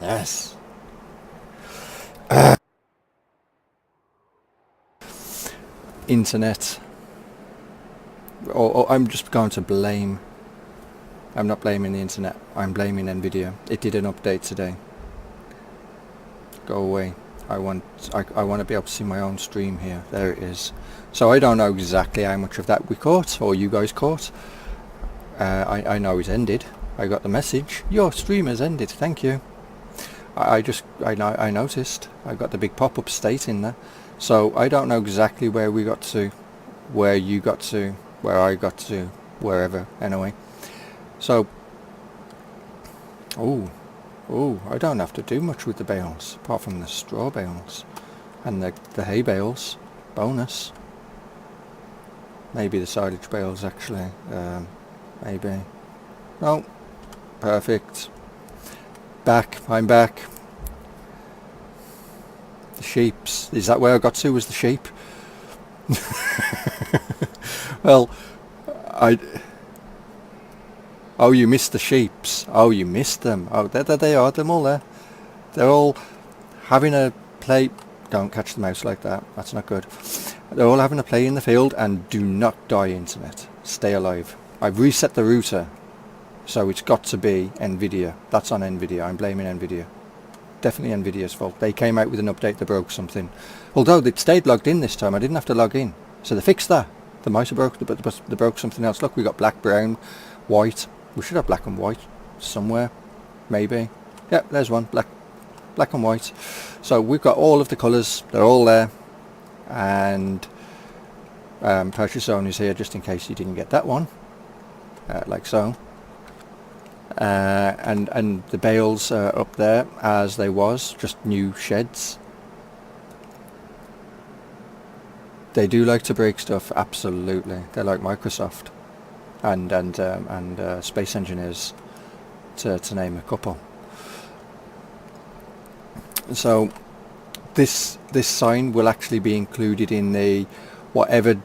Yes. Internet. Or I'm just going to blame. I'm not blaming the internet. I'm blaming Nvidia. It did an update today. Go away. I want to be able to see my own stream here. There it is. So I don't know exactly how much of that we caught, or you guys caught. I know it ended. I got the message. Your stream has ended. Thank you. I noticed. I got the big pop-up stating there. So I don't know exactly where we got to, where you got to, where I got to, wherever. Anyway. So. Oh, I don't have to do much with the bales, apart from the straw bales and the hay bales. Bonus. Maybe the silage bales actually. Maybe. No. Perfect. Back. I'm back. The sheeps. Is that where I got to? Was the sheep? Well, Oh, you missed the sheeps. Oh, you missed them. Oh, there they are. They're all there. They're all having a play. Don't catch the mouse like that. That's not good. They're all having a play in the field, and do not die, internet. Stay alive. I've reset the router, so it's got to be Nvidia. That's on Nvidia. I'm blaming Nvidia. Definitely Nvidia's fault. They came out with an update that broke something. Although they stayed logged in this time. I didn't have to log in. So they fixed that. The mice are broke, but they broke something else. Look, we got black, brown, white. We should have black and white somewhere, maybe. Yeah, there's one, black and white. So we've got all of the colours, they're all there. And purchase zone is here just in case you didn't get that one, like so. And the bales are up there as they was, just new sheds. They do like to break stuff, absolutely. They're like Microsoft. And space engineers, to name a couple. So this sign will actually be included in the whatever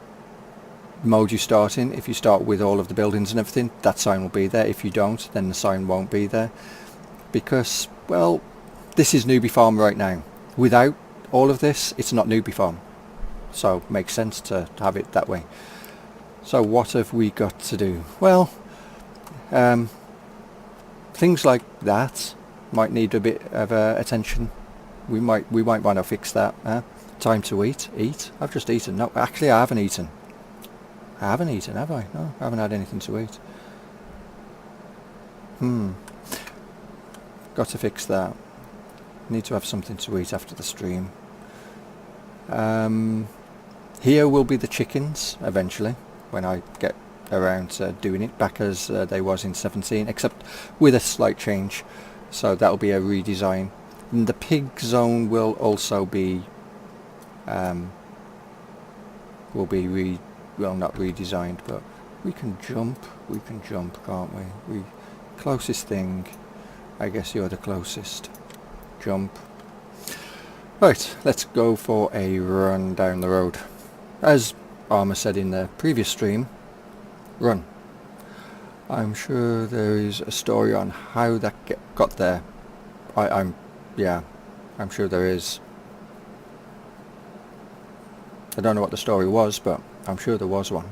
mode you start in. If you start with all of the buildings and everything, that sign will be there. If you don't, then the sign won't be there, because, well, this is Newbie Farm right now. Without all of this, it's not Newbie Farm, so it makes sense to have it that way. So what have we got to do? Well, things like that might need a bit of attention. We might want to fix that. Time to eat. I've just eaten. No, actually I haven't eaten. Have I? No, I haven't had anything to eat. Got to fix that. Need to have something to eat after the stream. Here will be the chickens eventually, when I get around to doing it, back as they was in 17, except with a slight change. So that'll be a redesign. And the pig zone will also be well, not redesigned, but we can jump, can't we? Closest thing, I guess you're the closest. Jump. Right, let's go for a run down the road. As Armour said in the previous stream, run. I'm sure there is a story on how that got there. I'm sure there is. I don't know what the story was, but I'm sure there was one.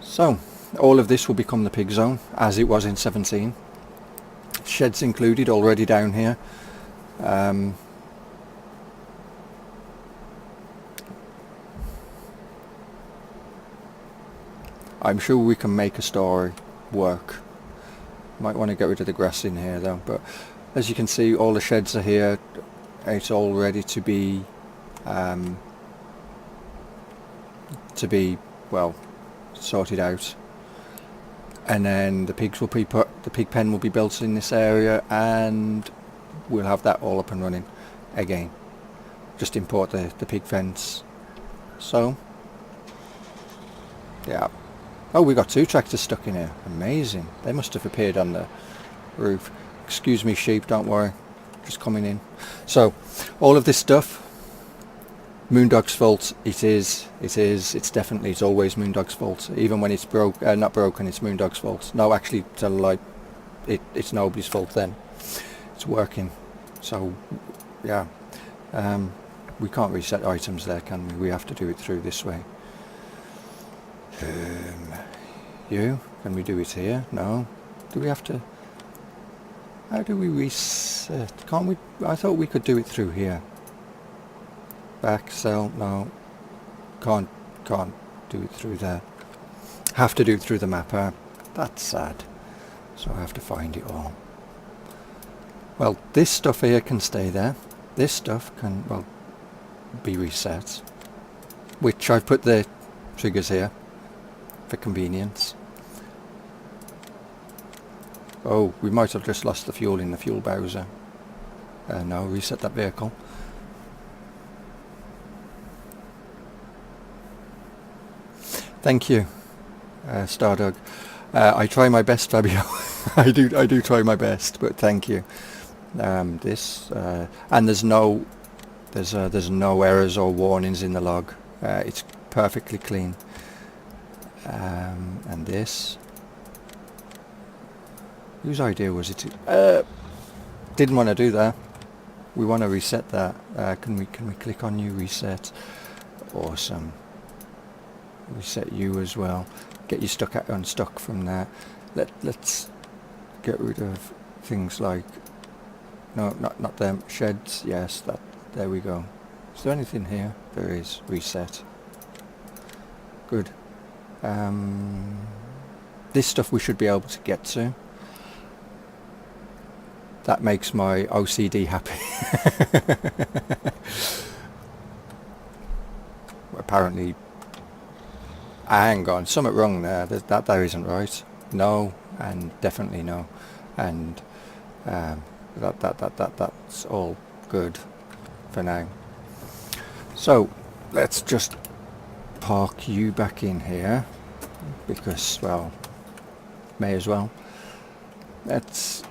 So, all of this will become the pig zone, as it was in 17. Sheds included already down here. I'm sure we can make a story work. Might want to get rid of the grass in here though, but as you can see, all the sheds are here. It's all ready to be well, sorted out. And then the pigs will be the pig pen will be built in this area, and we'll have that all up and running again. Just import the pig fence. So yeah. Oh, we got 2 tractors stuck in here. Amazing. They must have appeared on the roof. Excuse me, sheep, don't worry. Just coming in. So all of this stuff Moondog's fault. It is. It's definitely. It's always Moondog's fault. Even when it's not broken, it's Moondog's fault. No, actually, tell a lie. It's nobody's fault then. It's working. So, yeah. We can't reset items there, can we? We have to do it through this way. Can we do it here? No. Do we have to? How do we reset? Can't we? I thought we could do it through here. Back, sell, no. Can't do it through there. Have to do it through the map, huh? That's sad. So I have to find it all. Well, this stuff here can stay there. This stuff can, well, be reset. Which I've put the triggers here for convenience. Oh, we might have just lost the fuel in the fuel browser. No, reset that vehicle. Thank you, Stardog. I try my best, Fabio. I do try my best, but thank you. And there's no errors or warnings in the log. It's perfectly clean. And this. Whose idea was it? Didn't want to do that. We want to reset that. Can we click on new reset? Awesome. Reset you as well. Get you unstuck from there. Let's get rid of things like not them sheds. Yes, there we go. Is there anything here? There is. Reset. Good. This stuff we should be able to get to. That makes my OCD happy. Apparently, hang on, something wrong there. That isn't right. No, and definitely no, and that's all good for now. So let's just park you back in here because, well, may as well. Let's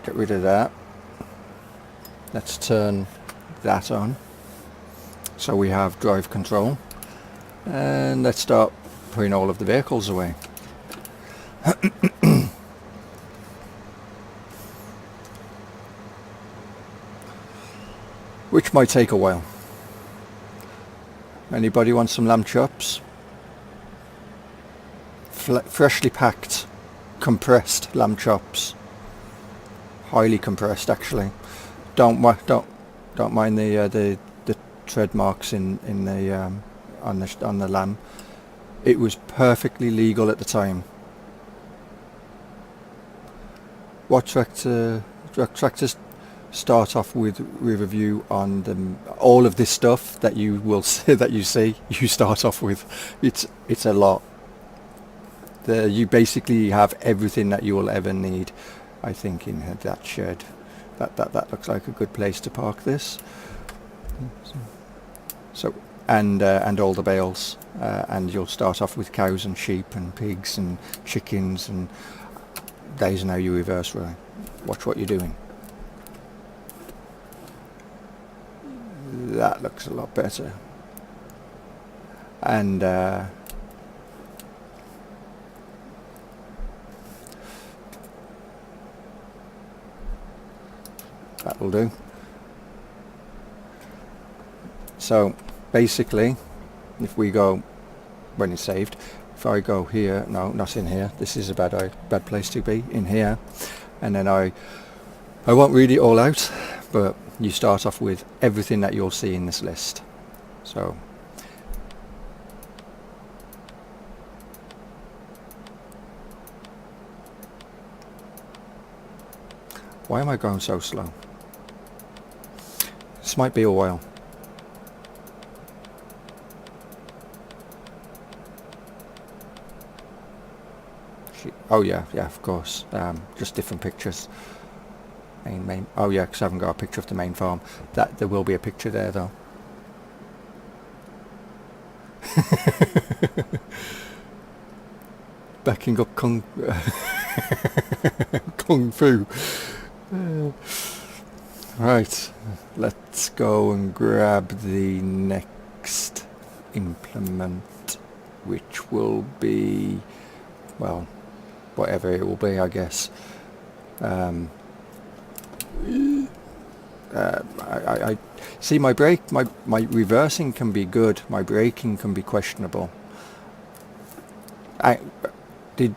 get rid of that. Let's turn that on so we have drive control, and let's start putting all of the vehicles away. Which might take a while. Anybody want some lamb chops? Freshly packed, compressed lamb chops. Highly compressed, actually. Don't mind the tread marks in the on the lamb. It was perfectly legal at the time. What tractors start off with Riverview on all of this stuff that you will see, you start off with. It's a lot. You basically have everything that you will ever need, I think, in that shed. That looks like a good place to park this. So and all the bales, and you'll start off with cows and sheep and pigs and chickens, and days now you reverse row. Watch what you're doing. That looks a lot better. And that'll do. So basically, if we go, when it's saved, if I go here, no, not in here, this is a bad place to be, in here, and then I won't read it all out, but you start off with everything that you'll see in this list. So why am I going so slow? This might be a while. Oh yeah, of course. Just different pictures. Main. Oh yeah, because I haven't got a picture of the main farm. There will be a picture there though. Backing up kung fu. Right, let's go and grab the next implement, which will be, well, whatever it will be, I guess. I see my brake, my reversing can be good, my braking can be questionable. Did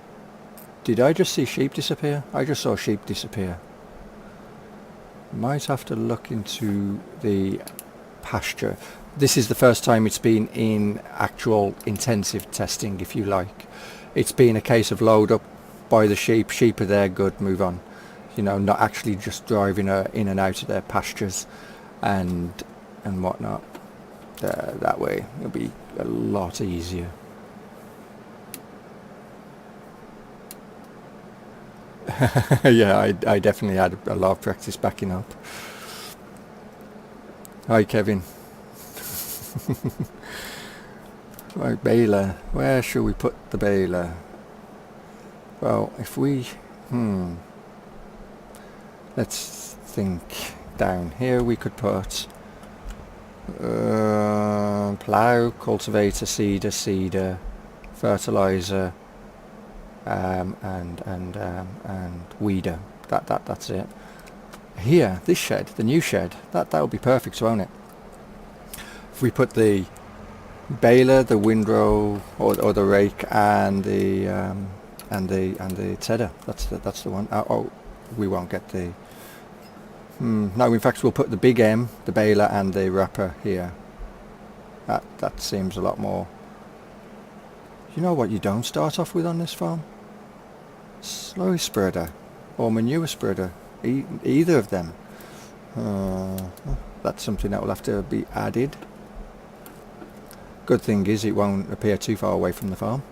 I just see sheep disappear? I just saw sheep disappear. Might have to look into the pasture. This is the first time it's been in actual intensive testing, if you like. It's been a case of load up by the sheep. Sheep are there, good, move on. You know, not actually just driving in and out of their pastures and whatnot. That way it'll be a lot easier. Yeah, I definitely had a lot of practice backing up. Hi, Kevin. Right, baler. Where shall we put the baler? Well, if we... let's think. Down here we could put... plough, cultivator, seeder, fertilizer, and weeder. That's it. Here, this shed, the new shed, that would be perfect, won't it? If we put the baler, the windrow, or the rake, and the tedder, that's the one. Oh, we won't get the. No, in fact, we'll put the big M, the baler, and the wrapper here. That seems a lot more. You know what you don't start off with on this farm? Slow spreader or manure spreader, either of them. That's something that will have to be added. Good thing is it won't appear too far away from the farm.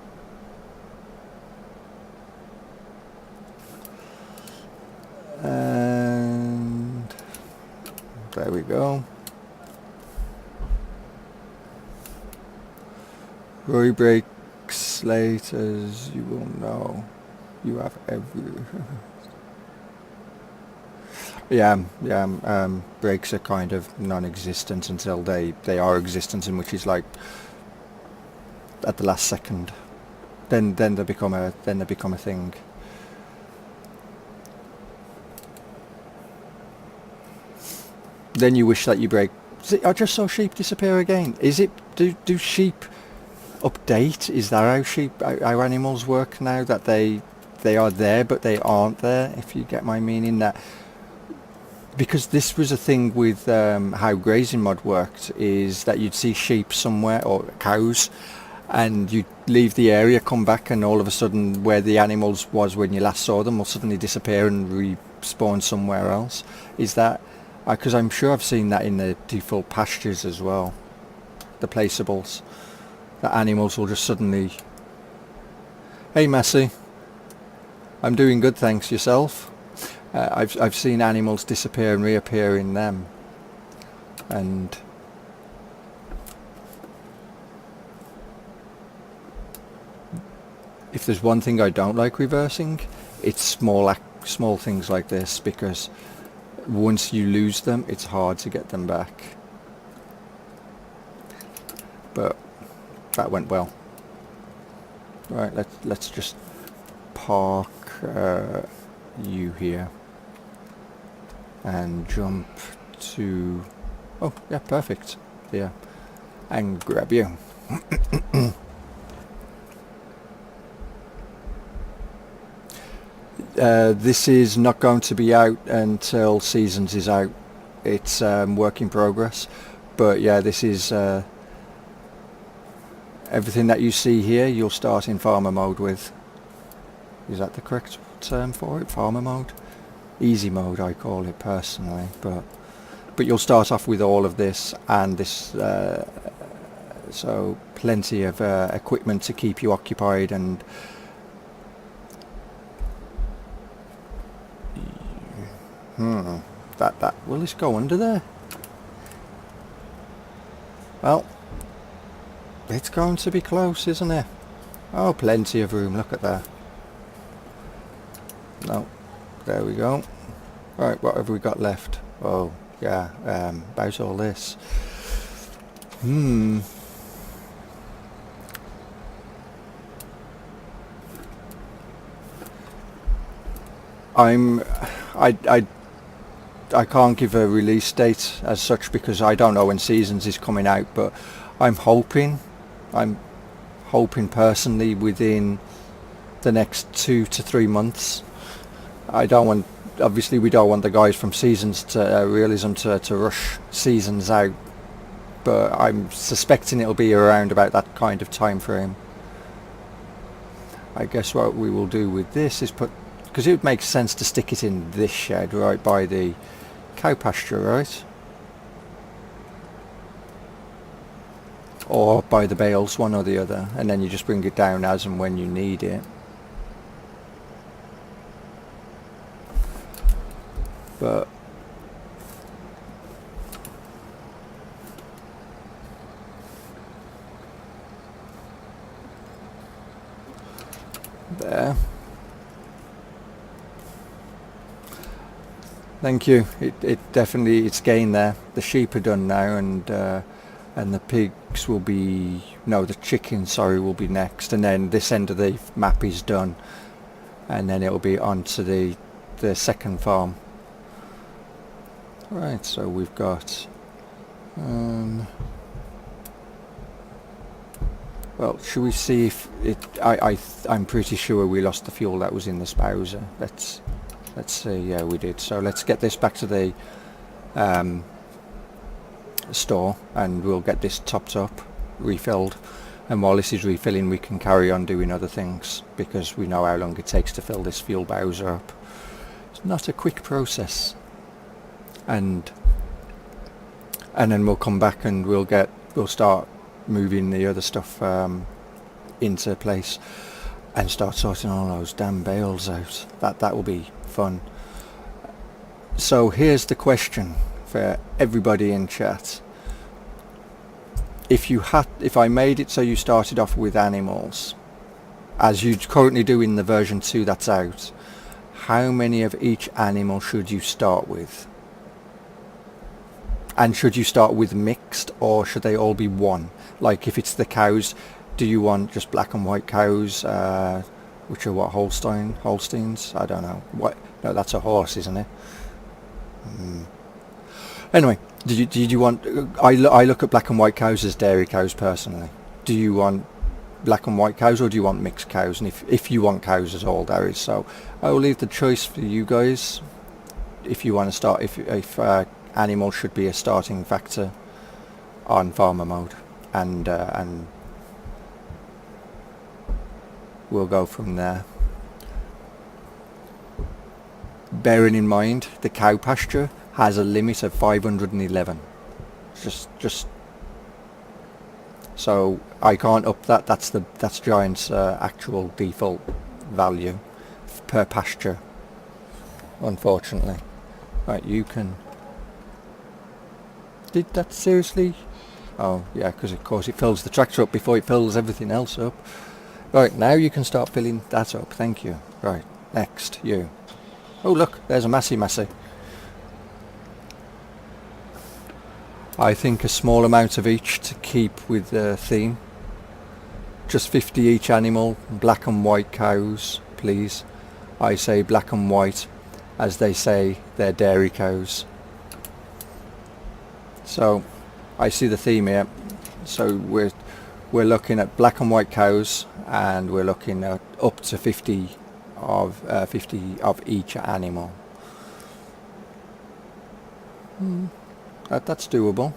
And there we go. Roy brakes late, as you will know. You have every... brakes are kind of non-existent until they are existent, and which is like at the last second. Then they become a thing. Then you wish that you brake. I just saw sheep disappear again. Is it? Do sheep update? Is that how animals work now? That they are there but they aren't there, if you get my meaning. That because this was a thing with how grazing mod worked, is that you'd see sheep somewhere or cows, and you'd leave the area, come back, and all of a sudden where the animals was when you last saw them will suddenly disappear and respawn somewhere else. Is that because I'm sure I've seen that in the default pastures as well, the placeables, that animals will just suddenly... Hey Massey, I'm doing good, thanks. Yourself? I've seen animals disappear and reappear in them. And if there's one thing I don't like reversing, it's small things like this, because once you lose them, it's hard to get them back. But that went well. Right, let's just park you here and jump to... Oh, yeah, perfect. Yeah, and grab you. This is not going to be out until Seasons is out. It's work in progress, but yeah, this is everything that you see here you'll start in farmer mode with. Is that the correct term for it? Farmer mode? Easy mode I call it personally, but you'll start off with all of this and this, so plenty of equipment to keep you occupied. And that will this go under there? Well, it's going to be close, isn't it? Oh, plenty of room, look at that. No, there we go. Right, what have we got left? Oh, yeah, about all this. I'm, I, I, I can't give a release date as such because I don't know when Seasons is coming out, but I'm hoping, I'm hoping personally within the next 2 to 3 months. I don't want, obviously we don't want the guys from Seasons to Realism to rush Seasons out, but I'm suspecting it'll be around about that kind of time frame. I guess what we will do with this is put, because it would make sense to stick it in this shed right by the cow pasture, right? Or by the bales, one or the other, and then you just bring it down as and when you need it. But there. Thank you. It definitely, it's gained there. The sheep are done now, and the pigs will be, no, the chickens, sorry, will be next, and then this end of the map is done, and then it'll be on to the second farm. Right, so we've got well, should we see if it, I'm pretty sure we lost the fuel that was in the spouser. Let's see, yeah, we did. So let's get this back to the store, and we'll get this topped up, refilled, and while this is refilling we can carry on doing other things, because we know how long it takes to fill this fuel bowser up. It's not a quick process, and then we'll come back and we'll start moving the other stuff into place and start sorting all those damn bales out. That will be fun. So here's the question for everybody in chat. If I made it so you started off with animals, as you currently do in the version 2 that's out, how many of each animal should you start with? And should you start with mixed, or should they all be one? Like if it's the cows, do you want just black and white cows, which are what, Holsteins? I don't know. What? No, that's a horse, isn't it? Anyway, did you want? I look at black and white cows as dairy cows personally. Do you want black and white cows, or do you want mixed cows? And if you want cows as all there is, so I will leave the choice for you guys. If you want to start, if animal should be a starting factor on farmer mode, and we'll go from there. Bearing in mind the cow pasture has a limit of 511. Just so I can't up that. That's Giant's actual default value per pasture, unfortunately. Right, you can. Did that seriously? Oh yeah, because of course it fills the tractor up before it fills everything else up. Right, now you can start filling that up. Thank you. Right, next you. Oh look, there's a Massey. I think a small amount of each to keep with the theme. Just 50 each animal, black and white cows, please. I say black and white, as they say they're dairy cows. So I see the theme here. So we're looking at black and white cows, and we're looking at up to 50 of each animal. That's doable.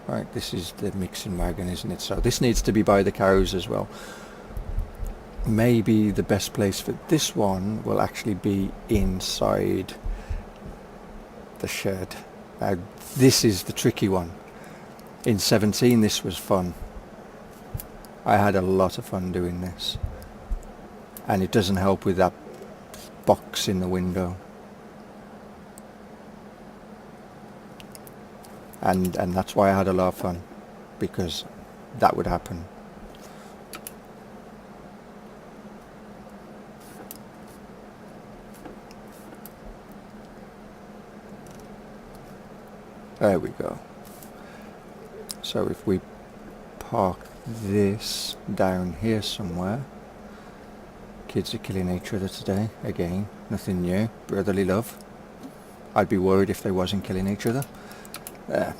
Right, this is the mixing wagon, isn't it? So this needs to be by the cows as well. Maybe the best place for this one will actually be inside the shed. Now this is the tricky one. In 17 this was fun. I had a lot of fun doing this, and it doesn't help with that box in the window. And that's why I had a lot of fun, because that would happen. There we go. So if we park this down here somewhere. Kids are killing each other today. Again, nothing new. Brotherly love. I'd be worried if they wasn't killing each other. There.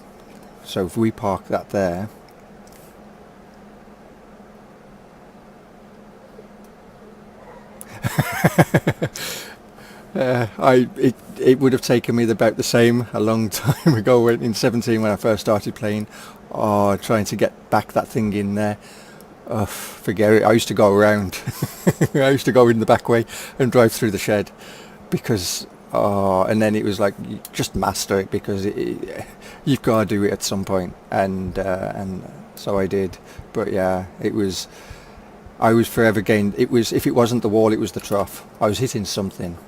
So if we park that there. It would have taken me about the same a long time ago in 17 when I first started playing. Oh, trying to get back that thing in there. Oh, forget it. I used to go around. I used to go in the back way and drive through the shed because, and then it was like, you just master it because you've got to do it at some point. And so I did. But yeah, I was forever gained. If it wasn't the wall, it was the trough. I was hitting something.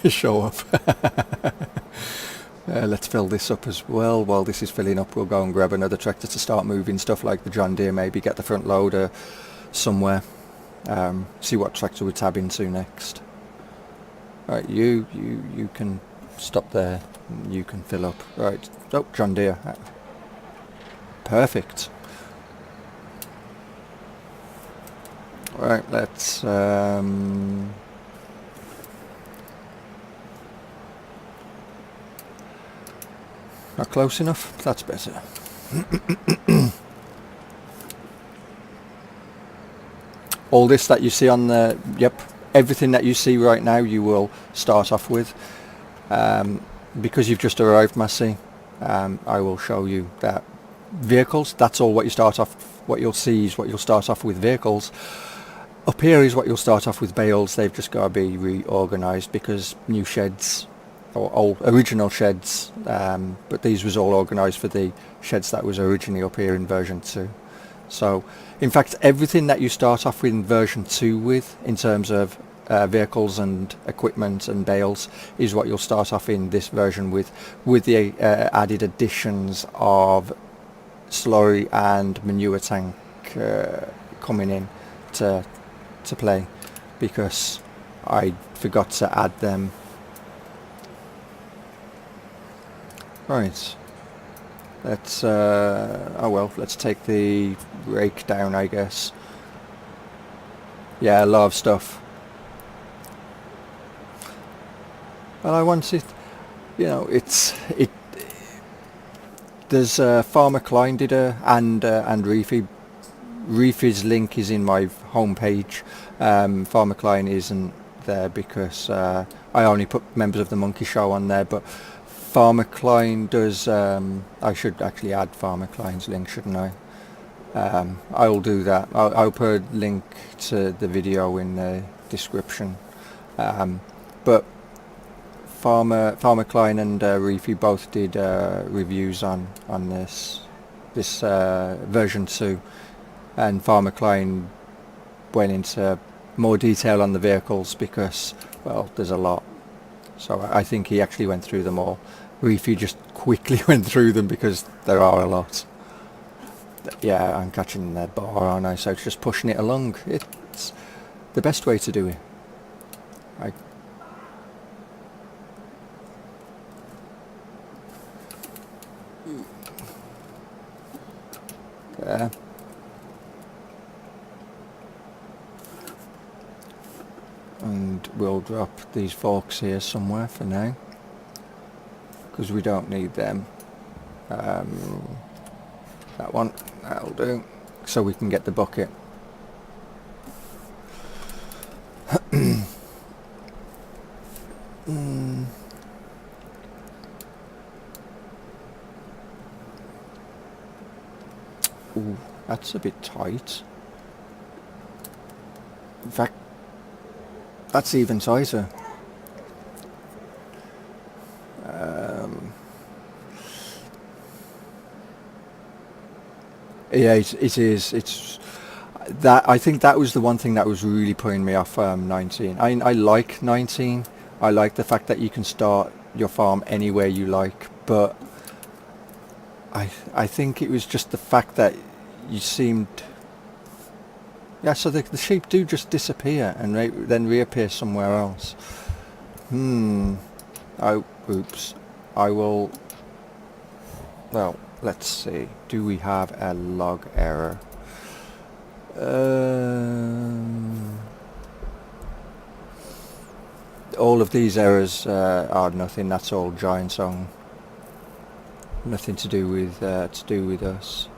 Show up. Let's fill this up as well. While this is filling up, we'll go and grab another tractor to start moving stuff like the John Deere, maybe get the front loader somewhere. See what tractor we tab into next. Right, you can stop there. You can fill up. Right, oh, John Deere. Perfect. Right, let's not close enough. That's better. All this that you see on the, yep, everything that you see right now you will start off with. Because you've just arrived, Massey, I will show you that vehicles, that's all what you start off, what you'll see is what you'll start off with vehicles. Up here is what you'll start off with bales. They've just got to be reorganised because new sheds, or old original sheds, but these was all organised for the sheds that was originally up here in version 2. So in fact everything that you start off with in version 2 with in terms of vehicles and equipment and bales is what you'll start off in this version with the added additions of slurry and manure tank coming in to play, because I forgot to add them. Right, let's oh well, let's take the rake down, I guess. Yeah, a lot of stuff. Well, I want it, you know, there's Farmer Klein did and Reefy. Reefy's link is in my homepage. Farmer Klein isn't there because I only put members of the Monkey Show on there, but Farmer Klein does, I should actually add Farmer Klein's link, shouldn't I? I'll do that. I'll put a link to the video in the description. But Farmer Klein and Reefy both did reviews on this version 2, and Farmer Klein went into more detail on the vehicles because, well, there's a lot. So I think he actually went through them all. Reefy just quickly went through them because there are a lot. Yeah, I'm catching the bar, aren't I? So it's just pushing it along. It's the best way to do it. There. And we'll drop these forks here somewhere for now because we don't need them. That one, that'll do, so we can get the bucket. Ooh, that's a bit tight. In fact, that's even tighter. Yeah, it is. It's that. I think that was the one thing that was really putting me off 19. I like 19. I like the fact that you can start your farm anywhere you like, but I think it was just the fact that you seemed Yeah, so the sheep do just disappear and then reappear somewhere else. Oh, oops. I will... Well, let's see. Do we have a log error? All of these errors are nothing. That's all Giant Song. Nothing to do with us.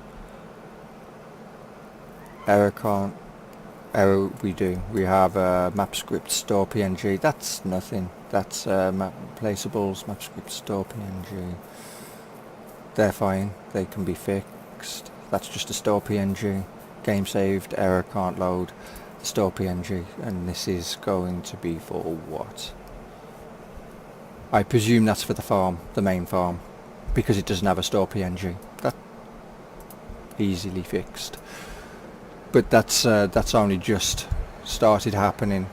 Error can't. Error we do. We have map script store PNG. That's nothing. That's map placeables, map script store PNG. They're fine. They can be fixed. That's just a store PNG. Game saved. Error can't load. Store PNG. And this is going to be for what? I presume that's for the farm, the main farm, because it doesn't have a store PNG. That easily fixed. But that's only just started happening.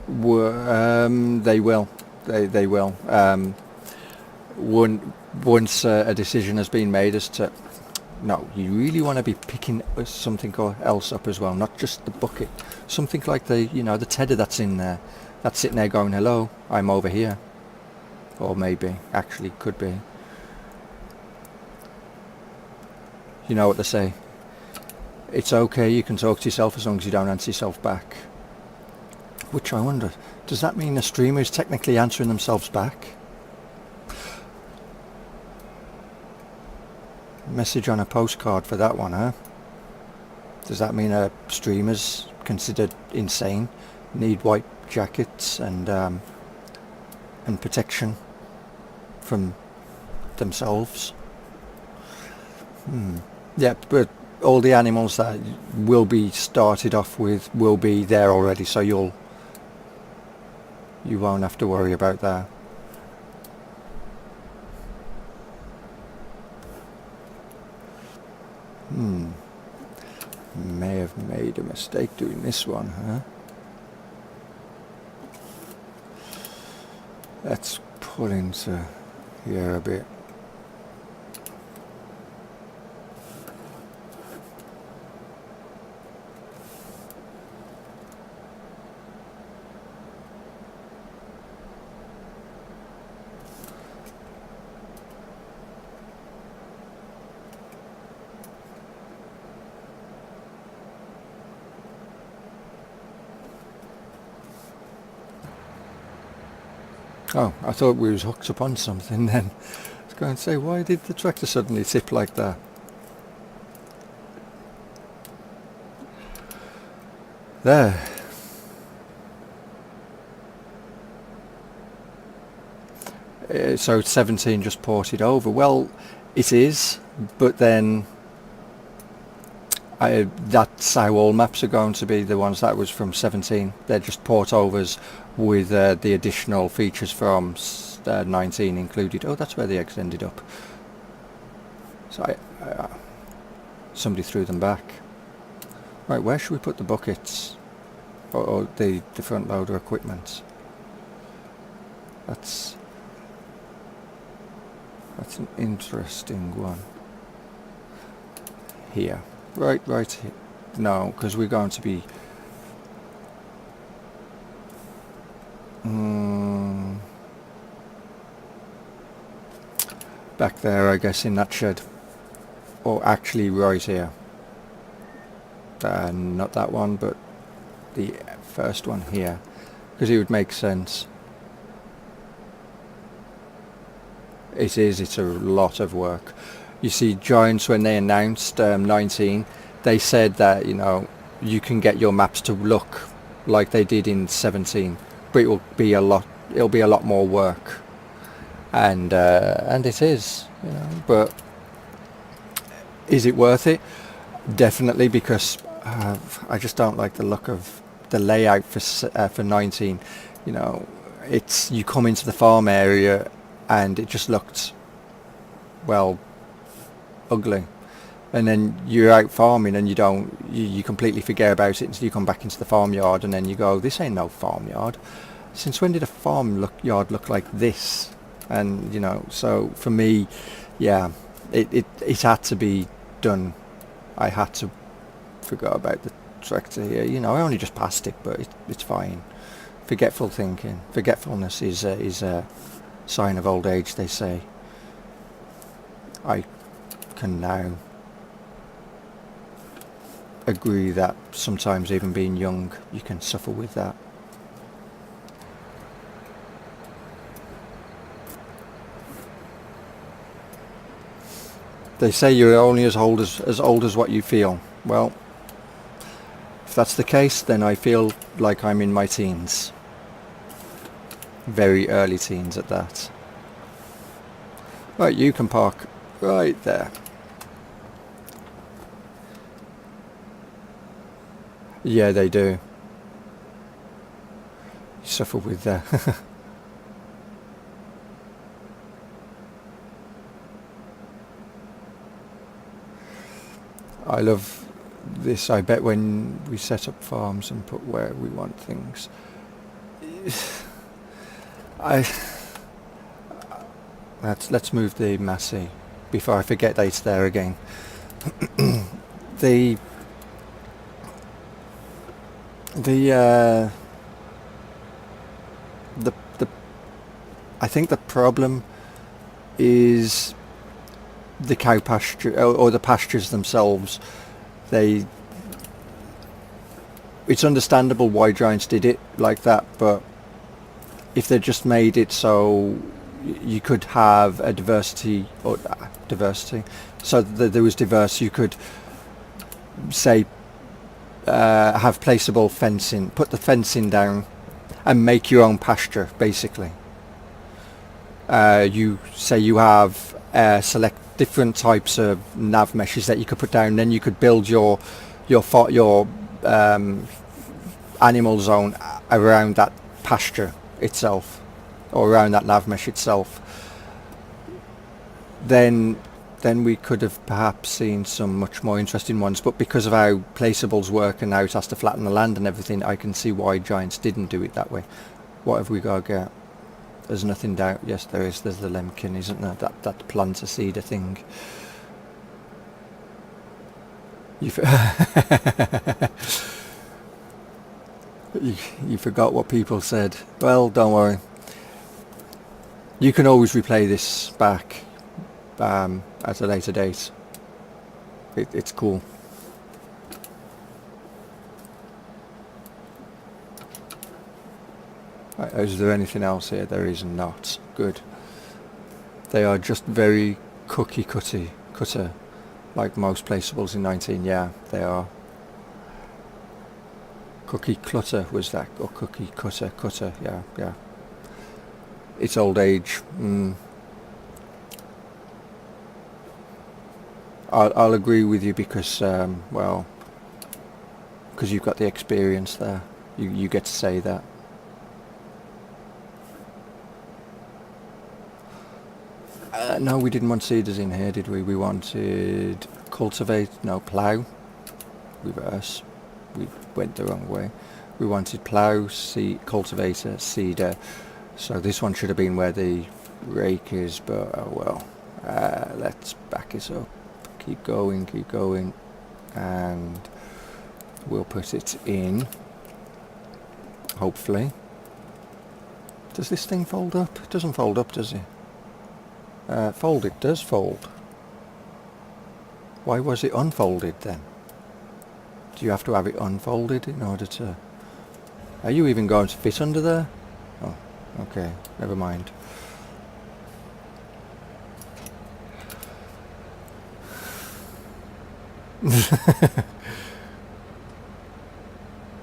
They will. They will. Once a decision has been made as to... No, you really want to be picking something else up as well, not just the bucket. Something like the tedder that's in there. That's sitting there going, hello, I'm over here. Or maybe, actually, could be. You know what they say. It's okay, you can talk to yourself as long as you don't answer yourself back. Which I wonder, does that mean a streamer is technically answering themselves back? Message on a postcard for that one, huh? Does that mean a streamer's considered insane? Need white jackets and protection from themselves? Yeah, but all the animals that will be started off with will be there already, so you won't have to worry about that. May have made a mistake doing this one, huh? Let's pull into here a bit. Oh, I thought we was hooked up on something then. I was going to say, why did the tractor suddenly tip like that? There. So 17 just ported over. Well, it is, but then that's how all maps are going to be. The ones that was from 17, they're just port overs with the additional features from 19 included. Oh, that's where the eggs ended up. So somebody threw them back. Right, where should we put the buckets? Or the front loader equipment? That's an interesting one. Here. Right here. No, because we're going to be... back there, I guess, in that shed. Or actually right here. Not that one, but the first one here. Because it would make sense. It's a lot of work. You see, Giants, when they announced 19, they said that, you can get your maps to look like they did in 17, but it'll be a lot more work. And it is, but is it worth it? Definitely, because I just don't like the look of the layout for 19. It's, you come into the farm area and it just looked, well, ugly, and then you're out farming and you completely forget about it until you come back into the farmyard, and then you go, this ain't no farmyard. since when did a yard look like this? And you know, so for me, yeah, it had to be done. I had to forget about the tractor here. You know, I only just passed it, but it's fine. Forgetful thinking, forgetfulness is a sign of old age, they say. I can now agree that sometimes even being young, you can suffer with that. They say you're only as old as what you feel. Well, if that's the case, then I feel like I'm in my teens. Very early teens at that. Right, you can park right there. Yeah, they do. You suffer with that. I love this. I bet when we set up farms and put where we want things, let's move the Massey before I forget that it's there again. the I think the problem is the cow pasture or the pastures themselves. It's understandable why Giants did it like that, but if they just made it so you could have a diversity, so that there was diverse, you could say have placeable fencing, put the fencing down and make your own pasture basically. You say you have select different types of nav meshes that you could put down, then you could build your animal zone around that pasture itself, or around that nav mesh itself. Then we could have perhaps seen some much more interesting ones, but because of how placeables work and how it has to flatten the land and everything, I can see why Giants didn't do it that way. What have we got to get? There's nothing down. Yes, there is. There's the lemkin, isn't there? That plant a seeder thing. You forgot what people said. Well, don't worry. You can always replay this back at a later date. It's cool. Right, is there anything else here? There is not. Good. They are just very cookie cutter, like most placeables in 19. Yeah, they are. Cookie clutter was that, or cookie cutter. Yeah. It's old age. I'll agree with you because, well, because you've got the experience there. You get to say that. No, we didn't want seeders in here, did we? We wanted plough, reverse. We went the wrong way. We wanted plough, cultivator, seeder. So this one should have been where the rake is, but oh well. Let's back it up. Keep going, and we'll put it in. Hopefully. Does this thing fold up? It doesn't fold up, does it? Fold, it does fold. Why was it unfolded then? Do you have to have it unfolded in order to... Are you even going to fit under there? Oh, okay, never mind.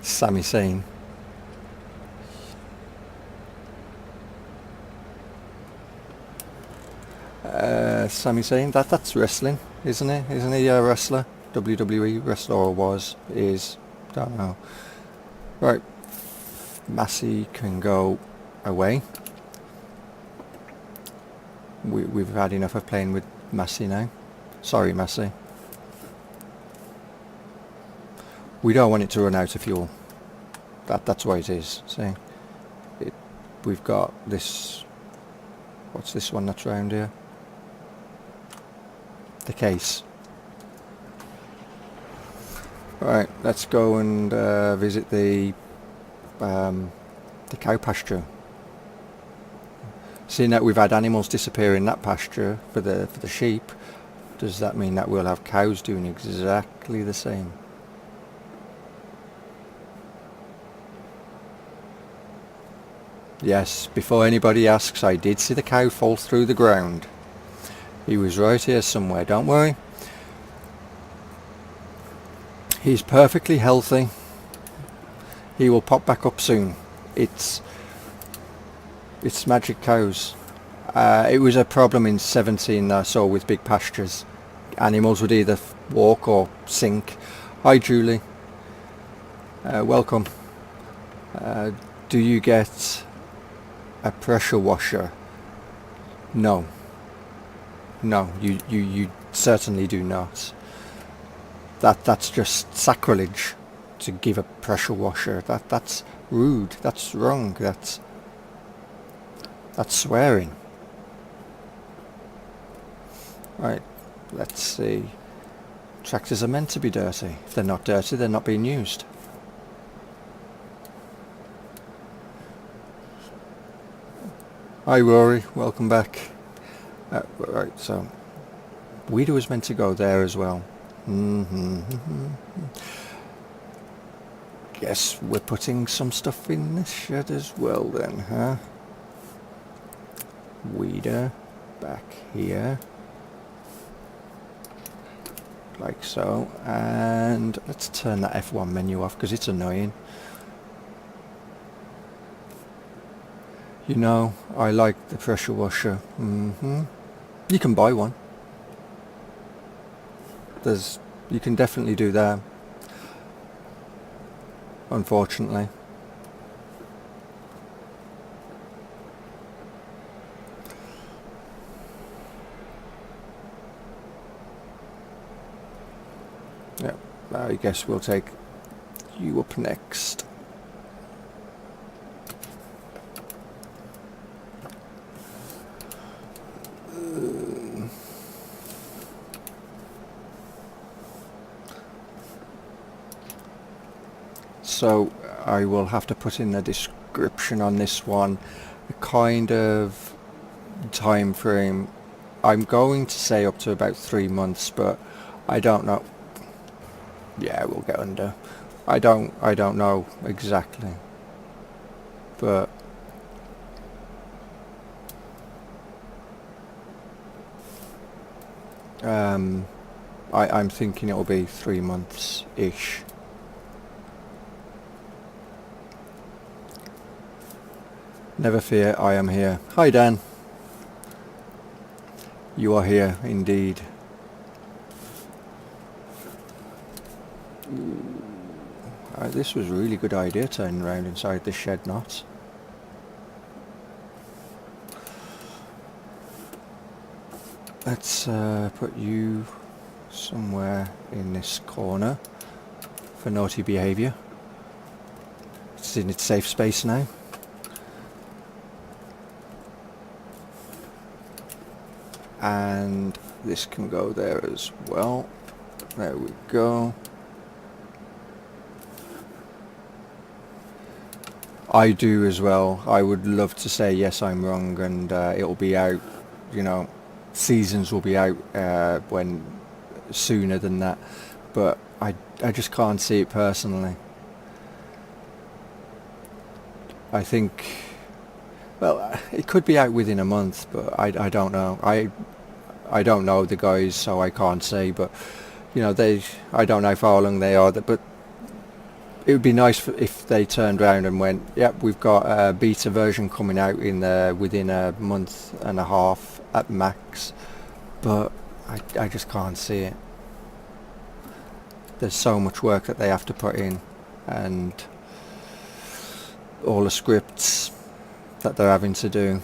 Sammy saying. Sammy saying that's wrestling, isn't he? Isn't he a wrestler? WWE wrestler, or was, is, don't know. Right, Massey can go away. We've had enough of playing with Massey now. Sorry, Massey. We don't want it to run out of fuel. That's why it is. See, we've got this, what's this one that's round here? The case. Right, let's go and visit the cow pasture. Seeing that we've had animals disappear in that pasture for the sheep, does that mean that we'll have cows doing exactly the same? Yes, before anybody asks, I did see the cow fall through the ground. He was right here somewhere, don't worry. He's perfectly healthy. He will pop back up soon. It's magic cows. It was a problem in 17 I saw with big pastures. Animals would either walk or sink. Hi Julie. Welcome. Do you get a pressure washer? No. No, you certainly do not. That's just sacrilege to give a pressure washer. That's rude. That's wrong. That's swearing. Right, let's see. Tractors are meant to be dirty. If they're not dirty, they're not being used. Hi Rory, welcome back. Right, so weeder was meant to go there as well. Guess we're putting some stuff in this shed as well then, huh? Weeder back here. Like so. And let's turn that F1 menu off because it's annoying. You know, I like the pressure washer. You can buy one. You can definitely do that. Unfortunately. Yeah, I guess we'll take you up next. So I will have to put in the description on this one, the kind of time frame. I'm going to say up to about 3 months, but I don't know. Yeah, we'll get under. I don't know exactly, but I'm thinking it'll be 3 months ish. Never fear, I am here. Hi Dan. You are here indeed. This was a really good idea, turning around inside the shed not. Let's put you somewhere in this corner for naughty behaviour. It's in its safe space now. And this can go there as well. There we go. I do as well. I would love to say yes, I'm wrong, and it'll be out, you know, seasons will be out when sooner than that, but I just can't see it personally. I think, well, it could be out within a month, but I don't know. I don't know the guys, so I can't say, but you know, I don't know how far along they are, but it would be nice if they turned around and went, yep, we've got a beta version coming out within a month and a half at max, but I just can't see it. There's so much work that they have to put in, and all the scripts that they're having to do.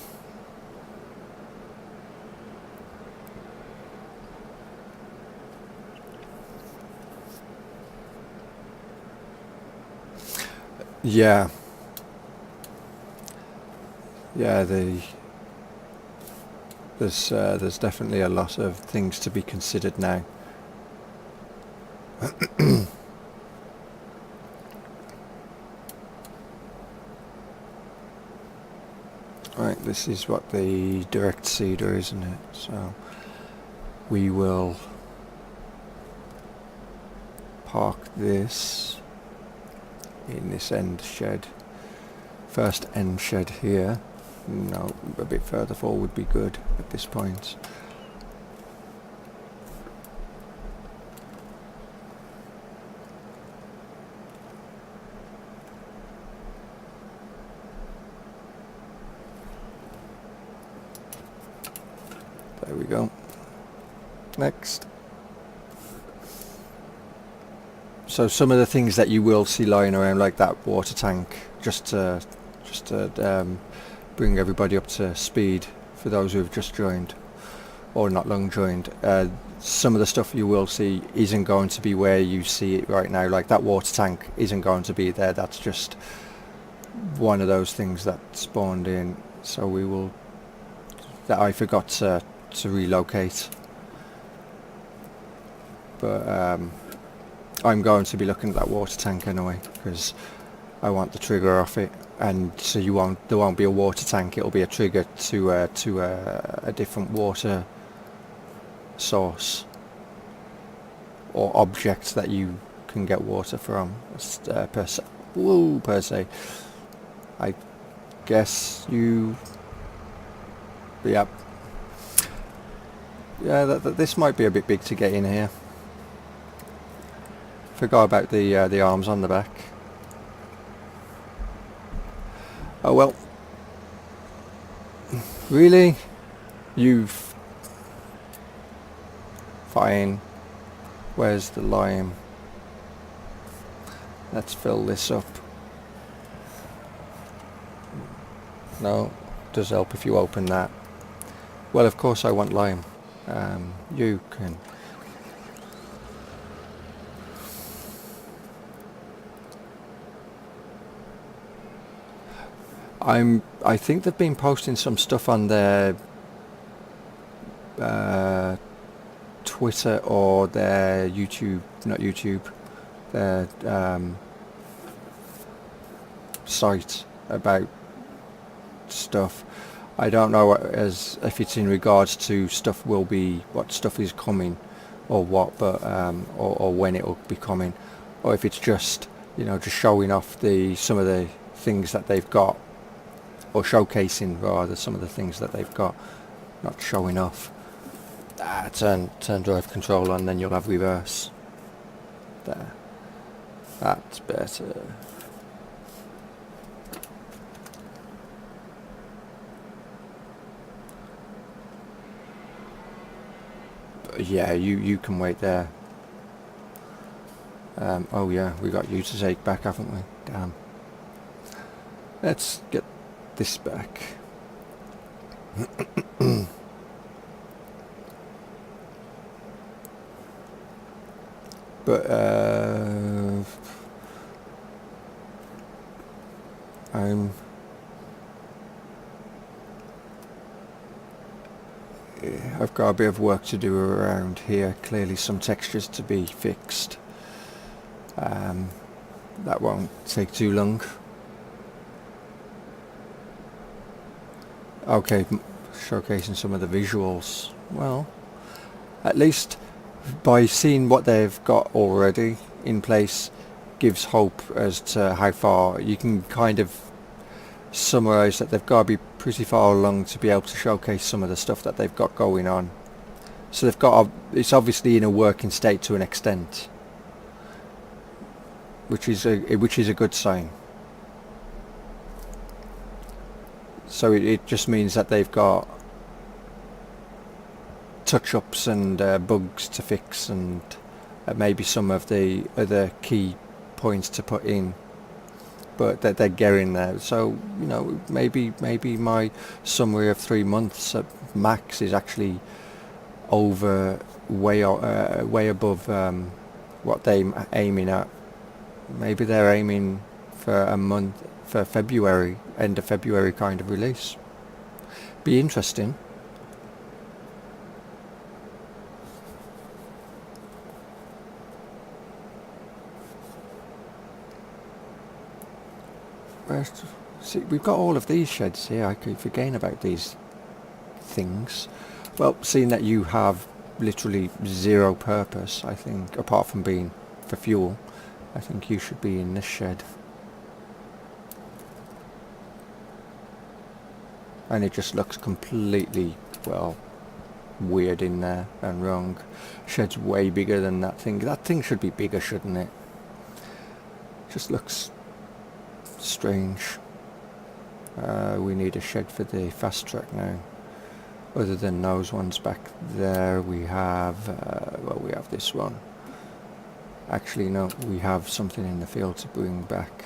Yeah. yeah, there's definitely a lot of things to be considered now. Right, this is what the direct seeder, isn't it? So we will park this in this end shed. First end shed here. No, a bit further forward would be good at this point. There we go. Next. So some of the things that you will see lying around, like that water tank, just to bring everybody up to speed for those who have just joined or not long joined. Some of the stuff you will see isn't going to be where you see it right now. Like that water tank isn't going to be there. That's just one of those things that spawned in. So we will, that I forgot to relocate. But I'm going to be looking at that water tank anyway, because I want the trigger off it, and so there won't be a water tank. It'll be a trigger to a different water source or object that you can get water from per se. I guess you. Yep. Yeah, this might be a bit big to get in here. Forgot about the arms on the back. Oh well. Really? You've... Fine. Where's the lime? Let's fill this up. No, does help if you open that. Well, of course I want lime. You can... I think they've been posting some stuff on their Twitter or their YouTube, not YouTube, their site about stuff. I don't know if it's in regards to what stuff is coming or what, but or when it will be coming, or if it's just just showing off some of the things that they've got, or showcasing rather some of the things that they've got, not showing off. Turn drive control on, then you'll have reverse. There, that's better. Yeah, you can wait there. Oh yeah, we got you to take back, haven't we? Damn. Let's get this back. But I've got a bit of work to do around here. Clearly some textures to be fixed. That won't take too long. Okay, showcasing some of the visuals. Well, at least by seeing what they've got already in place gives hope as to how far. You can kind of summarise that they've got to be pretty far along to be able to showcase some of the stuff that they've got going on. So they've got it's obviously in a working state to an extent, which is a good sign. So it just means that they've got touch-ups and bugs to fix, and maybe some of the other key points to put in, but that they're getting there. So maybe my summary of 3 months at max is actually way above what they're aiming at. Maybe they're aiming for a month, for February, end of February kind of release. Be interesting. See, we've got all of these sheds here. I keep forgetting about these things. Well, seeing that you have literally zero purpose, I think, apart from being for fuel, I think you should be in this shed. And it just looks completely, well, weird in there and wrong. Shed's way bigger than that thing. That thing should be bigger, shouldn't it? Just looks strange. We need a shed for the fast track now. Other than those ones back there, we have, well, we have this one. Actually, no, we have something in the field to bring back.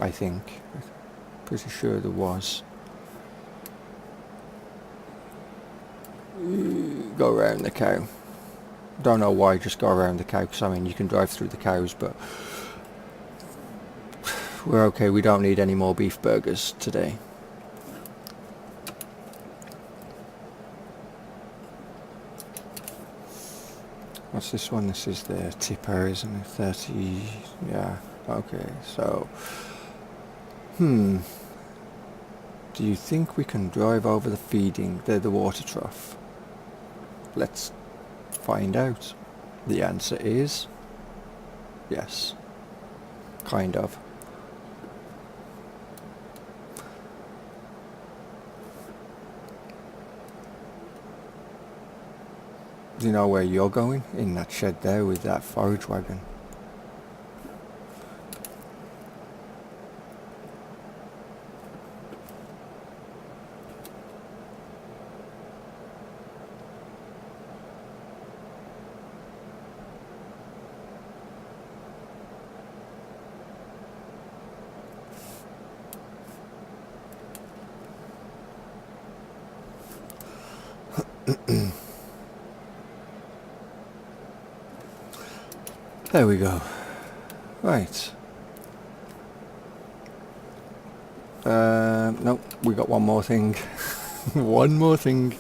I think. I'm pretty sure there was. Go around the cow. Don't know why, just go around the cow, because I mean you can drive through the cows, but we're okay. We don't need any more beef burgers today. What's this one? This is the tipper, isn't it? 30, yeah, okay, so do you think we can drive over the feeding, the water trough? Let's find out. The answer is yes, kind of. Do you know where you're going? In that shed there with that forage wagon. There we go. Right. Nope, we got one more thing. One more thing.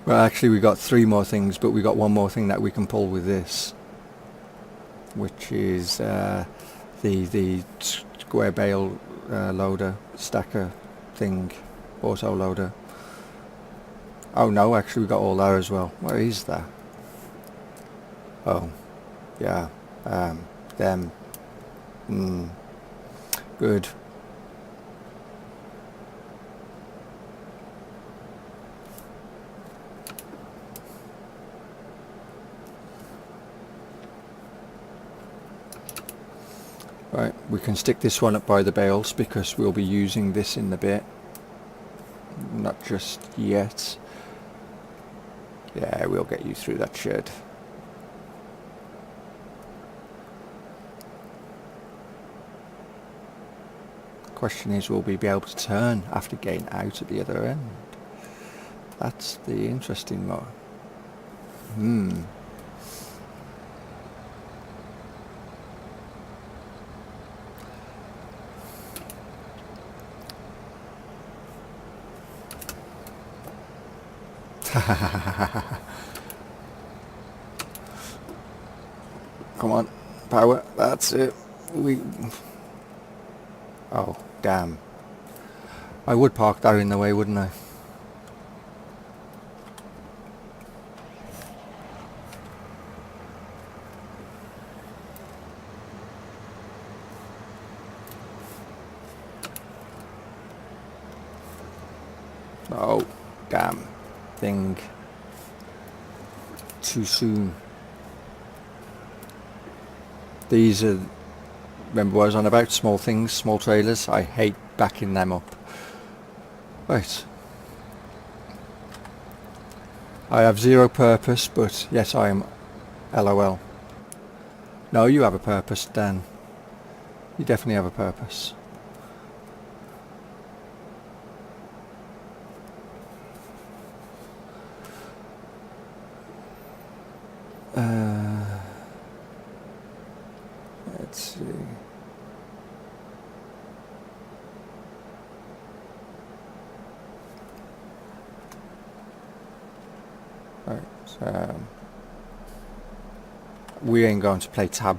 Well, actually we got three more things, but we got one more thing that we can pull with this, which is the square bale loader, stacker thing, auto loader. Oh no, actually we got all that as well. Where is that? Oh, yeah, them. Good. Right, we can stick this one up by the bales because we'll be using this in the bit. Not just yet. Yeah, we'll get you through that shed. Question is, will we be able to turn after getting out at the other end? That's the interesting one. Come on, power, that's it. Oh, damn. I would park that in the way, wouldn't I? Oh, damn. Thing. Too soon. These are, remember what I was on about, small things, small trailers. I hate backing them up. Right. I have zero purpose, but yes, I am LOL. No, you have a purpose, Dan. You definitely have a purpose. Let's see. Right. We ain't going to play tab.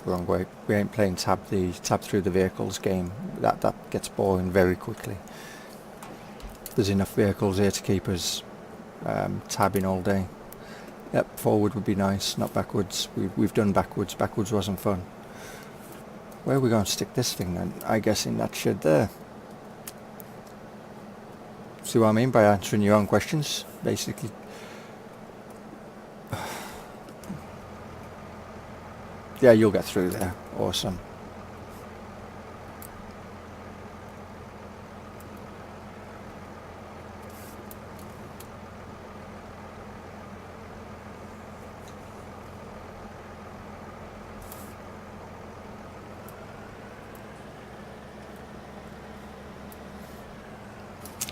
Wrong way. We ain't playing tab through the vehicles game. That gets boring very quickly. There's enough vehicles here to keep us tabbing all day. Yep, forward would be nice, not backwards. We've done backwards. Backwards wasn't fun. Where are we going to stick this thing then? I guess in that shed there. See what I mean by answering your own questions, basically. Yeah, you'll get through there. Awesome.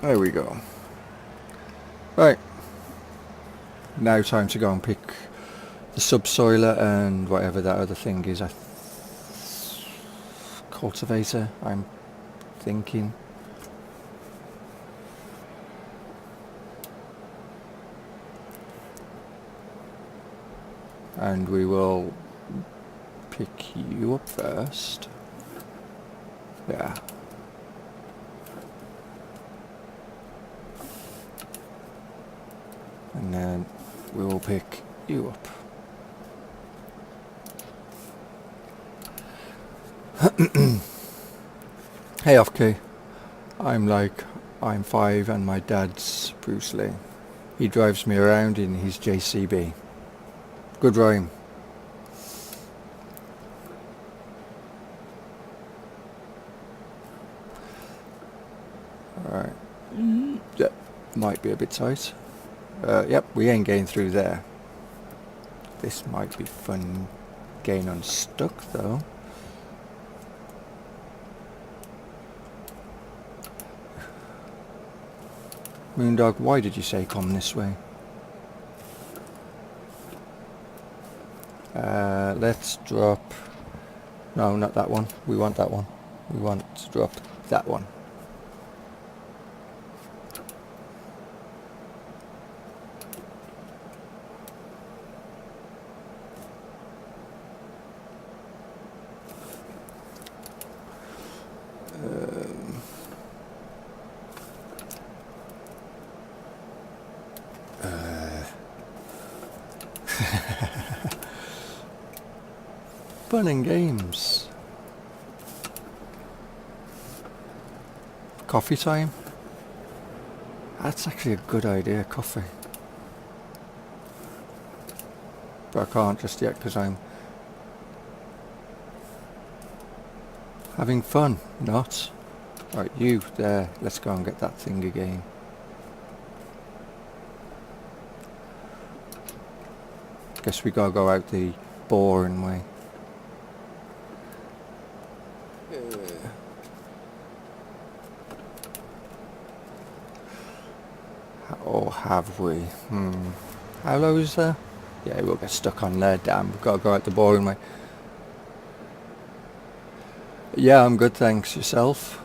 There we go. Right. Now time to go and pick the subsoiler and whatever that other thing is. Cultivator, I'm thinking. And we will pick you up first. Yeah. And then we will pick you up. Hey Off-Key. I'm 5 and my dad's Bruce Lee. He drives me around in his JCB. Good rhyme. Alright. Yep, might be a bit tight. Yep, we ain't getting through there. This might be fun getting unstuck though. Moondog, why did you say come this way? Let's drop... No, not that one. We want that one. We want to drop that one. Fun and games. Coffee time? That's actually a good idea, coffee. But I can't just yet because I'm having fun, not. Right, you there, let's go and get that thing again. Guess we gotta go out the boring way. Or have we? How low is there? Yeah, we'll get stuck on there, damn. We've got to go out the boring way. Yeah, I'm good, thanks. Yourself?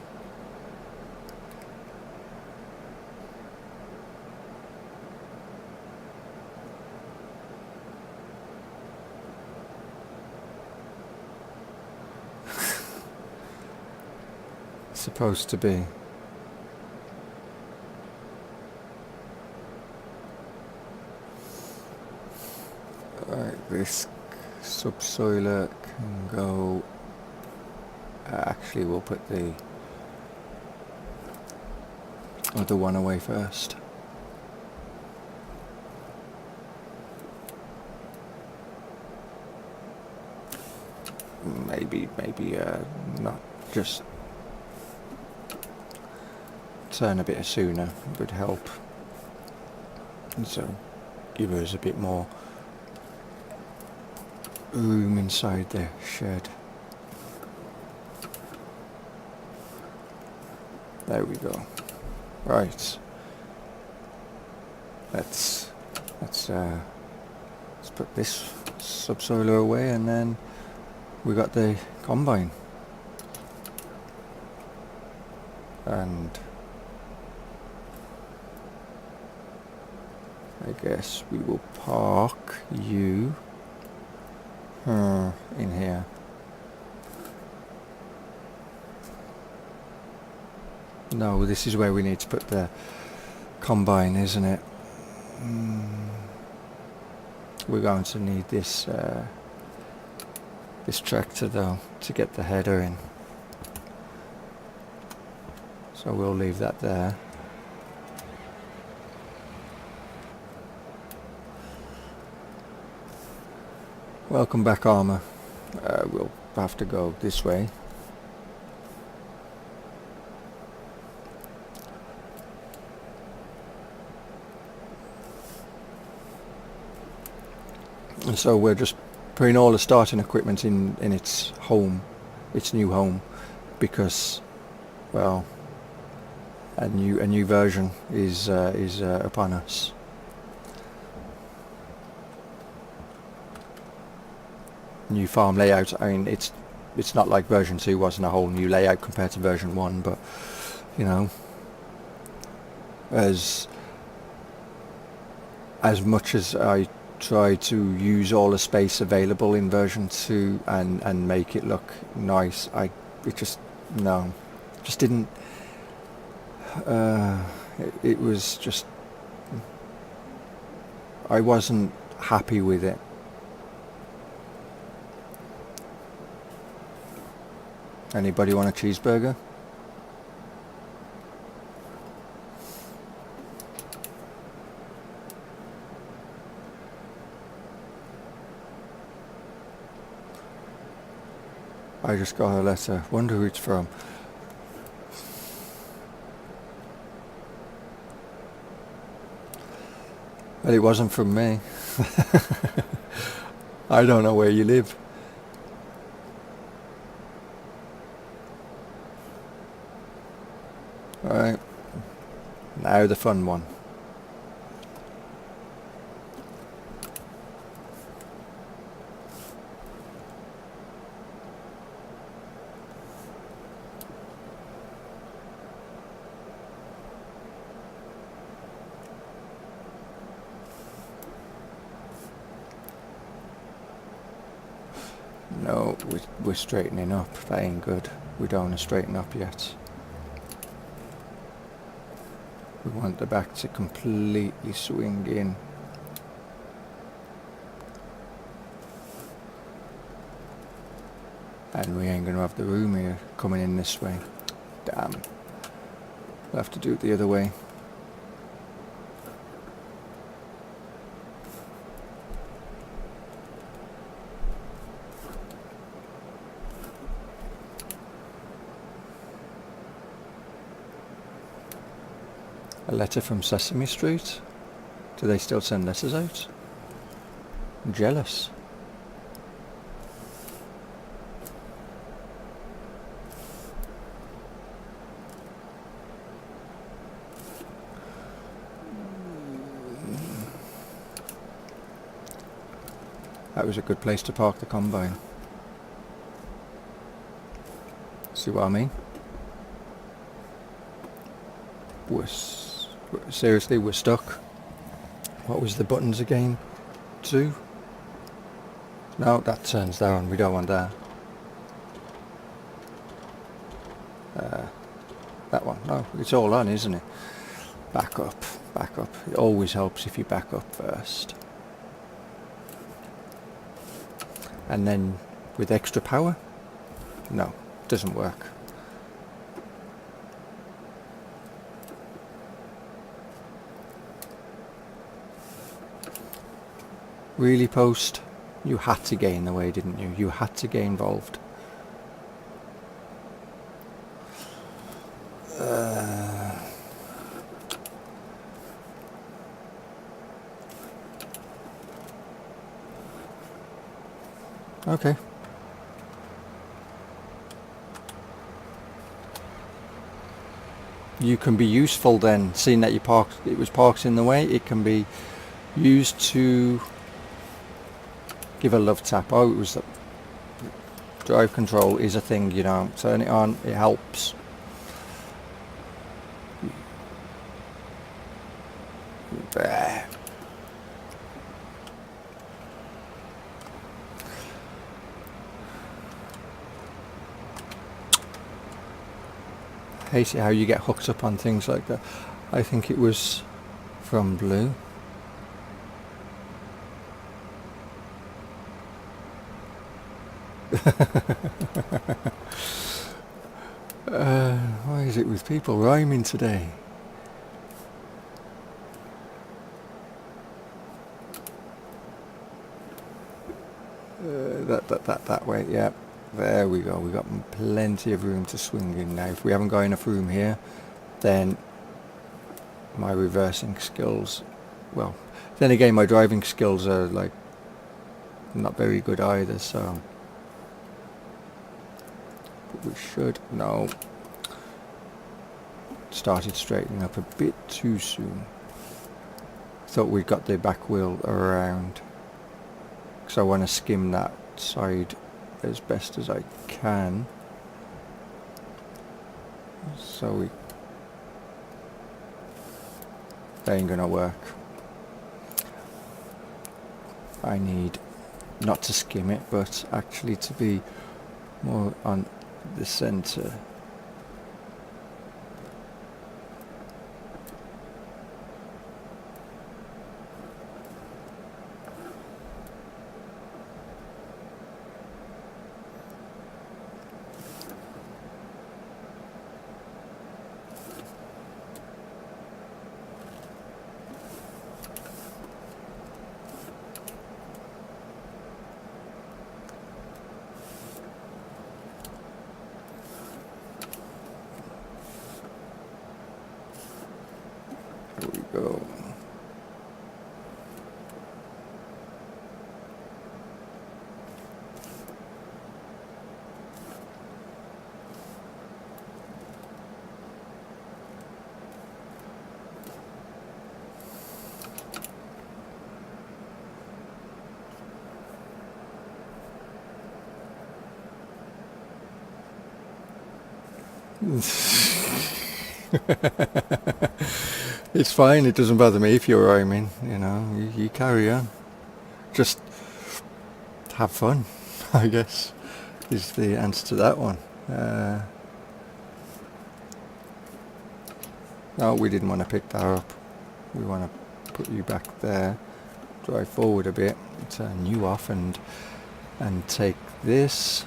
Supposed to be. Right, this subsoiler can go... actually, we'll put the other one away first. Maybe not just turn a bit sooner would help. And so give us a bit more room inside the shed. There we go. Right. Let's put this subsoiler away and then we got the combine, and I guess we will park you in here. No, this is where we need to put the combine, isn't it? We're going to need this this tractor though to get the header in, so we'll leave that there. Welcome back, Armour. We'll have to go this way. And so we're just putting all the starting equipment in its home, its new home, because, well, a new version is upon us. New farm layout. I mean, it's not like version 2 wasn't a whole new layout compared to version 1, but you know, as much as I try to use all the space available in version 2 and make it look nice, it just didn't. It was just, I wasn't happy with it. Anybody want a cheeseburger? I just got a letter. Wonder who it's from. Well, it wasn't from me. I don't know where you live. Alright, now the fun one. No, we're straightening up. That ain't good. We don't want to straighten up yet. We want the back to completely swing in. And we ain't going to have the room here coming in this way. Damn. We'll have to do it the other way. A letter from Sesame Street? Do they still send letters out? I'm jealous. That was a good place to park the combine. See what I mean? Seriously, we're stuck. What was the buttons again? 2? No, that turns down. We don't want that. That one. No, it's all on, isn't it? Back up, back up. It always helps if you back up first. And then with extra power? No, it doesn't work. Really, Post? You had to get in the way, didn't you? You had to get involved. Okay. You can be useful then, seeing that it was parked in the way. It can be used to give a love tap. Oh, it was Drive control is a thing, you know. Turn it on, it helps. There. Hate it how you get hooked up on things like that. I think it was from Blue. Why is it with people rhyming today? That way, yeah. There we go. We've got plenty of room to swing in now. If we haven't got enough room here, then my reversing skills, well, then again, my driving skills are like not very good either, so but we should, no, started straightening up a bit too soon. Thought we got the back wheel around, because I want to skim that side as best as I can, so that ain't gonna work. I need not to skim it, but actually to be more on the center. There we go. It's fine, it doesn't bother me if you're rhyming, you know, you carry on. Just have fun, I guess, is the answer to that one. No, we didn't want to pick that up. We want to put you back there, drive forward a bit, turn you off and take this.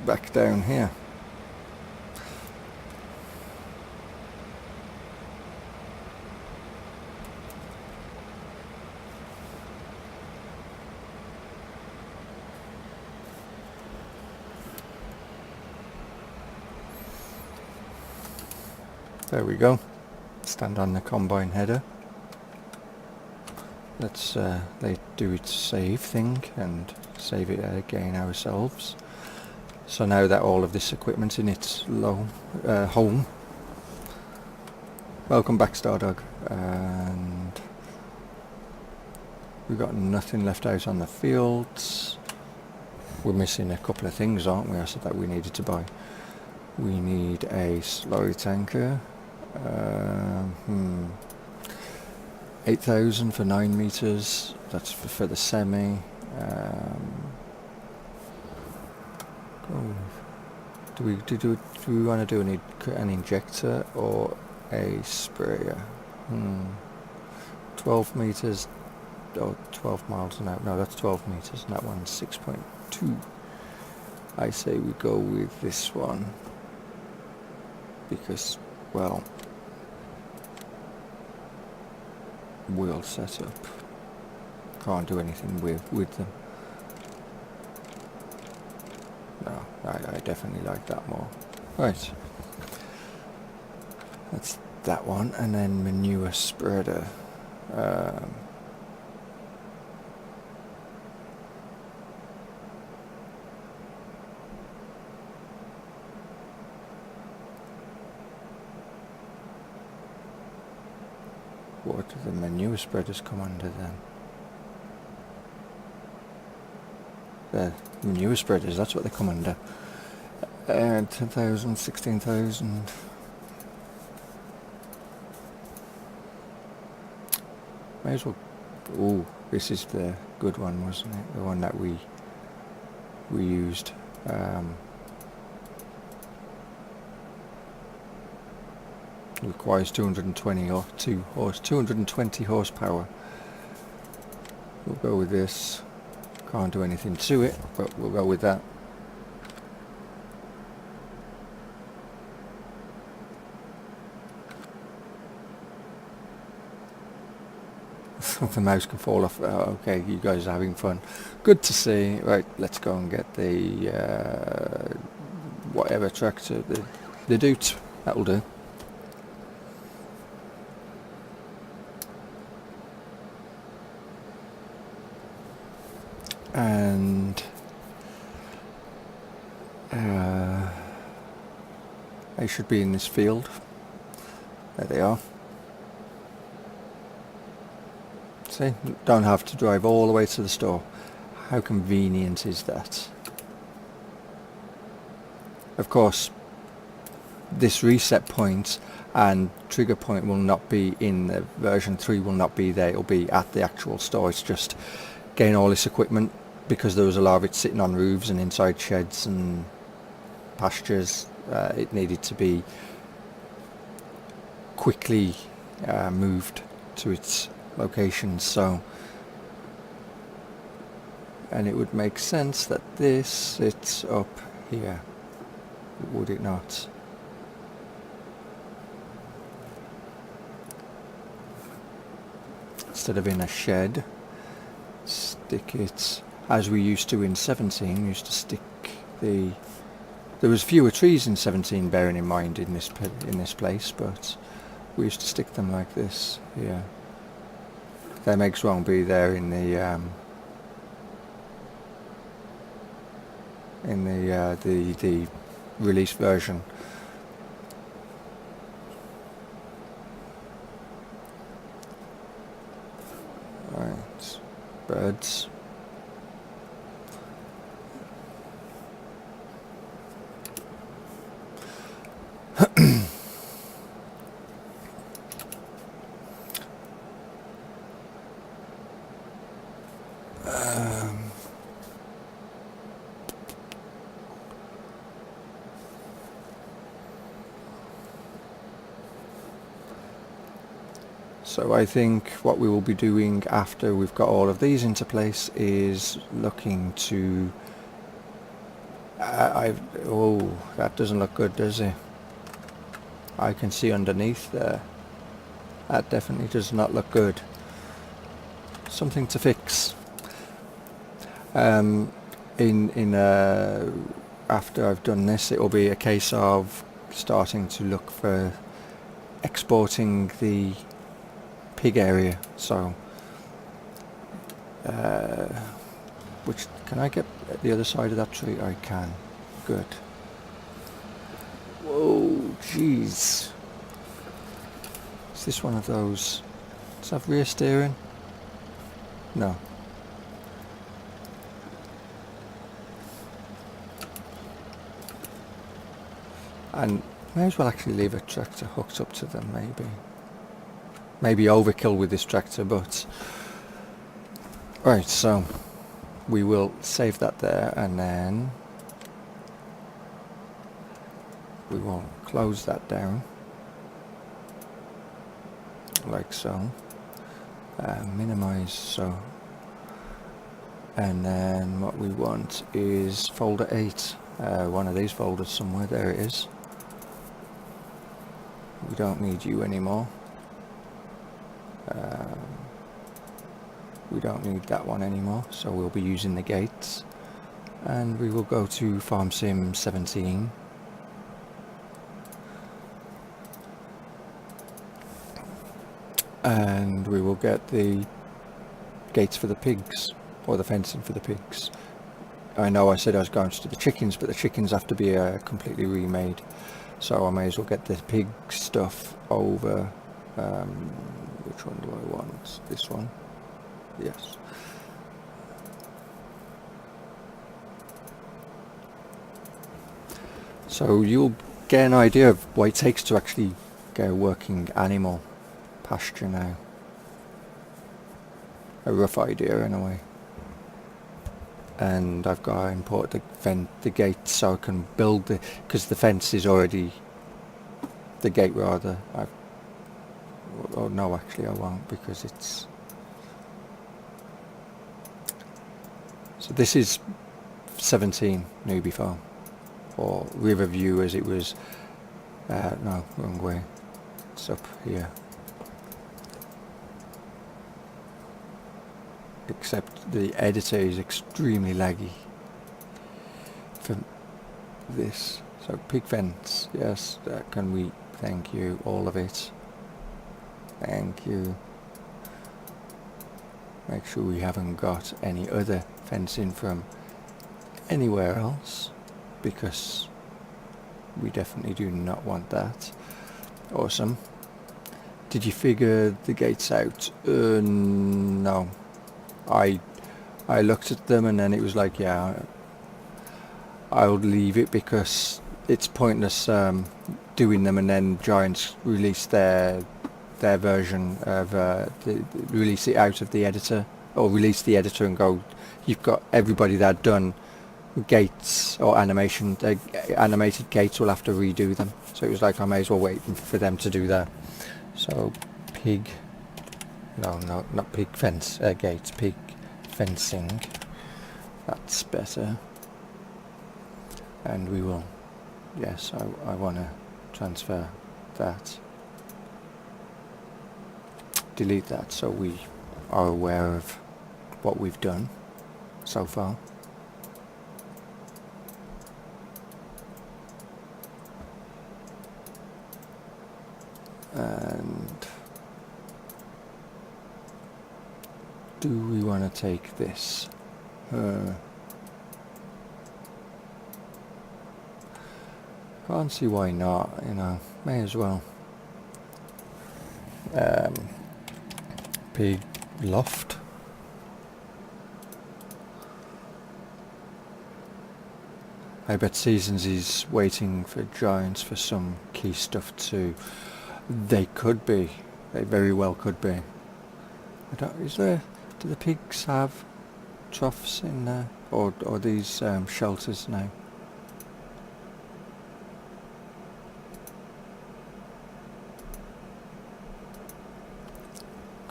Back down here. There we go. Stand on the combine header. Let's do its save thing and save it again ourselves. So now that all of this equipment's in its home. Welcome back, Stardog. And we've got nothing left out on the fields. We're missing a couple of things, aren't we? I said that we needed to buy. We need a slurry tanker. 8,000 for 9 meters. That's for the semi. Do we want to do an injector or a sprayer? 12 meters or 12 miles an hour. No, that's 12 meters, and that one's 6.2. I say we go with this one because, well, wheel setup. Can't do anything with them. No, I definitely like that more. Right. That's that one, and then manure spreader. What do the manure spreaders come under then? the manure spreaders, that's what they come under. 10,000, 16,000. May as well. Oh, this is the good one, wasn't it? The one that we used. Requires 220 or 220 horsepower. We'll go with this. Can't do anything to it, but we'll go with that. The mouse can fall off. Oh, okay, you guys are having fun. Good to see. Right, let's go and get the whatever tractor, the Doot. That'll do. And they should be in this field. There they are. See, don't have to drive all the way to the store. How convenient is that? Of course, this reset point and trigger point will not be in the version 3, will not be there. It'll be at the actual store. It's just getting all this equipment, because there was a lot of it sitting on roofs and inside sheds and pastures. It needed to be quickly moved to its location, so, and it would make sense that this sits up here, would it not? Instead of in a shed, stick it as we used to in 17. We used to stick the, there was fewer trees in 17, bearing in mind in this place, but we used to stick them like this here. Them eggs won't be there in the release version. Right, birds. So I think what we will be doing after we've got all of these into place is looking to... oh, that doesn't look good, does it? I can see underneath there. That definitely does not look good. Something to fix. After I've done this, it will be a case of starting to look for exporting the pig area. So which, can I get at the other side of that tree? I can. Good. Whoa, jeez. Is this one of those? Does it have rear steering? No. And may as well actually leave a tractor hooked up to them, maybe. Maybe overkill with this tractor, but... Right, so we will save that there, and then we will close that down, like so. Minimize, so. And then what we want is folder 8. One of these folders somewhere. There it is. We don't need you anymore. We don't need that one anymore, so we'll be using the gates, and we will go to Farm Sim 17, and we will get the gates for the pigs, or the fencing for the pigs. I know I said I was going to do the chickens, but the chickens have to be completely remade, so I may as well get the pig stuff over. Which one do I want? This one? Yes. So you'll get an idea of what it takes to actually get a working animal pasture now. A rough idea anyway. And I've got to import the gate so I can build the, because the fence is already, the gate rather, oh no, actually I won't, because it's, so this is 17 Newbie Farm, or Riverview as it was, no, wrong way, it's up here. Except the editor is extremely laggy for this. So pig fence, yes, can we, thank you, all of it. Thank you. Make sure we haven't got any other fencing from anywhere else, because we definitely do not want that. Awesome. Did you figure the gates out? No. I looked at them and then it was like, yeah, I'll leave it because it's pointless doing them and then Giants release their version of release it out of the editor, or release the editor and go, you've got everybody that done gates or animation, animated gates, will have to redo them. So it was like I may as well wait for them to do that. So pig, no, not pig fence, gates, pig fencing, that's better. And we will, yes, I want to transfer that, delete that, so we are aware of what we've done so far. And do we want to take this? Can't see why not, you know, may as well. Big loft. I bet Seasons is waiting for Giants for some key stuff too. They could be. They very well could be. I don't, is there, do the pigs have troughs in there? Or these shelters now?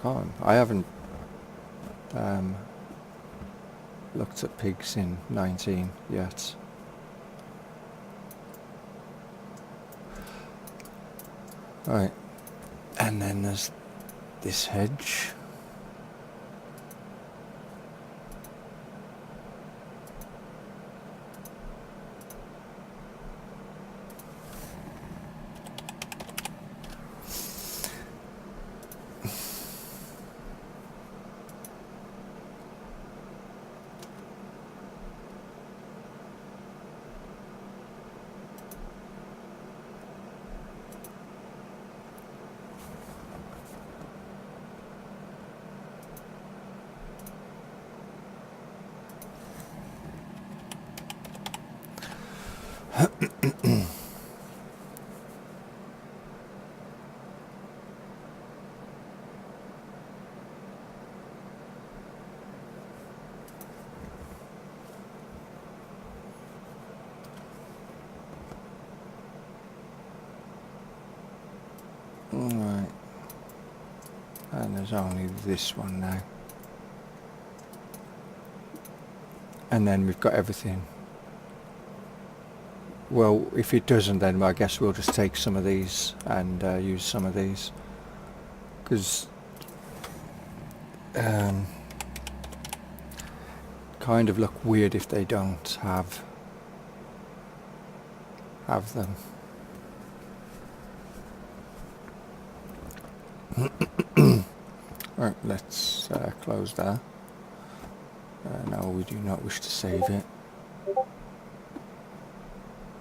Can't. I haven't looked at pigs in 19 yet. Right, and then there's this hedge. Alright, and there's only this one now, and then we've got everything. Well, if it doesn't, then I guess we'll just take some of these and use some of these, because kind of look weird if they don't have them. Right, let's close that. No, we do not wish to save it.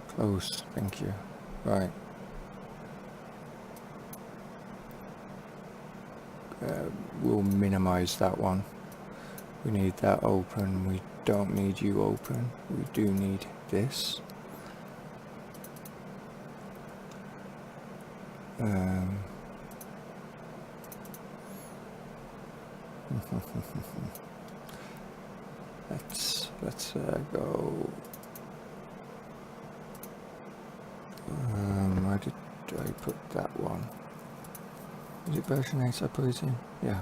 Close, thank you. Right. We'll minimize that one. We need that open. We don't need you open. We do need this. let's go. Where did I put that one? Is it version 8 I put it in? Yeah.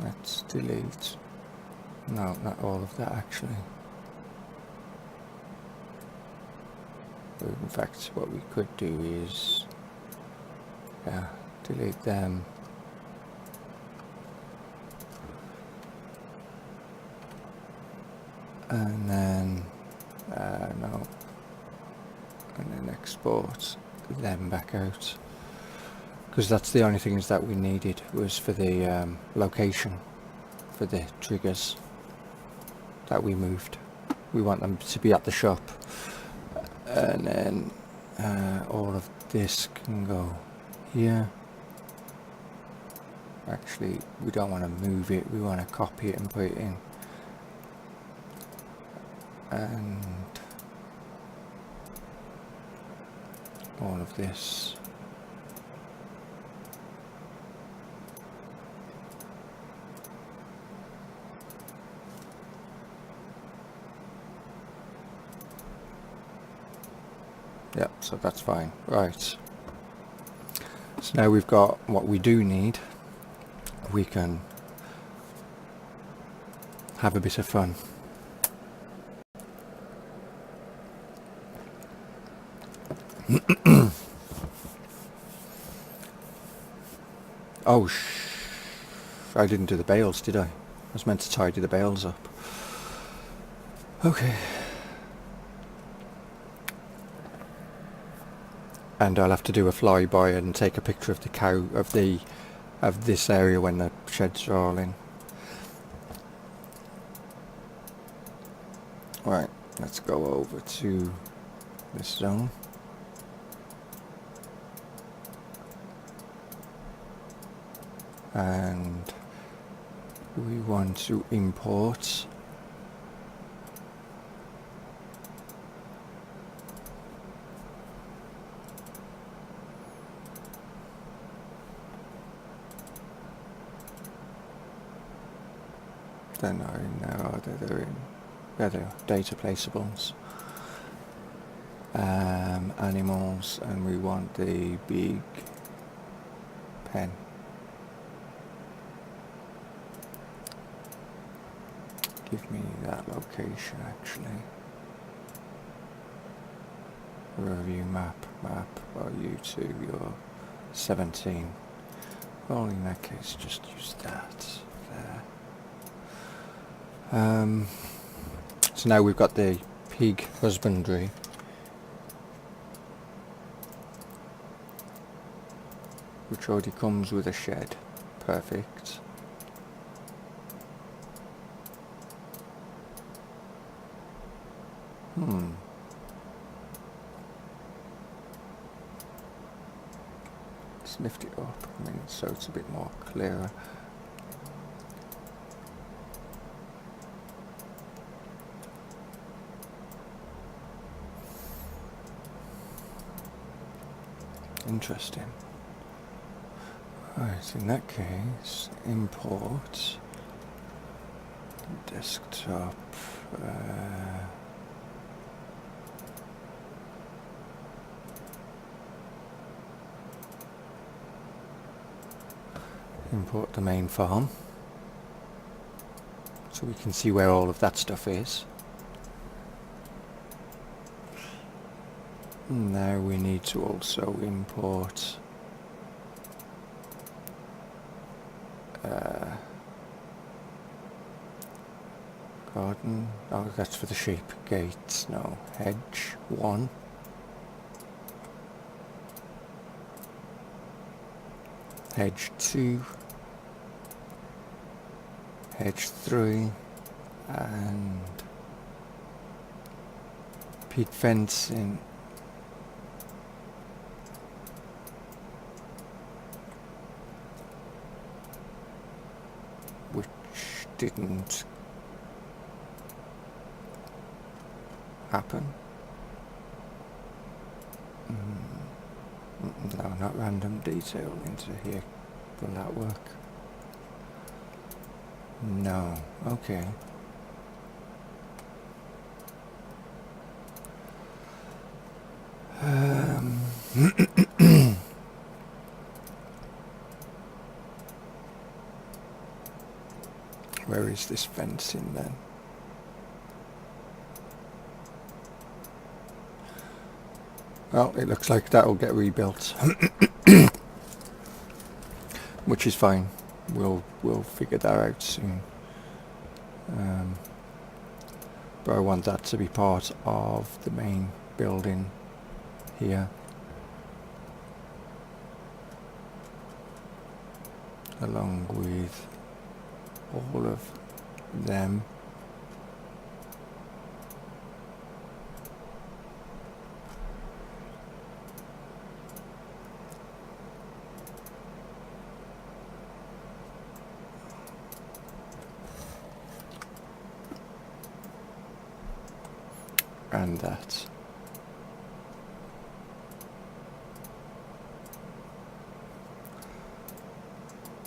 Let's delete. No, not all of that actually. In fact, what we could do is, yeah, delete them. And then, no, and then export them back out. Because that's the only things that we needed was for the location for the triggers that we moved. We want them to be at the shop. And then all of this can go here. Actually, we don't want to move it, we want to copy it and put it in. And all of this. Yep, so that's fine. Right. So now we've got what we do need. We can have a bit of fun. Oh, I didn't do the bales, did I? I was meant to tidy the bales up. Okay. And I'll have to do a flyby and take a picture of the cow of this area when the sheds are all in. Right, let's go over to this zone. And we want to import then they're in there they are, data placeables, animals, and we want the big pen. Give me that location actually. Riverview map, well you two, you're 17. Well in that case just use that there. So now we've got the pig husbandry. Which already comes with a shed. Perfect. Let's lift it up a minute so it's a bit more clearer. Interesting. Right, in that case, import desktop. Import the main farm so we can see where all of that stuff is. And now we need to also import garden. Oh, that's for the sheep. Gates, no. Hedge 1. Hedge 2. Hedge 3. And peat fencing. Which didn't happen? No, not random detail into here. Will that work? No. Okay. Where is this fencing then? Well, it looks like that'll get rebuilt, which is fine. We'll figure that out soon. But I want that to be part of the main building here, along with all of them. And that.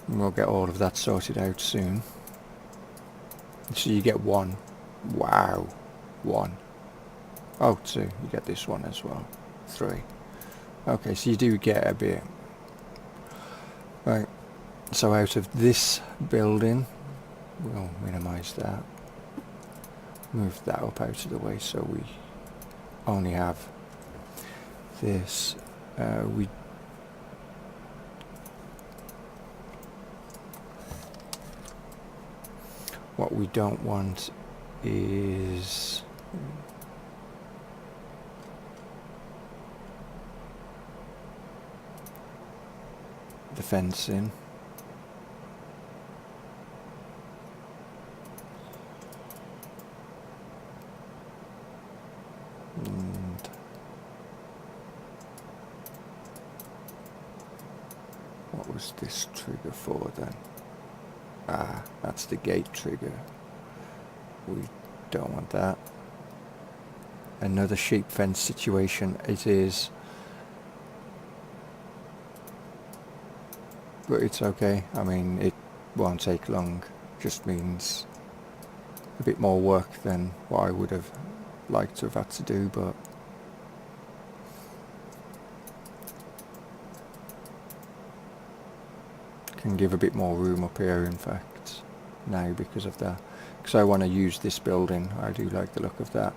And we'll get all of that sorted out soon. So you get one. Wow. One. Oh, two. You get this one as well. Three. Okay, so you do get a bit. Right. So out of this building, we'll minimise that. Move that up out of the way so we only have this. What we don't want is the fencing. And what was this trigger for then? Ah, that's the gate trigger. We don't want that. Another sheep fence situation it is. But it's okay. I mean, it won't take long. Just means a bit more work than what I would have liked to have had to do, but can give a bit more room up here in fact now because of that, because I want to use this building. I do like the look of that.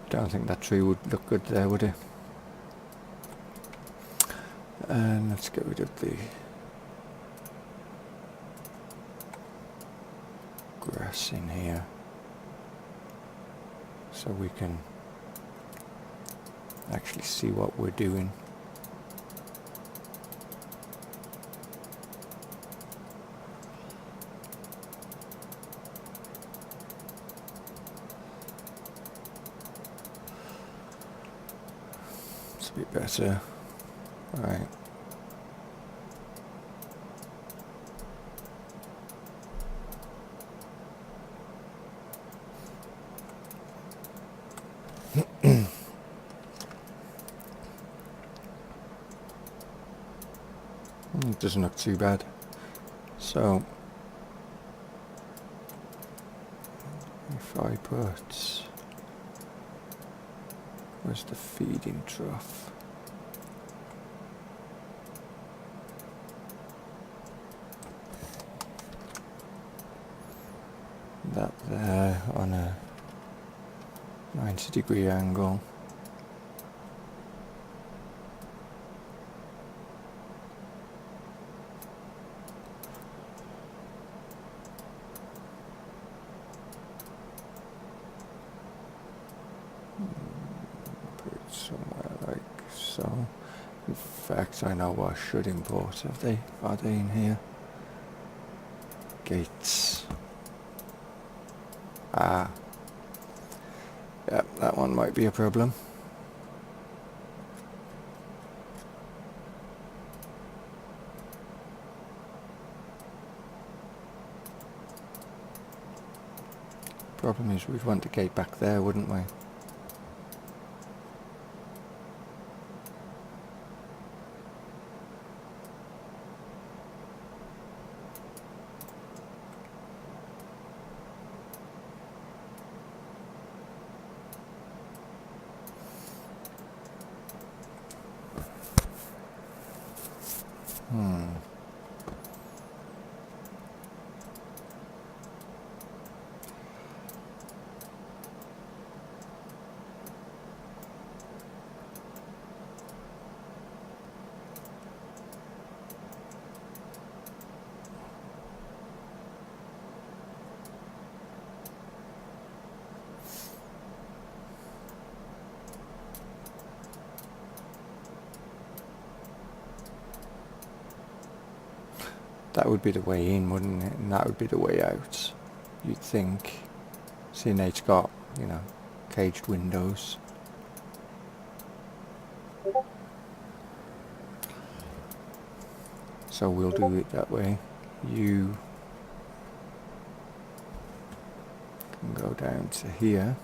I don't think that tree would look good there, would it? And let's get rid of the grass in here so we can actually see what we're doing. It's a bit better. Alright. It doesn't look too bad. So if I put, where's the feeding trough? That there on a 90-degree angle. So, in fact, I know what I should import. Are they in here? Gates. Ah. Yeah, that one might be a problem. Problem is we'd want the gate back there, wouldn't we? That would be the way in, wouldn't it? And that would be the way out, you'd think. Seeing it's got, you know, caged windows. So we'll do it that way. You can go down to here.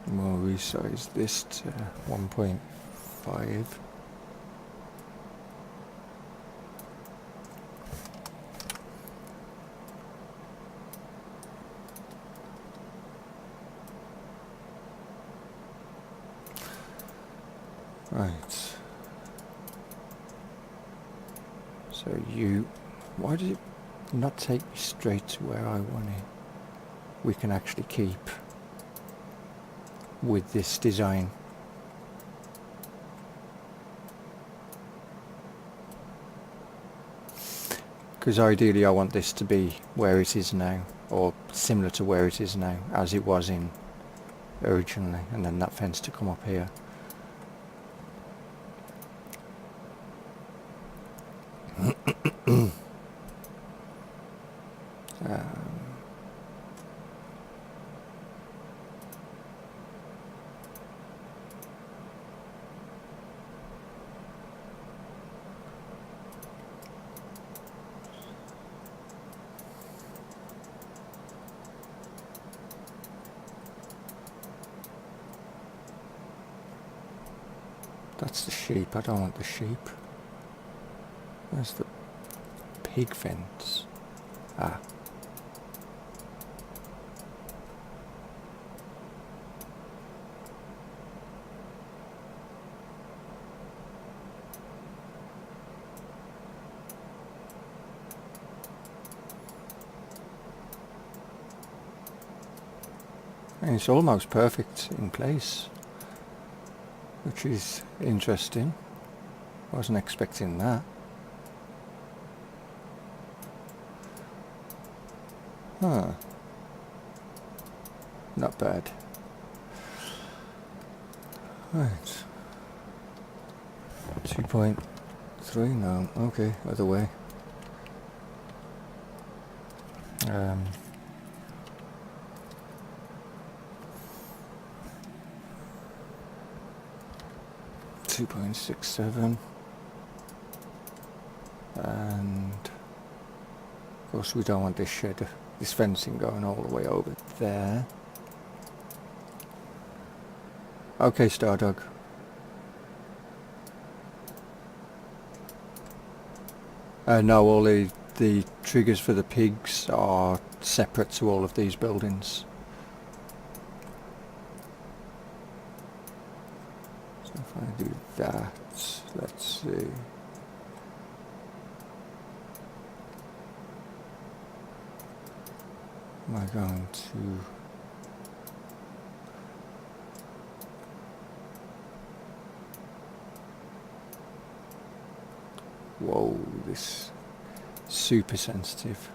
We'll resize this to 1.5. Right. So why does it not take me straight to where I want it? We can actually keep with this design. Because ideally I want this to be where it is now, or similar to where it is now, as it was in originally, and then that fence to come up here. That's the sheep. I don't want the sheep. Where's the pig fence? Ah. And it's almost perfect in place, which is interesting. Wasn't expecting that. Huh. Not bad. Right. 2.3 now. Okay, other way. 2.67, and of course we don't want this shed, this fencing going all the way over there. Okay, Stardog. No, all the triggers for the pigs are separate to all of these buildings. So if I do that, let's see. Am I going to... Whoa, this super sensitive.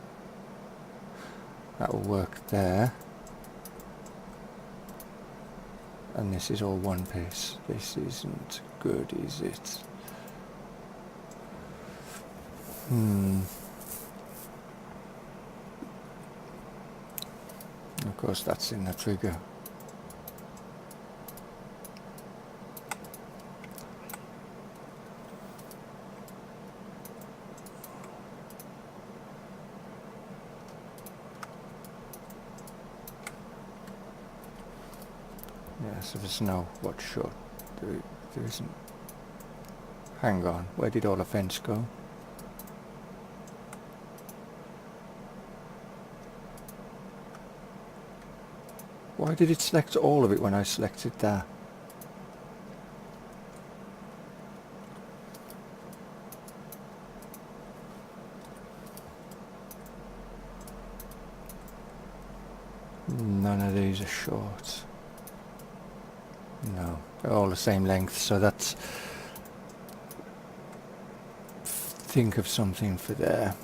That will work there. And this is all one piece. This isn't good, is it? Of course that's in the trigger. Yeah, so there's no what shot. There isn't. Hang on, where did all the fence go? Why did it select all of it when I selected that? None of these are short. No, they're all the same length, so that's... Think of something for there.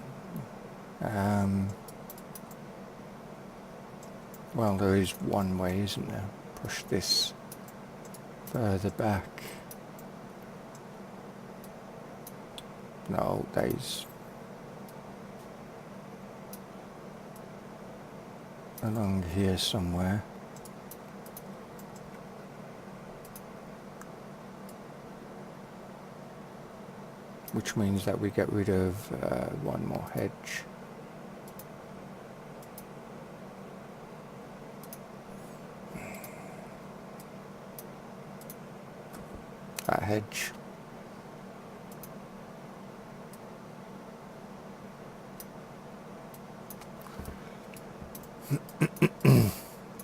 Well, there is one way, isn't there? Push this further back. No, these along here somewhere. Which means that we get rid of one more hedge. That hedge.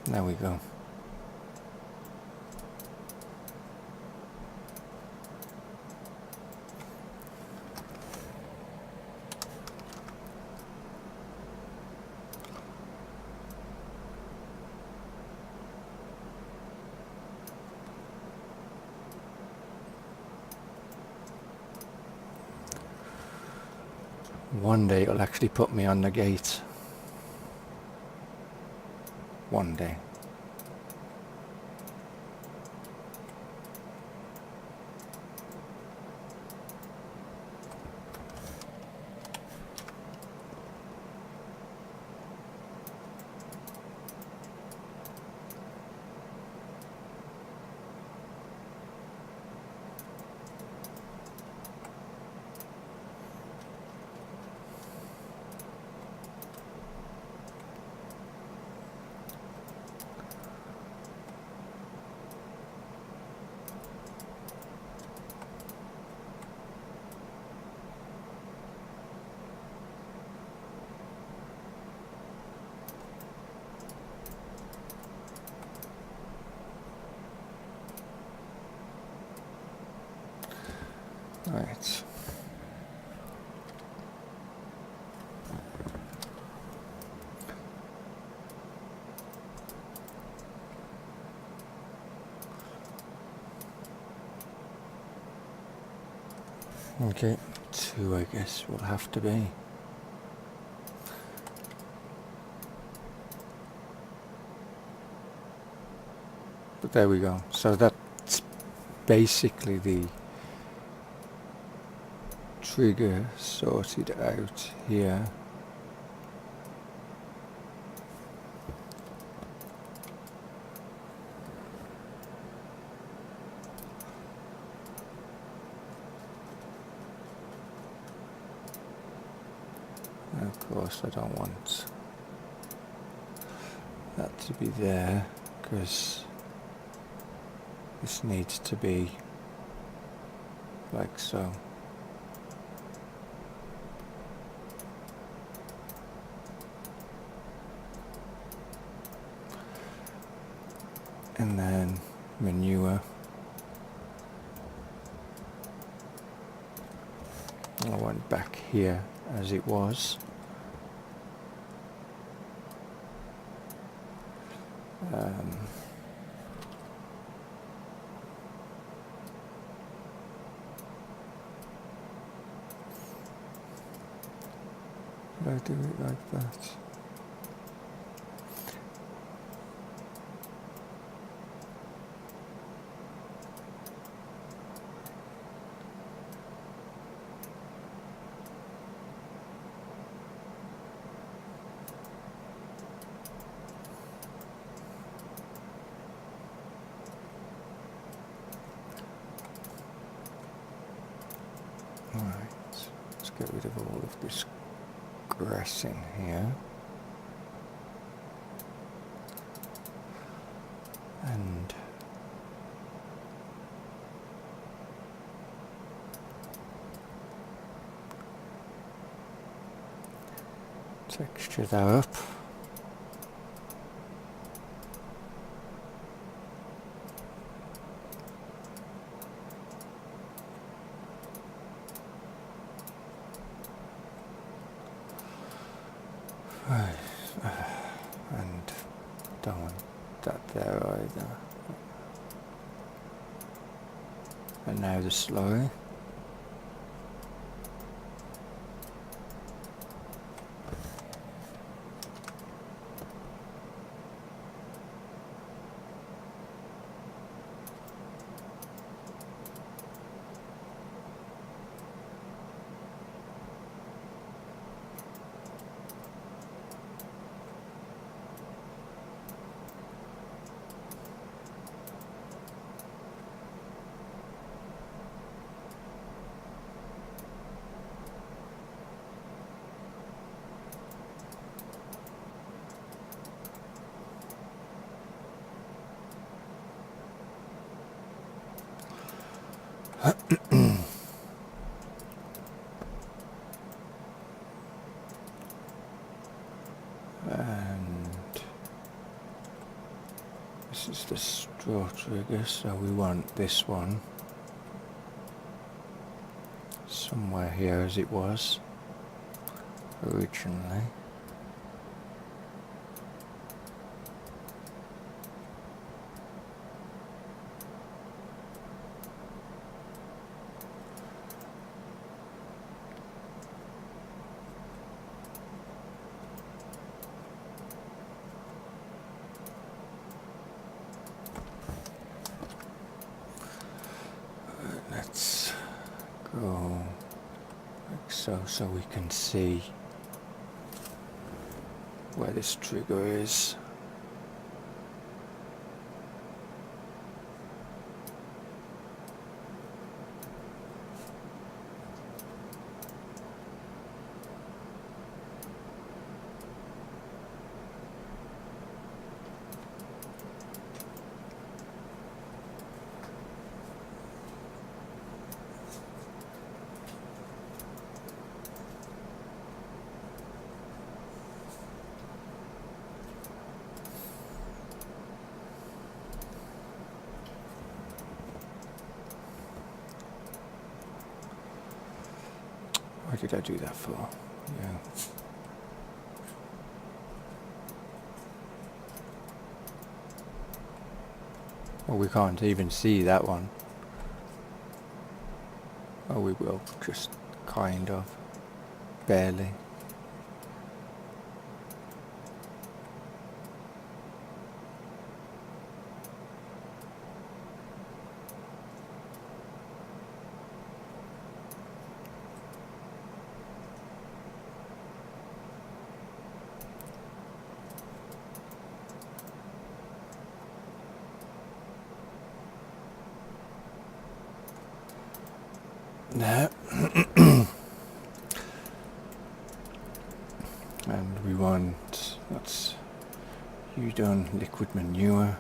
There we go. One day it'll actually put me on the gate. One day. Right. Okay, 2 I guess will have to be. But there we go. So that's basically the trigger sorted out here. And of course I don't want that to be there because this needs to be like so. And then manure. I want back here as it was. Did I do it like that? get rid of all of this grass in here. And texture that up. And don't want that there either. And now the slurry. And this is the straw trigger, so we want this one somewhere here as it was originally. Let's go like so we can see where this trigger is. What did I do that for? Yeah. Well, we can't even see that one. Oh, we will, just kind of, barely. There. And we want, that's you done liquid manure.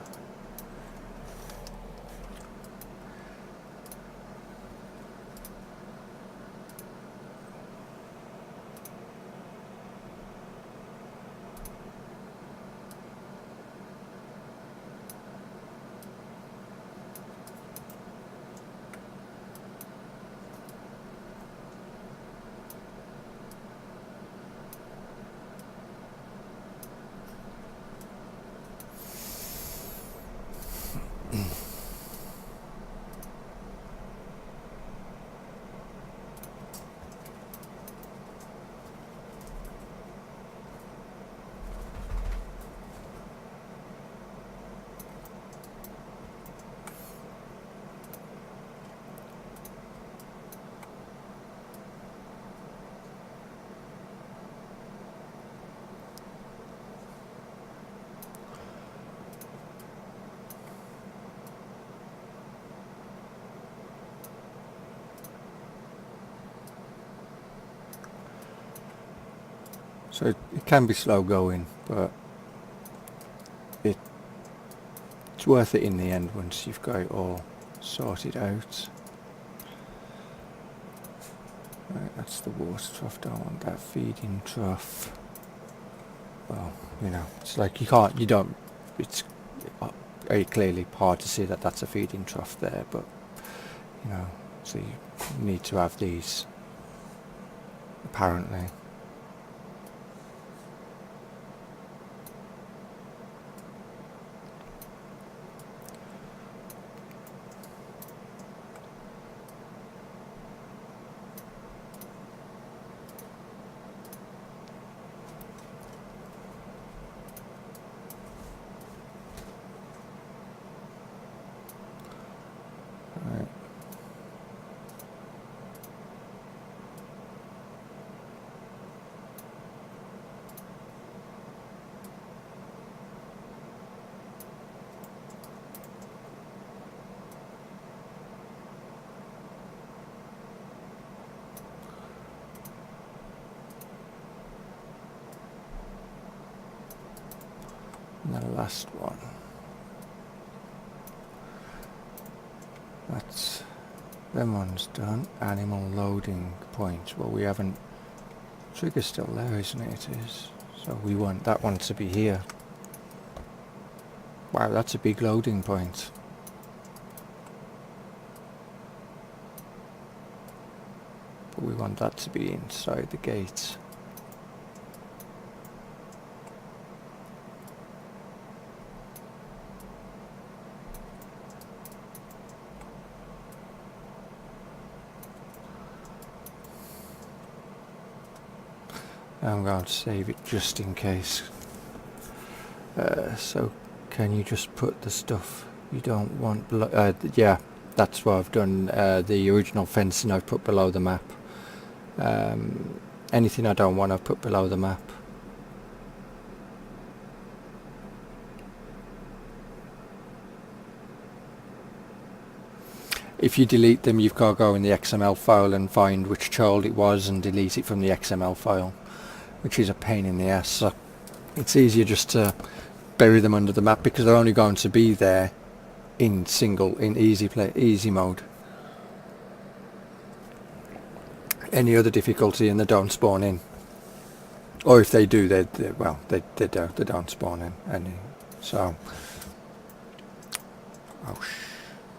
So it can be slow going, but it's worth it in the end once you've got it all sorted out. Right, that's the water trough, don't want that feeding trough. Well, you know, it's like it's very clearly hard to see that that's a feeding trough there, but, you know, so you need to have these, apparently. Right. And the last one. That's them ones done. Animal loading point. Well, we haven't. Trigger's still there, isn't it? It is. So we want that one to be here. Wow, that's a big loading point. But we want that to be inside the gate. I'm going to save it just in case. So can you just put the stuff you don't want below? Yeah, that's what I've done. The original fencing I've put below the map. Anything I don't want I've put below the map. If you delete them, you've got to go in the XML file and find which child it was and delete it from the XML file, which is a pain in the ass. So it's easier just to bury them under the map because they're only going to be there in easy mode. Any other difficulty and they don't spawn in, or if they do, they don't spawn in any. So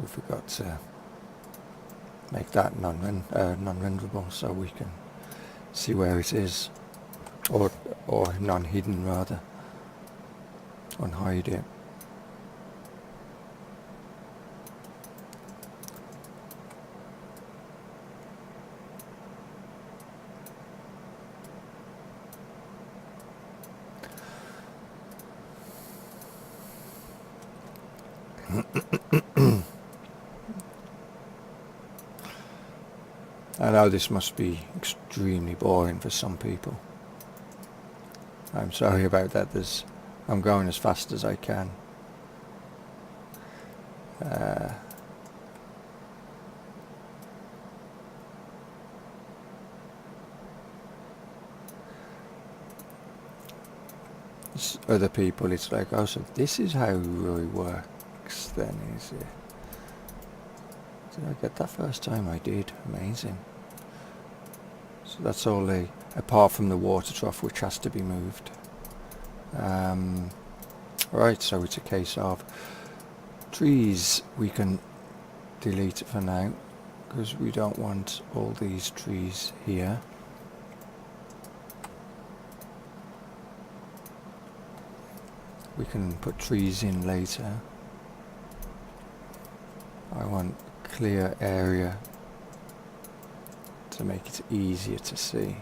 we forgot to make that non-renderable so we can see where it is, or non-hidden rather. Unhide it. I know this must be extremely boring for some people. I'm sorry about that. I'm going as fast as I can. Other people, it's like, oh, so this is how it works then, is it? Did I get that first time? I did. Amazing. So that's all apart from the water trough, which has to be moved. Right, so it's a case of trees. We can delete it for now because we don't want all these trees here. We can put trees in later. I want a clear area to make it easier to see.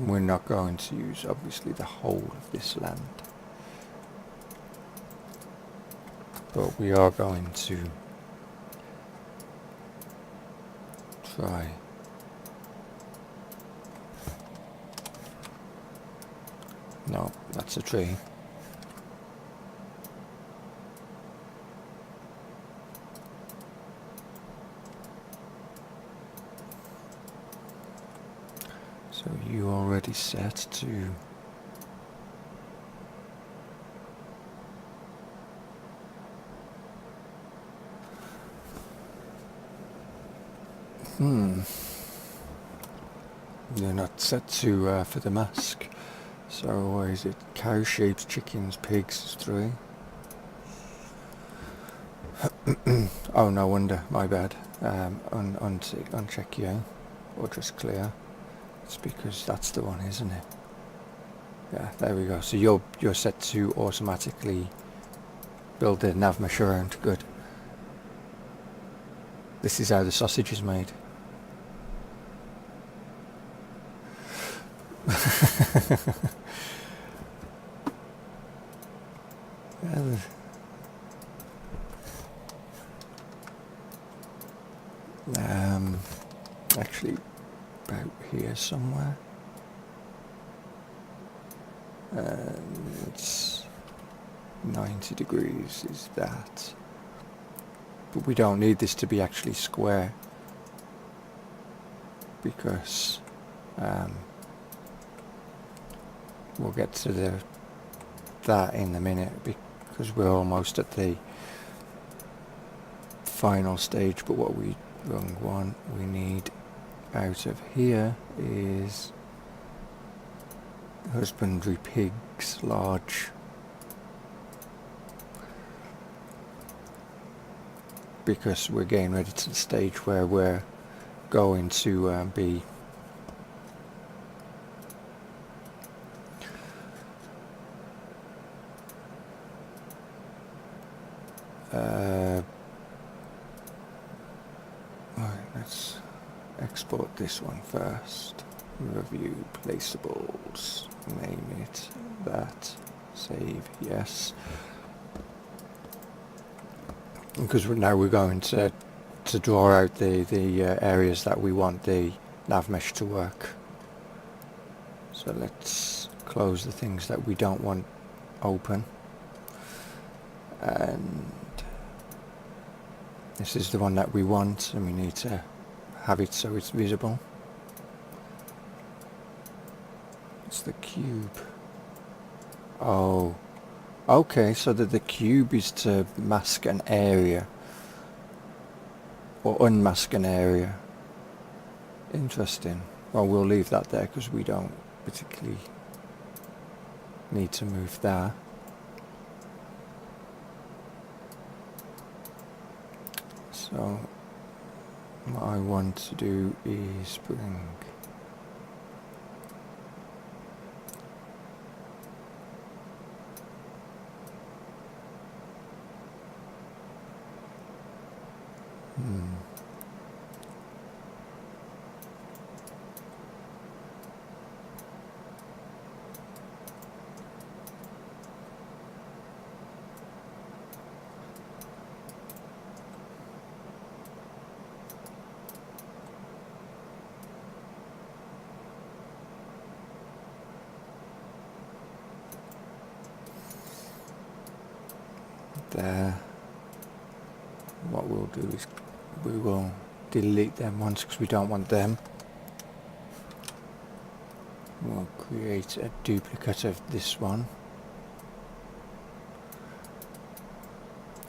We're not going to use obviously the whole of this land, but we are going to try. No, that's a tree. you already set to you're not set to for the mask. So what is it? Cow, sheep, chickens, pigs, 3. Oh, no wonder, my bad. Uncheck you, or just clear. It's because that's the one, isn't it? Yeah, there we go. So you're set to automatically build the nav mesh around. Good. This is how the sausage is made. Actually, about here somewhere. It's 90 degrees is that. But we don't need this to be actually square, because we'll get to that in a minute, because we're almost at the final stage. But what we need out of here is husbandry pigs, large, because we're getting ready to the stage where we're going to be right, let's export this one first. Review placeables, name it that, save, yes. Because now we're going to draw out the areas that we want the nav mesh to work. So let's close the things that we don't want open, and this is the one that we want, and we need to have it so it's visible. It's the cube. Oh, okay, so that the cube is to mask an area or unmask an area. Interesting. Well, we'll leave that there because we don't particularly need to move that. So what I want to do is bring there. What we'll do is we will delete them once because we don't want them. We'll create a duplicate of this one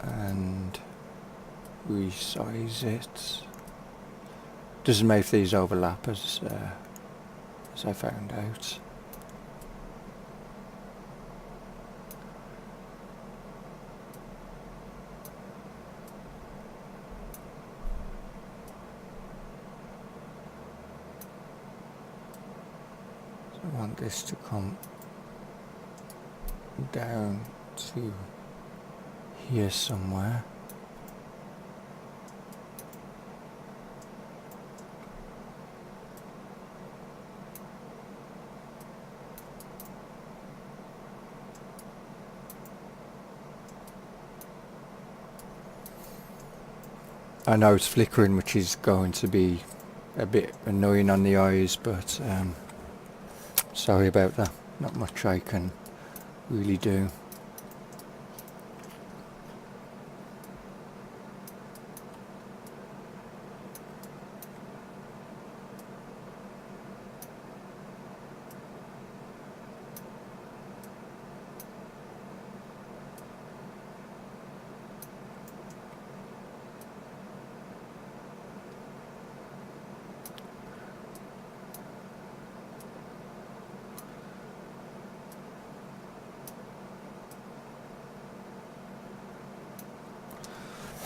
and resize it. Doesn't matter if these overlap, as I found out. I want this to come down to here somewhere. I know it's flickering, which is going to be a bit annoying on the eyes, but sorry about that. Not much I can really do.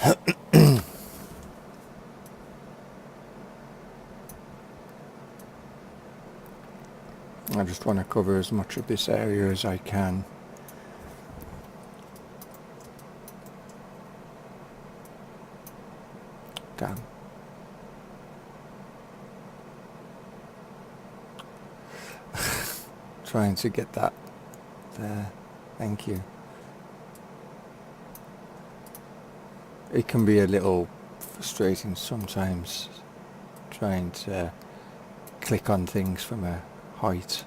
I just want to cover as much of this area as I can. Damn. Trying to get that there. Thank you. It can be a little frustrating sometimes trying to click on things from a height.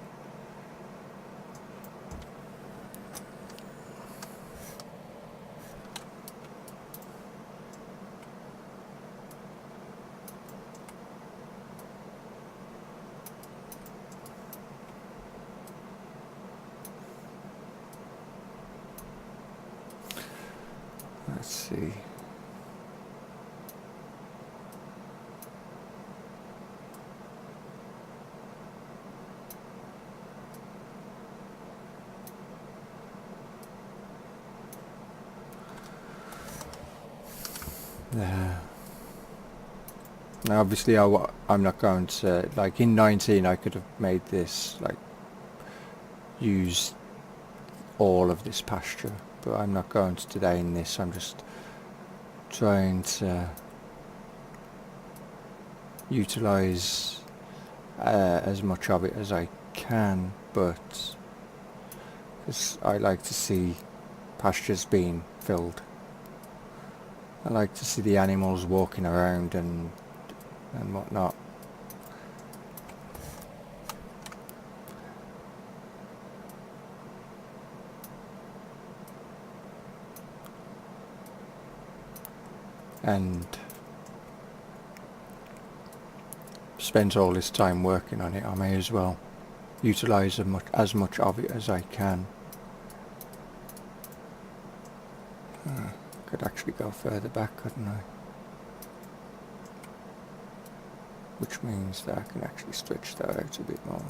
Let's see. There. Now obviously I'm not going to, like in 19 I could have made this, like use all of this pasture, but I'm not going to today in this. I'm just trying to utilize as much of it as I can, but because I like to see pastures being filled. I like to see the animals walking around and whatnot. And spent all this time working on it, I may as well utilise as much of it as I can. Could actually go further back, couldn't I? Which means that I can actually stretch that out a bit more.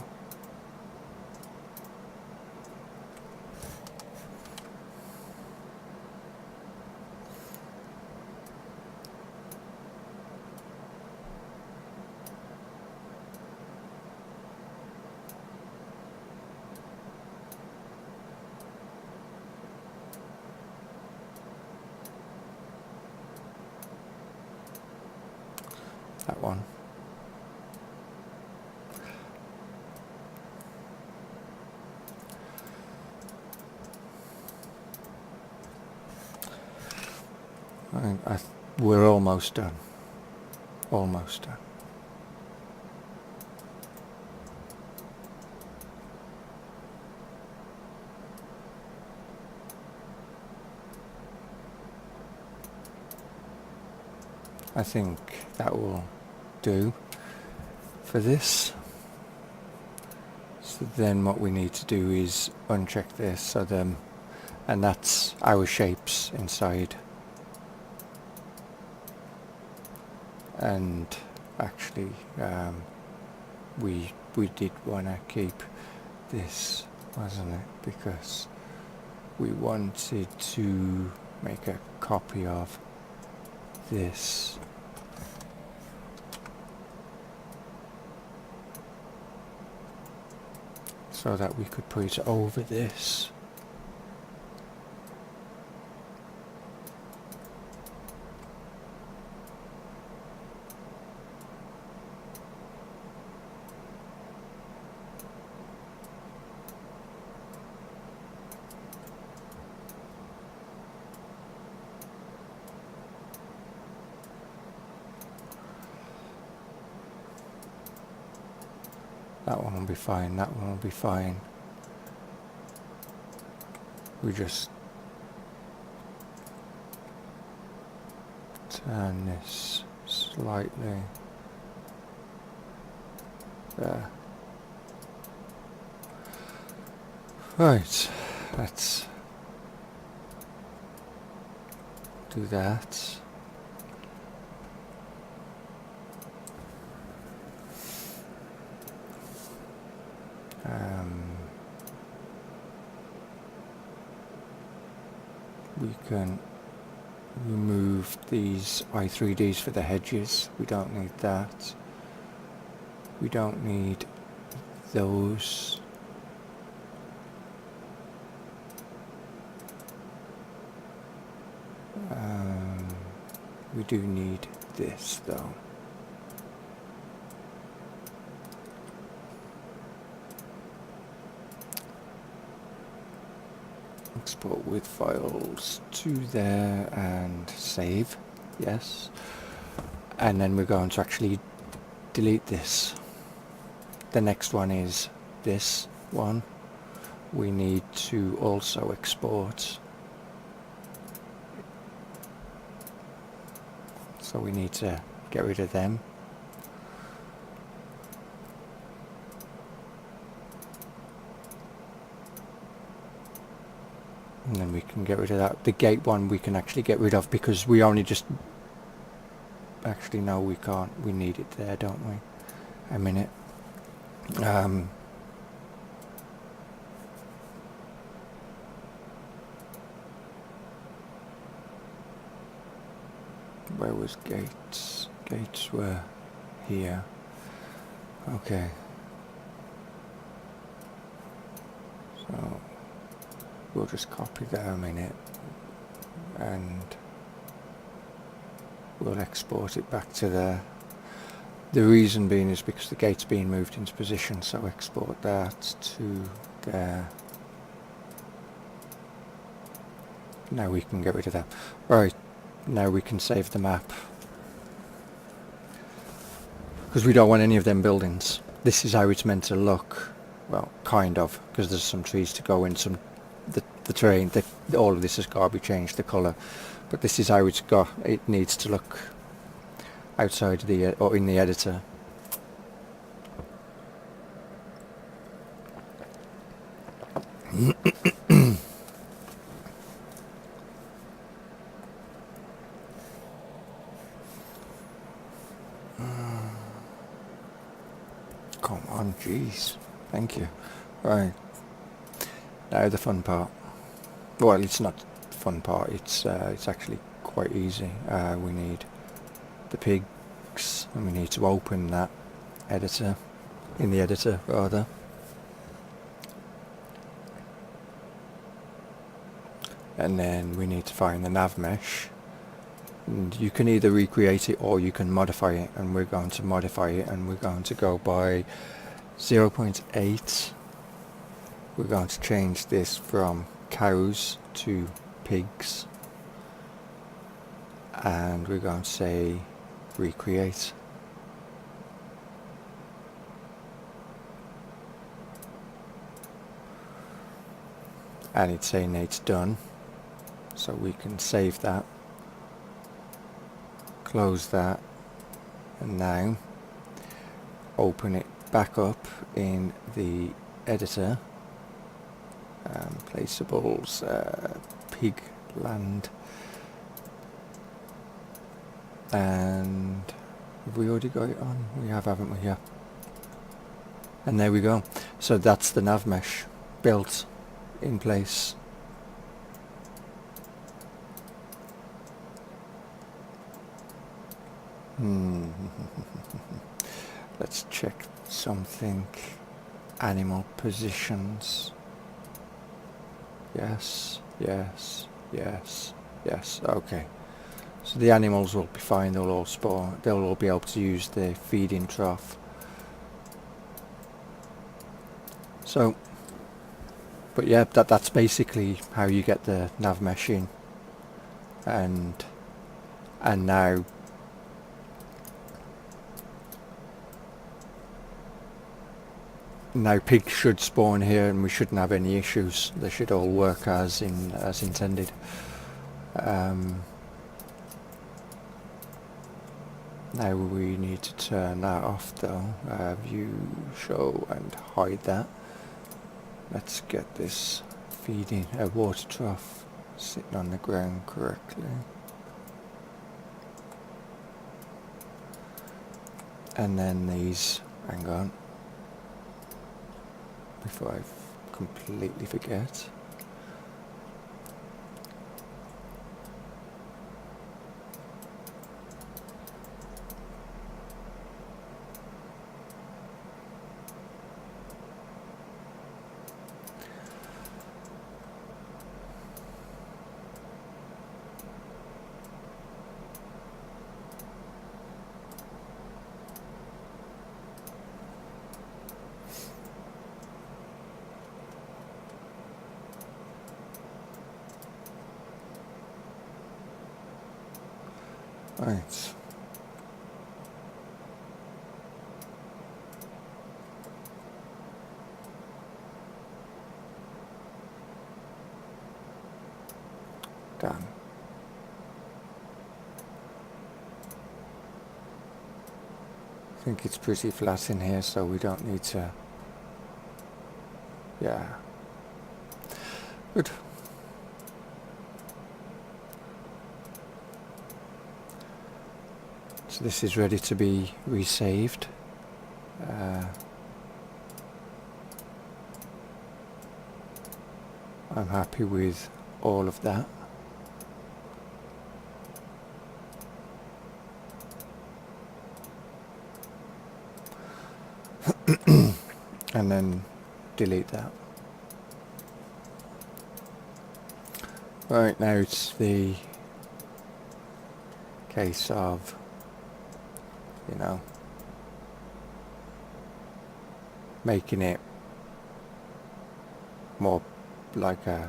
That one. We're almost done. Almost done. I think that will do for this. So then what we need to do is uncheck this, so then, and that's our shapes inside. And actually we did want to keep this, wasn't it, because we wanted to make a copy of this. So that we could put it over this. That one will be fine, that one will be fine. We just turn this slightly there. Right, let's do that. We can remove these I3Ds for the hedges. We don't need that. We don't need those. We do need this though. Export with files to there and save. Yes. And then we're going to actually delete this. The next one is this one. We need to also export. So we need to get rid of them. And then we can get rid of that. The gate one we can actually get rid of because we only just... Actually no, we can't. We need it there, don't we? A minute. Where was gates? Gates were here. Okay. So we'll just copy that a minute and we'll export it back to there. The reason being is because the gate's being moved into position, so export that to there. Now we can get rid of that. Right. Now we can save the map because we don't want any of them buildings. This is how it's meant to look. Well, kind of, because there's some trees to go in, some the terrain. All of this has got to be changed, the colour. But this is how it needs to look outside the or in the editor. Come on, jeez. Thank you. Right. Now the fun part. Well, it's not the fun part. It's actually quite easy. We need the pigs, and we need to open that editor, in the editor rather. And then we need to find the nav mesh. And you can either recreate it or you can modify it, and we're going to modify it, and we're going to go by 0.8. We're going to change this from cows to pigs, and we're going to say recreate. And it's saying it's done, so we can save that, close that, and now open it back up in the editor. Placeables, pig land, and have we already got it on? We have, haven't we? Yeah. And there we go. So that's the nav mesh built in place. Let's check something. Animal positions. Yes, yes, yes, yes. Okay. So the animals will be fine. They'll all spawn. They'll all be able to use the feeding trough. So, but yeah, that's basically how you get the nav mesh in. And now pigs should spawn here, and we shouldn't have any issues. They should all work as intended. Now we need to turn that off though. View, show, and hide that. Let's get this feeding a water trough sitting on the ground correctly. And then these, hang on, before I completely forget. Right. Done. I think it's pretty flat in here, so we don't need to... Yeah. Good. So this is ready to be resaved. I'm happy with all of that. And then delete that. Right, now it's the case of, you know, making it more like an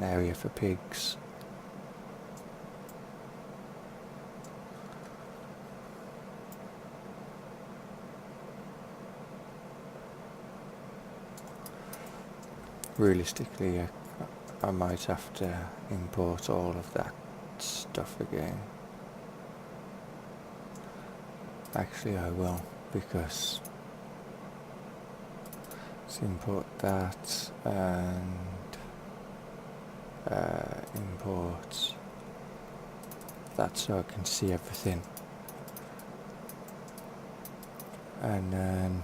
area for pigs. Realistically, I might have to import all of that stuff again. Actually, I will, because let's import that and import that so I can see everything. And then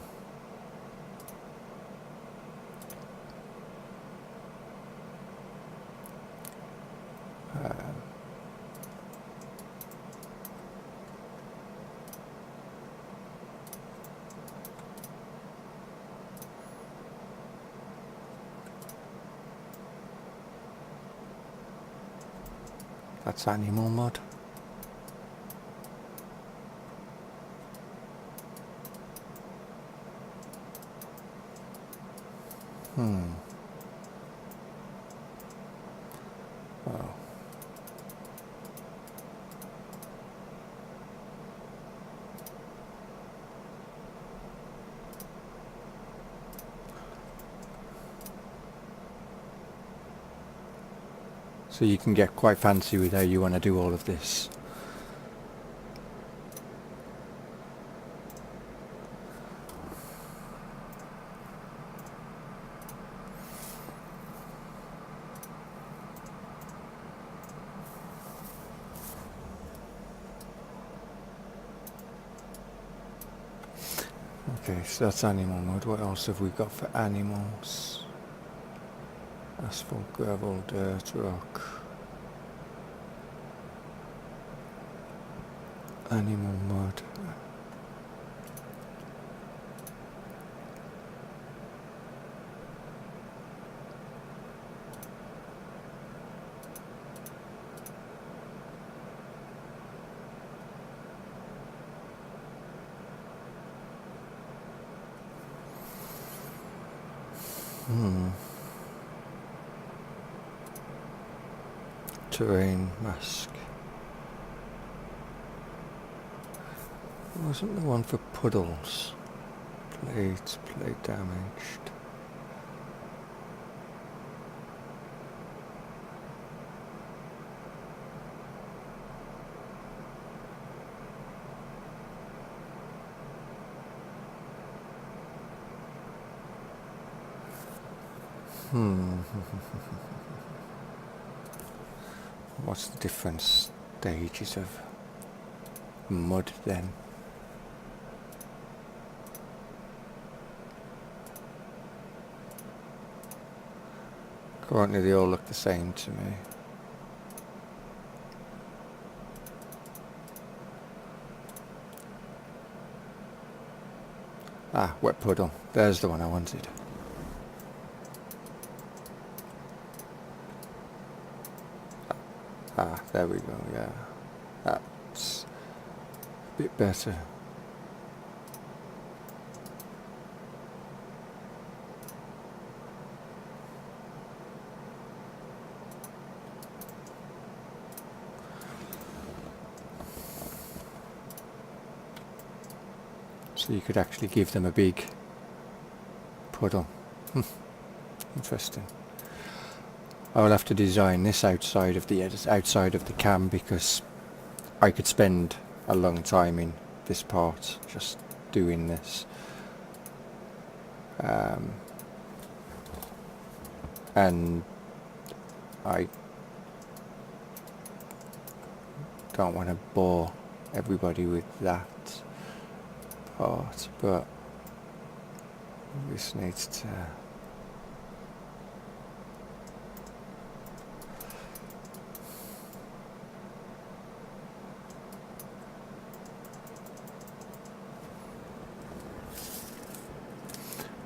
that's animal mod. Oh. So you can get quite fancy with how you want to do all of this. Okay, so that's animal mode. What else have we got for animals? Asphalt, gravel, dirt, rock. Animal mode. Terrain mask. Wasn't the one for puddles? Plate damaged. What's the different stages of mud then? Currently they all look the same to me. Ah, wet puddle. There's the one I wanted. Ah, there we go, yeah. That's a bit better. So you could actually give them a big puddle. Interesting. I will have to design this outside of the cam, because I could spend a long time in this part just doing this. And I don't want to bore everybody with that part, but this needs to...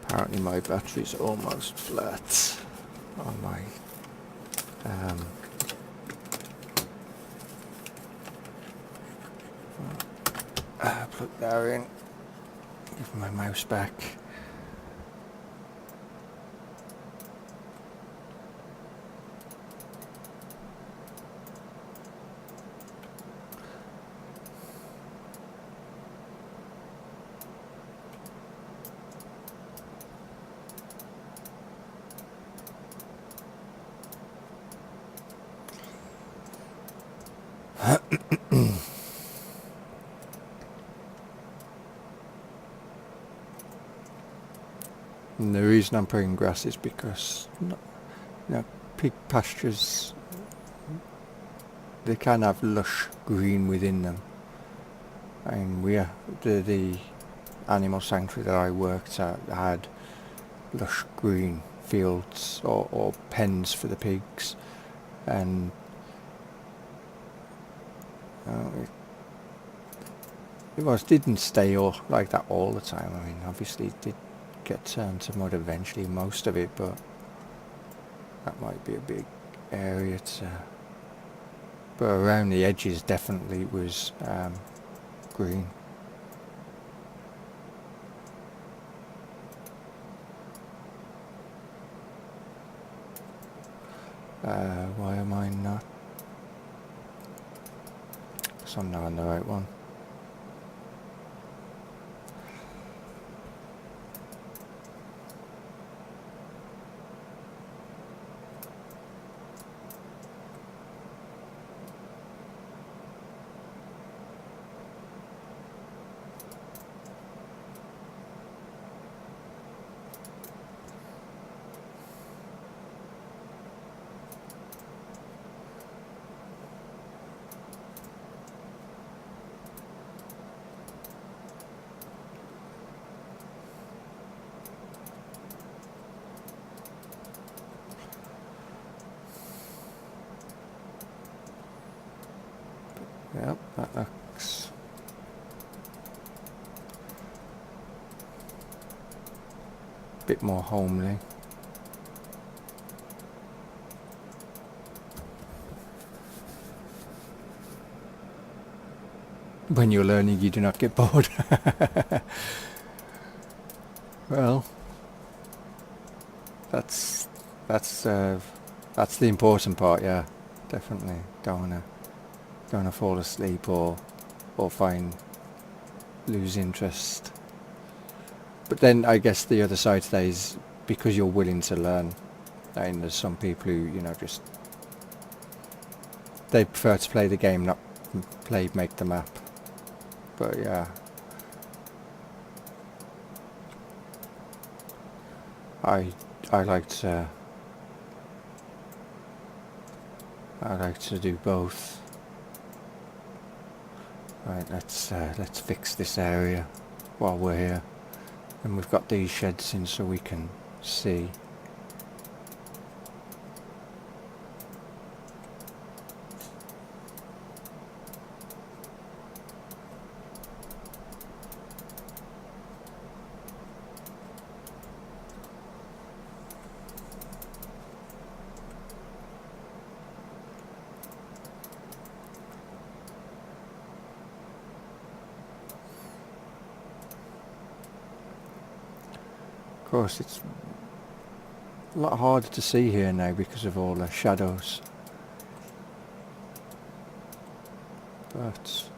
Apparently my battery's almost flat on my plug that in, give my mouse back. And the reason I'm putting grass is because pig pastures, they can have lush green within them. And the animal sanctuary that I worked at had lush green fields or pens for the pigs, and it didn't stay like that all the time. I mean, obviously it did get turned to mud eventually, most of it, but that might be a big area to... But around the edges definitely was green. Why am I not? Because I'm not on the right one. Yep, that looks... a bit more homely. When you're learning, you do not get bored. Well, that's the important part. Yeah, definitely. Don't wanna fall asleep or lose interest. But then I guess the other side to that is because you're willing to learn. And there's some people who just they prefer to play the game, not make the map. But yeah, I like to do both. Right, let's fix this area while we're here, and we've got these sheds in so we can see. Of course, it's a lot harder to see here now because of all the shadows. But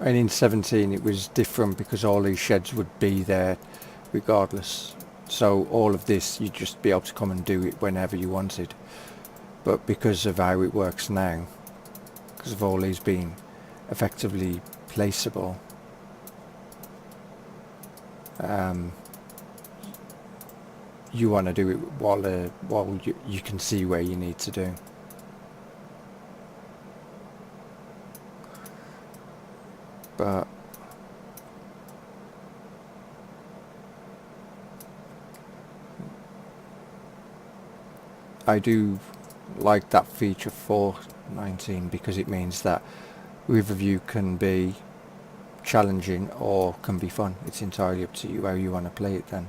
And in 17 it was different because all these sheds would be there regardless. So all of this, you'd just be able to come and do it whenever you wanted. But because of how it works now, because of all these being effectively placeable, you want to do it while you can see where you need to do. But I do like that feature for 19 because it means that Riverview can be challenging or can be fun. It's entirely up to you how you want to play it then.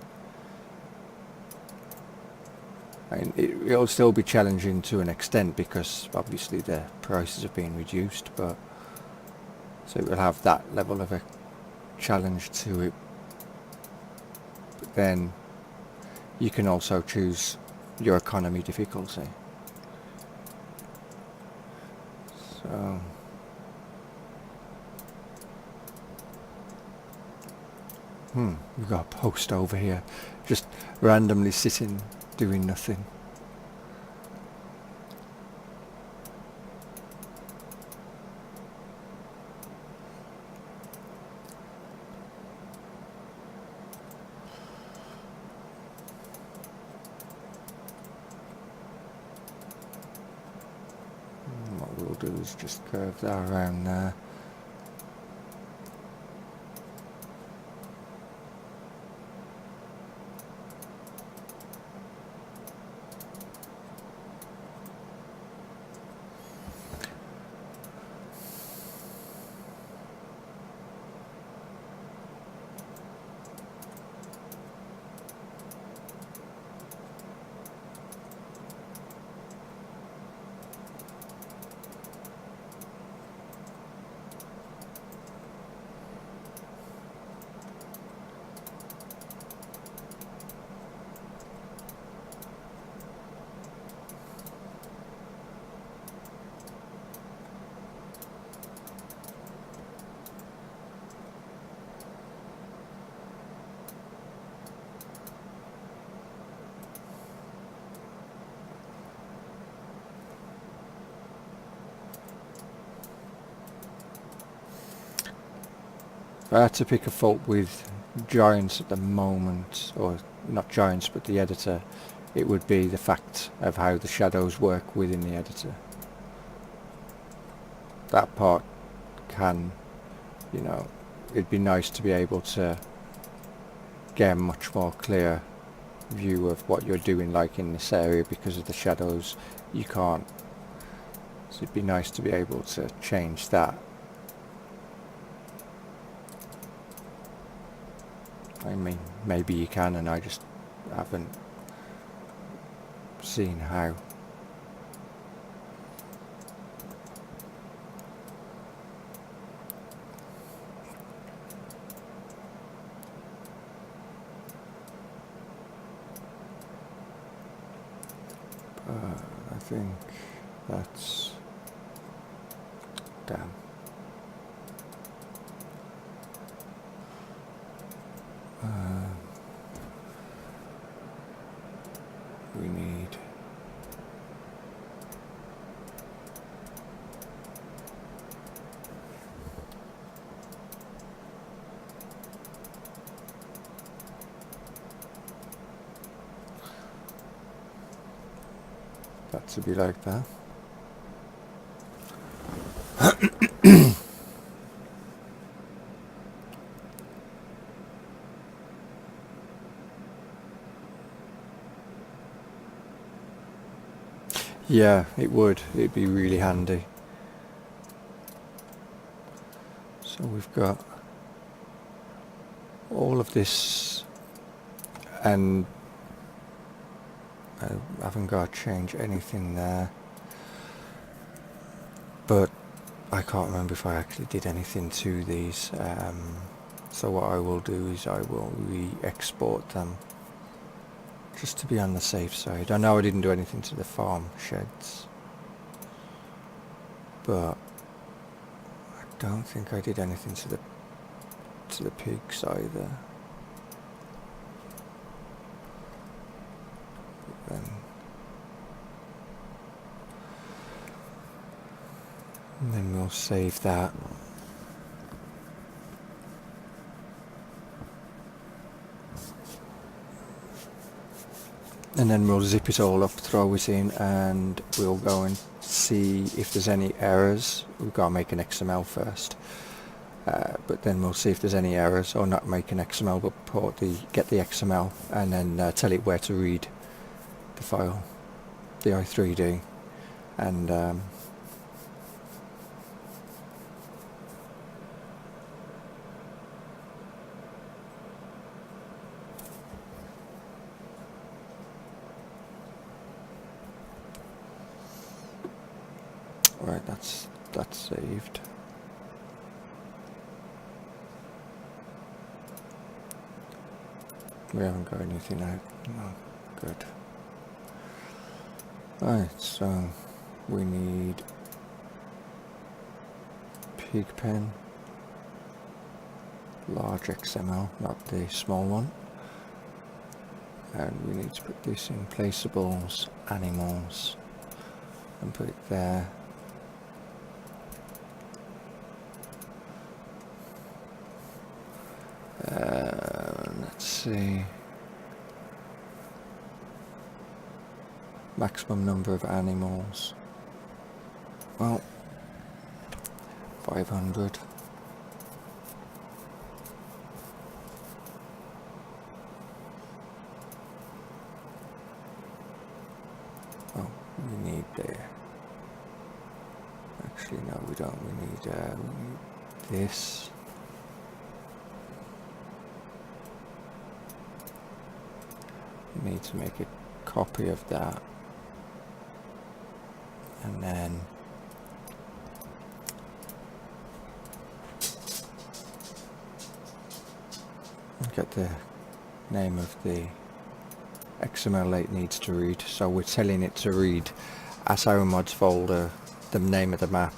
And it'll still be challenging to an extent because obviously the prices have been reduced, but so it will have that level of a challenge to it. But then you can also choose your economy difficulty. So we've got a post over here just randomly sitting doing nothing. What we'll do is just curve that around there. If I had to pick a fault with Giants at the moment, or not Giants but the editor, it would be the fact of how the shadows work within the editor. That part can, it'd be nice to be able to get a much more clear view of what you're doing, like in this area, because of the shadows you can't. So it'd be nice to be able to change that. I mean, maybe you can, and I just haven't seen how. I think that's damn. We need that to be like that. Yeah, it would. It'd be really handy. So we've got all of this, and I haven't got to change anything there. But I can't remember if I actually did anything to these. So what I will do is I will re-export them just to be on the safe side. I know I didn't do anything to the farm sheds, but I don't think I did anything to the pigs either. And then we'll save that. And then we'll zip it all up, throw it in, and we'll go and see if there's any errors. We've got to make an XML first. But then we'll see if there's any errors, or not make an XML, but get the XML and then tell it where to read the file, the i3D, and right, that's saved. We haven't got anything out. No, good. Right, so we need pig pen, large XML, not the small one. And we need to put this in placeables, animals, and put it there. Let's see. Maximum number of animals. Well, 500. Oh, we need there. Actually, no, we don't. We need this. We need to make a copy of that, and then get the name of the XML it needs to read. So we're telling it to read as our mods folder, the name of the map,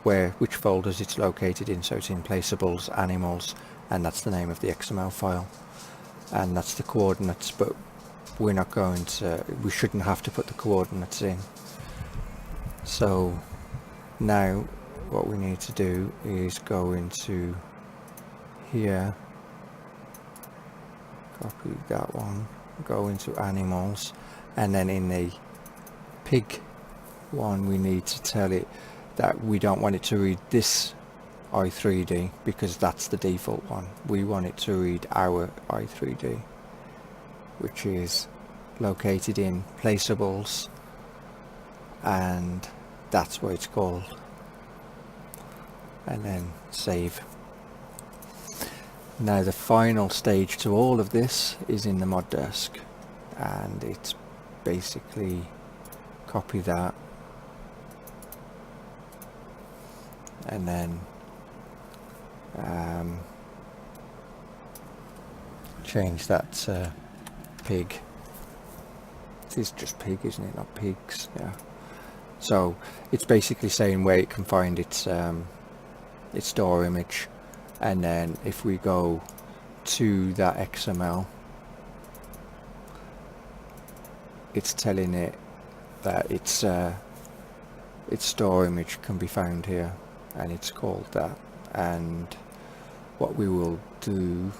which folders it's located in. So it's in placeables, animals, and that's the name of the XML file, and that's the coordinates. But we're not going to, we shouldn't have to put the coordinates in. So now what we need to do is go into here, copy that one, go into animals, and then in the pig one we need to tell it that we don't want it to read this i3D because that's the default one. We want it to read our i3D, which is located in placeables, and that's what it's called. And then save. Now the final stage to all of this is in the mod desk, and it's basically copy that and then change that to pig. It is just pig, isn't it? Not pigs. Yeah. So it's basically saying where it can find its store image, and then if we go to that XML, it's telling it that its store image can be found here, and it's called that. And what we will do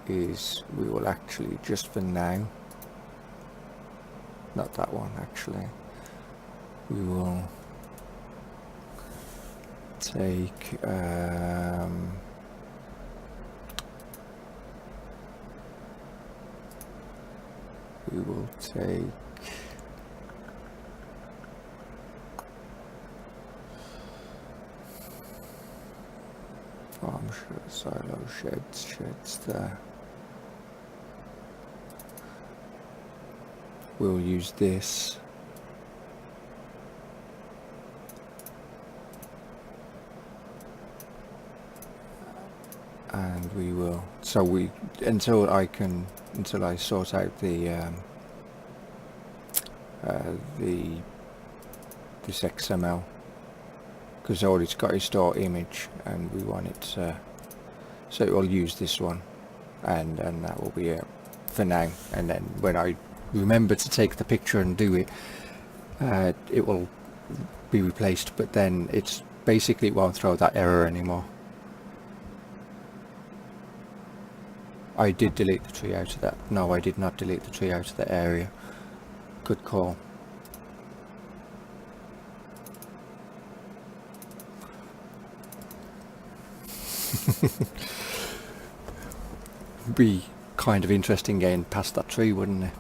is we will actually, just for now, not that one actually, we will take farm silo sheds there. We'll use this, and we will, so we, until I sort out the this XML, because all it's got is store image, and we want it so it will use this one, and that will be it for now. And then when I remember to take the picture and do it, it will be replaced, but then it's basically, it won't throw that error anymore. I did delete the tree out of that. No, I did not delete the tree out of the area. Good call. Be kind of interesting getting past that tree, wouldn't it?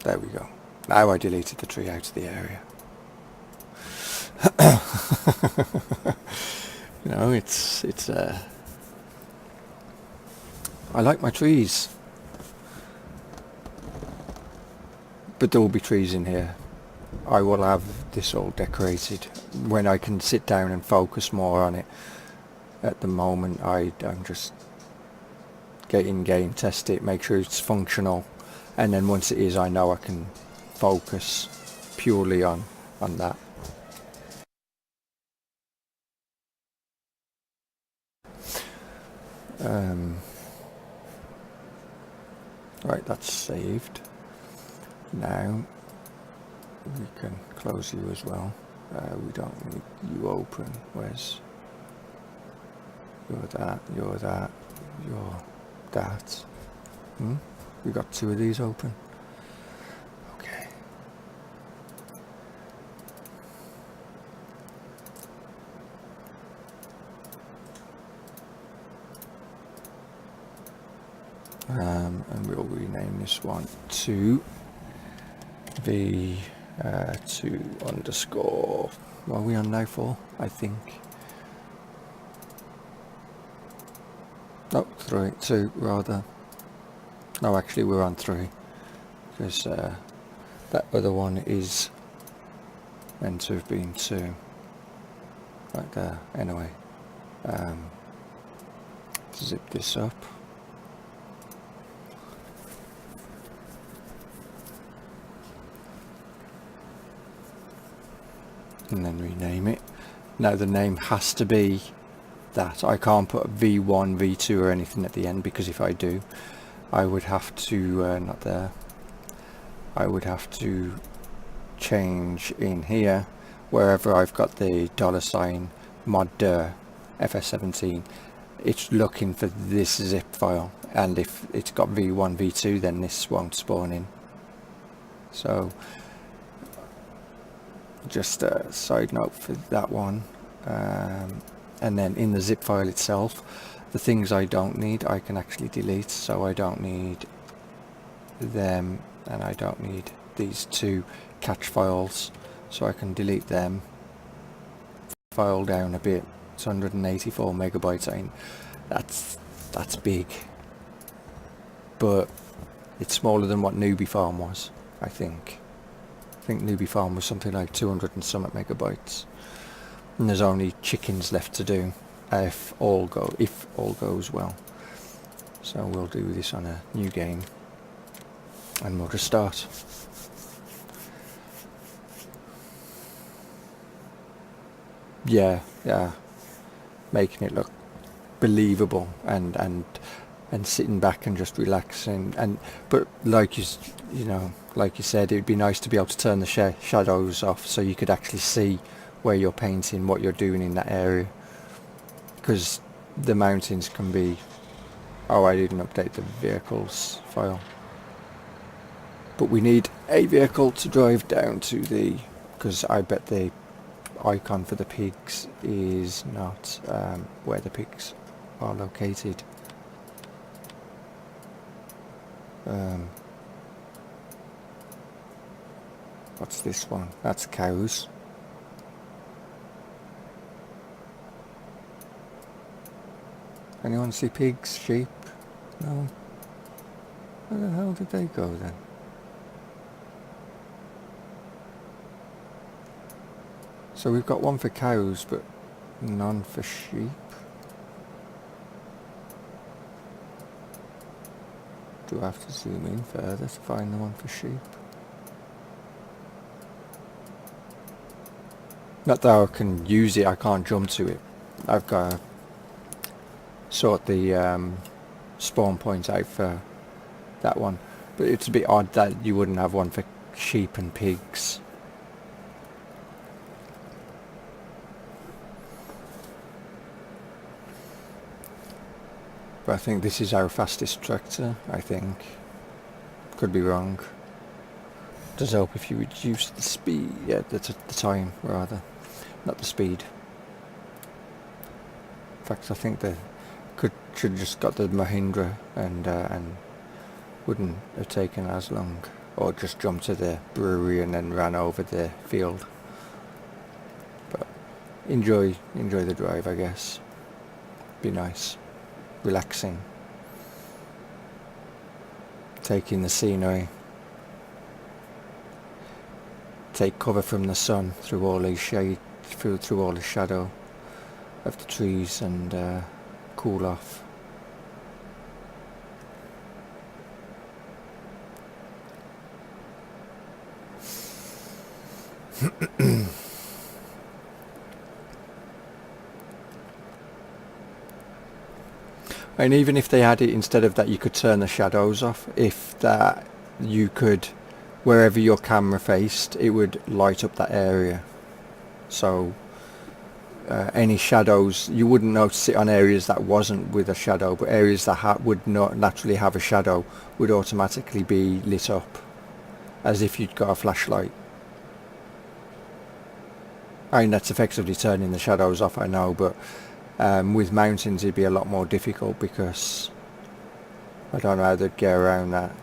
There we go. Now I deleted the tree out of the area. You know, it's I like my trees, but there will be trees in here. I will have this all decorated when I can sit down and focus more on it. At the moment, I'm just get in game, test it, make sure it's functional, and then once it is, I know I can focus purely on that. Right, that's saved. Now we can close you as well. We don't need you open. Where's you're that, you're that, you're that. We got two of these open. Okay. And we'll rename this one to V2 underscore. What are we on now for? I think. No, 2 rather. No, actually we're on 3, because that other one is meant to have been 2. Right there. Anyway, zip this up. And then rename it. Now the name has to be that. I can't put V1, V2 or anything at the end, because if I do, I would have to, not there, I would have to change in here, wherever I've got the $ modder FS17, it's looking for this zip file, and if it's got V1, V2, then this won't spawn in. So just a side note for that one. And then in the zip file itself, the things I don't need I can actually delete. So I don't need them, and I don't need these 2 catch files, so I can delete them. File down a bit. It's 184 megabytes. I mean, that's big, but it's smaller than what Newbie Farm was. I think Newbie Farm was something like 200 and some megabytes, and there's only chickens left to do if all goes well. So we'll do this on a new game, and we'll just start. Yeah, making it look believable, and sitting back and just relaxing, but like you said, it'd be nice to be able to turn the shadows off, so you could actually see where you're painting, what you're doing in that area, because the mountains can be, oh, I didn't update the vehicles file, but we need a vehicle to drive down to the, because I bet the icon for the pigs is not where the pigs are located. What's this one? That's cows. Anyone see pigs? Sheep? No? Where the hell did they go then? So we've got one for cows, but none for sheep. Do I have to zoom in further to find the one for sheep? Not that I can use it, I can't jump to it. I've got to sort the spawn point out for that one. But it's a bit odd that you wouldn't have one for sheep and pigs. But I think this is our fastest tractor, I think. Could be wrong. Does help if you reduce the speed, yeah, the time rather, not the speed. In fact, I think they should have just got the Mahindra and wouldn't have taken as long, or just jumped to the brewery and then ran over the field. But enjoy the drive, I guess. Be nice, relaxing, taking the scenery. Take cover from the sun through all the shade, through all the shadow of the trees, and cool off. And even if they had it instead of that, you could turn the shadows off. If that, you could, wherever your camera faced, it would light up that area. So any shadows, you wouldn't notice it on areas that wasn't with a shadow, but areas that would not naturally have a shadow would automatically be lit up, as if you'd got a flashlight. I mean, that's effectively turning the shadows off, I know, but with mountains it'd be a lot more difficult, because I don't know how they'd get around that,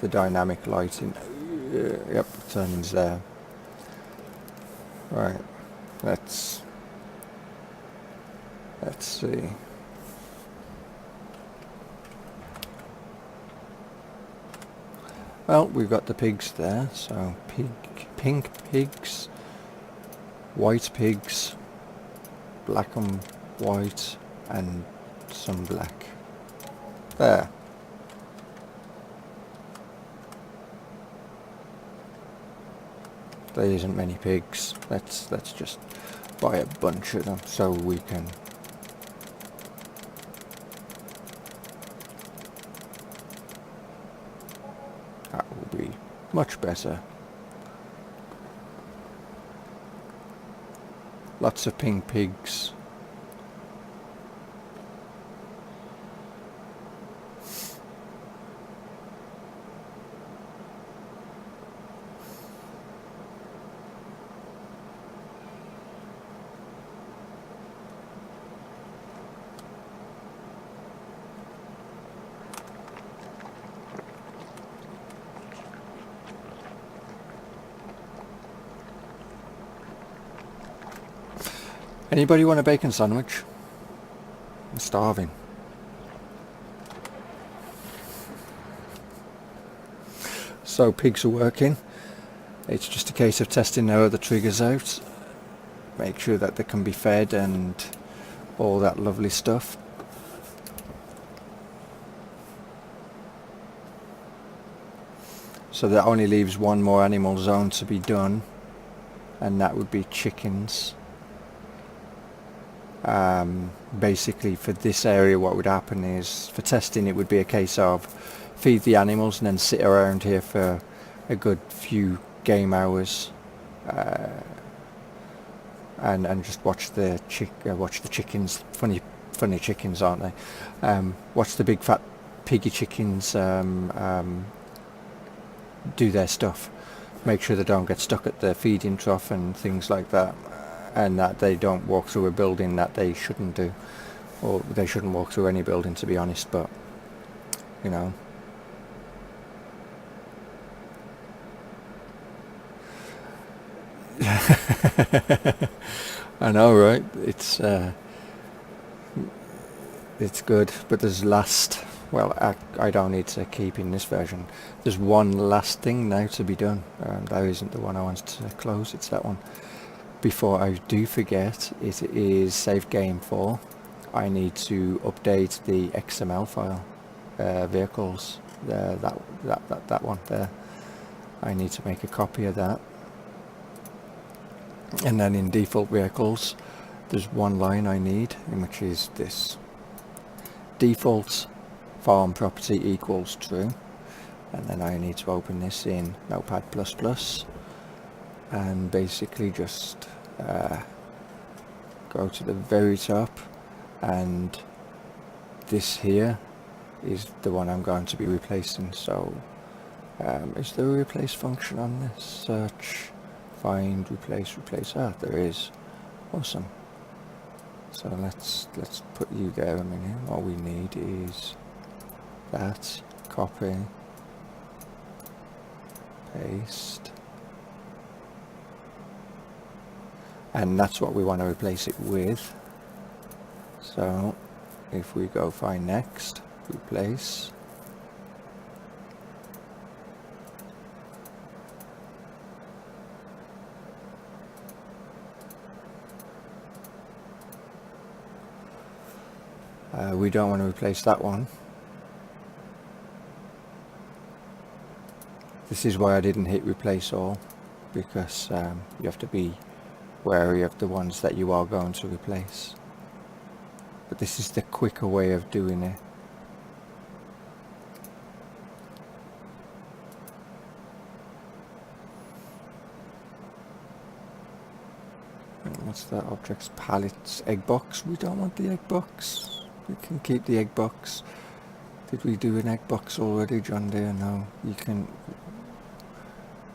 the dynamic lighting. Yep, turning's there. Right, let's see. Well, we've got the pigs there, so pink pigs, white pigs, black and white, and some black. There. There isn't many pigs. Let's just buy a bunch of them so we can. That will be much better. Lots of pink pigs. Anybody want a bacon sandwich? I'm starving. So pigs are working. It's just a case of testing their other triggers out. Make sure that they can be fed and all that lovely stuff. So that only leaves one more animal zone to be done, and that would be chickens. Basically for this area what would happen is, for testing, it would be a case of feed the animals and then sit around here for a good few game hours, and just watch the chickens. Funny chickens, aren't they? Watch the big fat piggy chickens do their stuff. Make sure they don't get stuck at the feeding trough and things like that, and that they don't walk through a building that they shouldn't do, or they shouldn't walk through any building, to be honest, but you know. I know, right? It's good, but there's last Well, I don't need to keep in this version. There's one last thing now to be done. That isn't the one I wanted to close, it's that one. Before I do forget, it is save game 4. I need to update the XML file, vehicles, that one there. I need to make a copy of that. And then in default vehicles, there's one line I need, which is this: default farm property equals true. And then I need to open this in Notepad++ and basically just go to the very top, and this here is the one I'm going to be replacing. So is there a replace function on this? Search, find, replace. Ah, there is. Awesome. So let's put you there a minute. What we need is that, copy, paste, and that's what we want to replace it with. So if we go find next, replace, we don't want to replace that one. This is why I didn't hit replace all, because you have to be wary of the ones that you are going to replace. But this is the quicker way of doing it. What's that? Objects, pallets, egg box. We don't want the egg box. We can keep the egg box. Did we do an egg box already, John Deere? No. You can...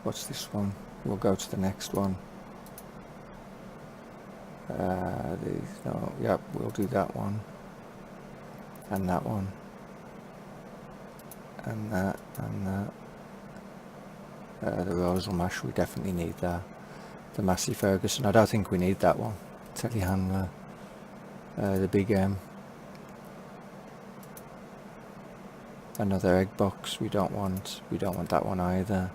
What's this one? We'll go to the next one. No, yep, we'll do that one. And that one. And that, and that. The Rosal Mash, we definitely need that. The Massey Ferguson, I don't think we need that one. Telehandler. The Big M. Another egg box we don't want that one either.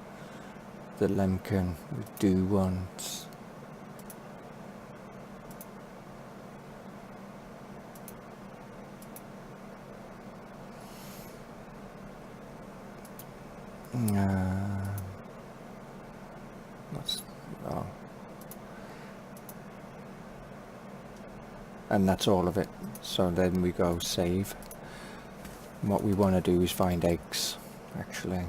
The Lemken we do want. Oh. And that's all of it. So then we go save. And what we want to do is find eggs, actually.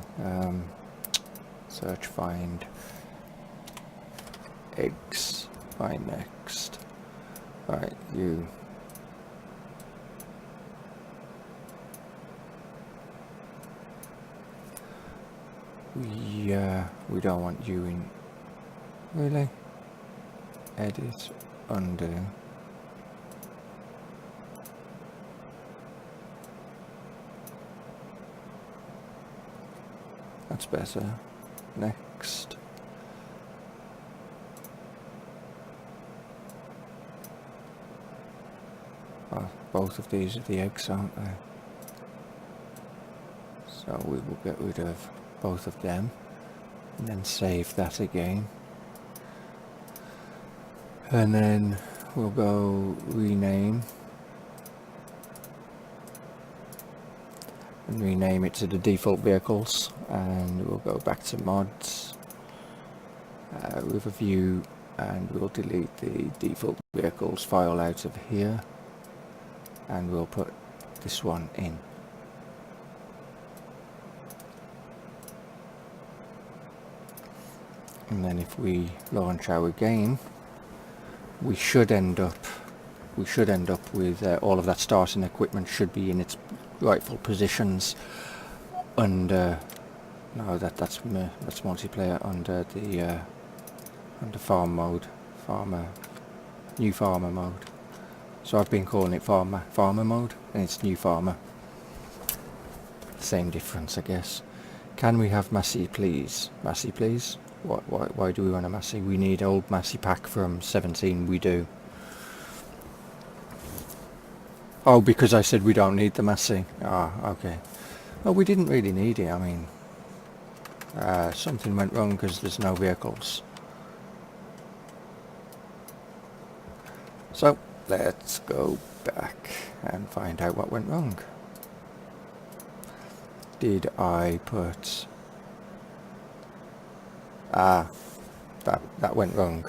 Search, find eggs, find next. Right, you. We don't want you in. Really? Edit, undo. That's better. Next. Oh, both of these are the eggs, aren't they? So we will get rid of both of them and then save that again. And then we'll go rename. And rename it to the default vehicles, and we'll go back to mods, Riverview, and we'll delete the default vehicles file out of here, and we'll put this one in. And then if we launch our game, we should end up with all of that starting equipment should be in its rightful positions under, no, that's multiplayer, under the under farm mode, new farmer mode. So I've been calling it farmer mode, and it's new farmer. Same difference, I guess. Can we have Massey please? Massey please? Why do we want a Massey? We need old Massey pack from 17, we do. Oh, because I said we don't need the massing. Ah, okay. Well, we didn't really need it. I mean, something went wrong because there's no vehicles. So, let's go back and find out what went wrong. Did I put... Ah, that went wrong.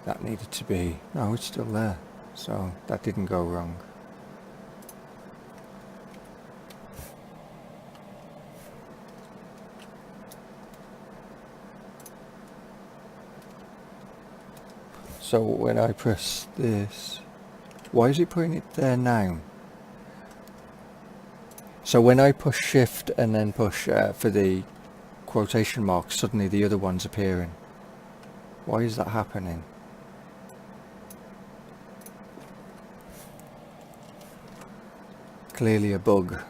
That needed to be... No, it's still there. So, that didn't go wrong. So when I press this, why is it putting it there now? So when I push shift and then push for the quotation marks, suddenly the other one's appearing. Why is that happening? Clearly a bug.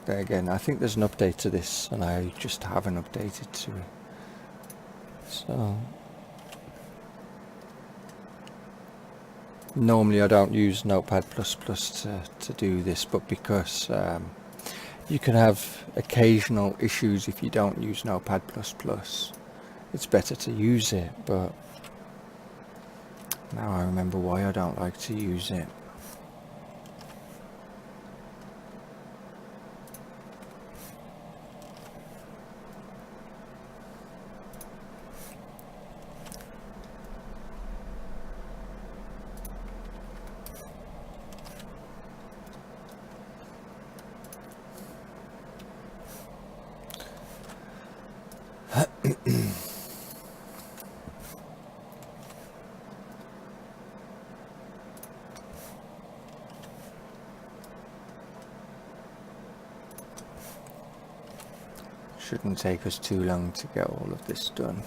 There again, I think there's an update to this and I just haven't updated to it. So... Normally I don't use Notepad++ to do this, but because you can have occasional issues if you don't use Notepad++, it's better to use it, but now I remember why I don't like to use it. Shouldn't take us too long to get all of this done.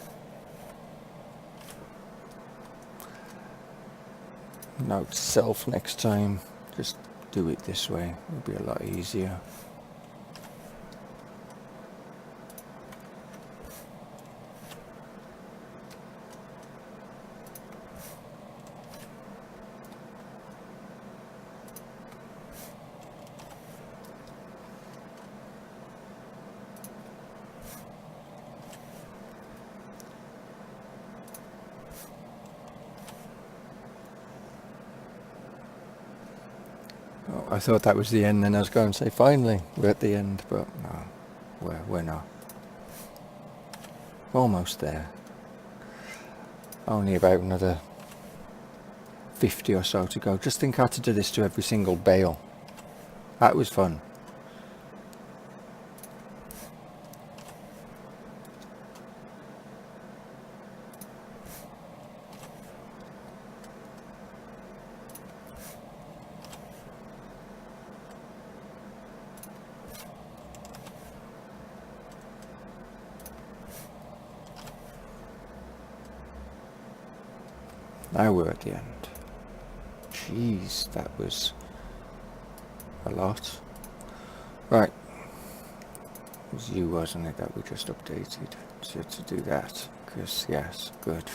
Note to self next time, just do it this way, it'll be a lot easier. I thought that was the end, and I was going to say finally we're at the end, but no, we're not. Almost there. Only about another 50 or so to go. Just think I had to do this to every single bale. That was fun. Now we're at the end. Jeez, that was a lot. Right. It was you, wasn't it, that we just updated to do that? Because, yes, good.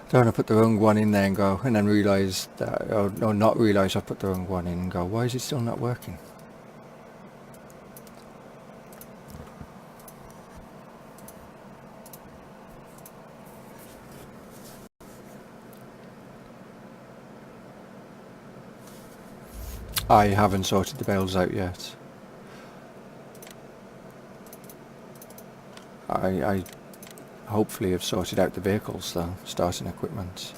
Don't want to put the wrong one in there and go, and then realise that, or not realise I put the wrong one in and go, why is it still not working? I haven't sorted the bales out yet. I hopefully have sorted out the vehicles though, starting equipment.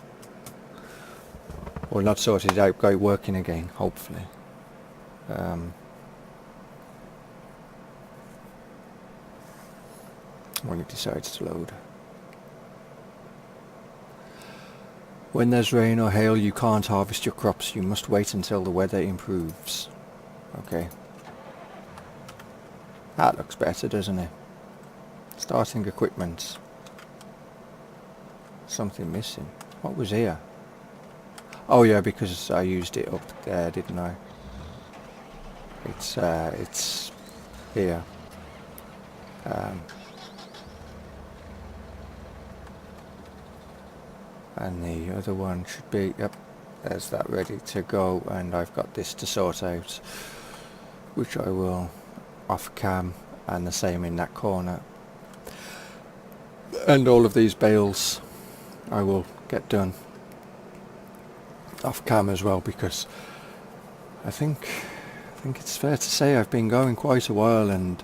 Or not sorted it out, got it working again, hopefully. When it decides to load. When there's rain or hail, you can't harvest your crops. You must wait until the weather improves. Okay. That looks better, doesn't it? Starting equipment. Something missing. What was here? Oh yeah, because I used it up there, didn't I? It's here. And the other one should be, yep, there's that ready to go, and I've got this to sort out, which I will off cam, and the same in that corner. And all of these bales I will get done off cam as well, because I think it's fair to say I've been going quite a while, and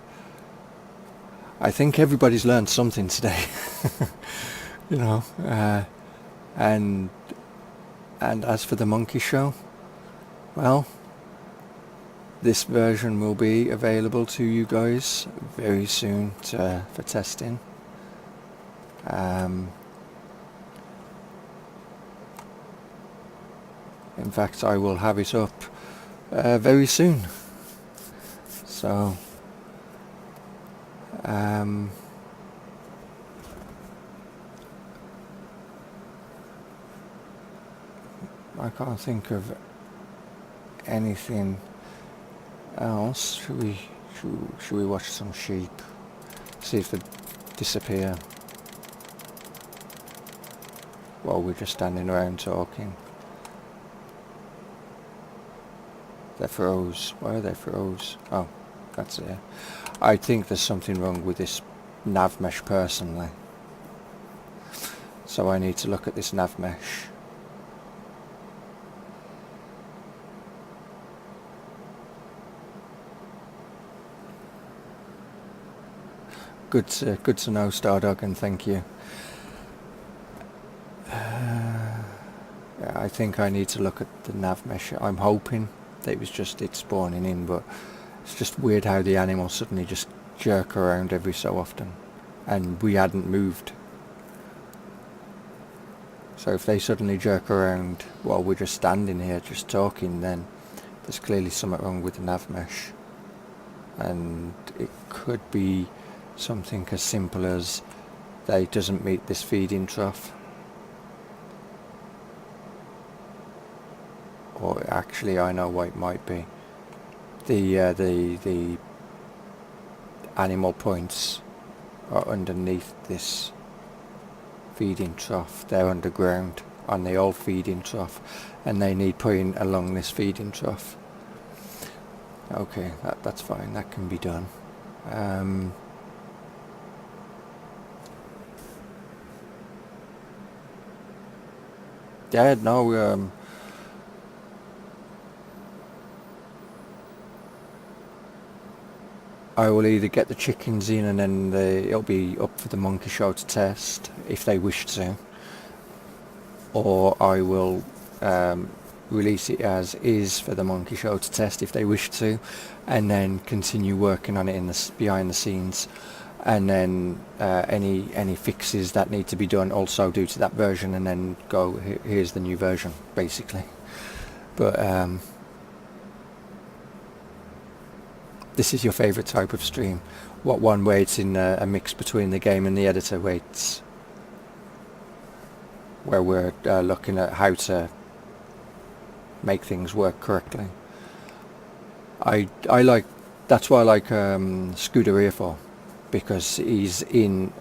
I think everybody's learned something today. You know, and as for the monkey show, well, this version will be available to you guys very soon for testing. In fact, I will have it up very soon. So I can't think of anything else. Should we watch some sheep? See if they disappear while we're just standing around talking. They froze. Why are they froze? Oh, that's it. I think there's something wrong with this nav mesh personally. So I need to look at this nav mesh. Good to know, Stardog, and thank you. Yeah, I think I need to look at the nav mesh. I'm hoping that it was just it spawning in, but it's just weird how the animals suddenly just jerk around every so often, and we hadn't moved. So if they suddenly jerk around while we're just standing here just talking, then there's clearly something wrong with the nav mesh, and it could be something as simple as that it doesn't meet this feeding trough. Or actually, I know what it might be. The animal points are underneath this feeding trough. They're underground on the old feeding trough, and they need putting along this feeding trough. Okay, that's fine. That can be done. Yeah, no. I will either get the chickens in, and then it'll be up for the monkey show to test if they wish to, or I will release it as is for the monkey show to test if they wish to, and then continue working on it behind the scenes, and then any fixes that need to be done also do to that version, and then go here's the new version basically. But this is your favourite type of stream. What one where it's in a mix between the game and the editor, where we're looking at how to make things work correctly. I like, that's why I like Scuderia for, because he's in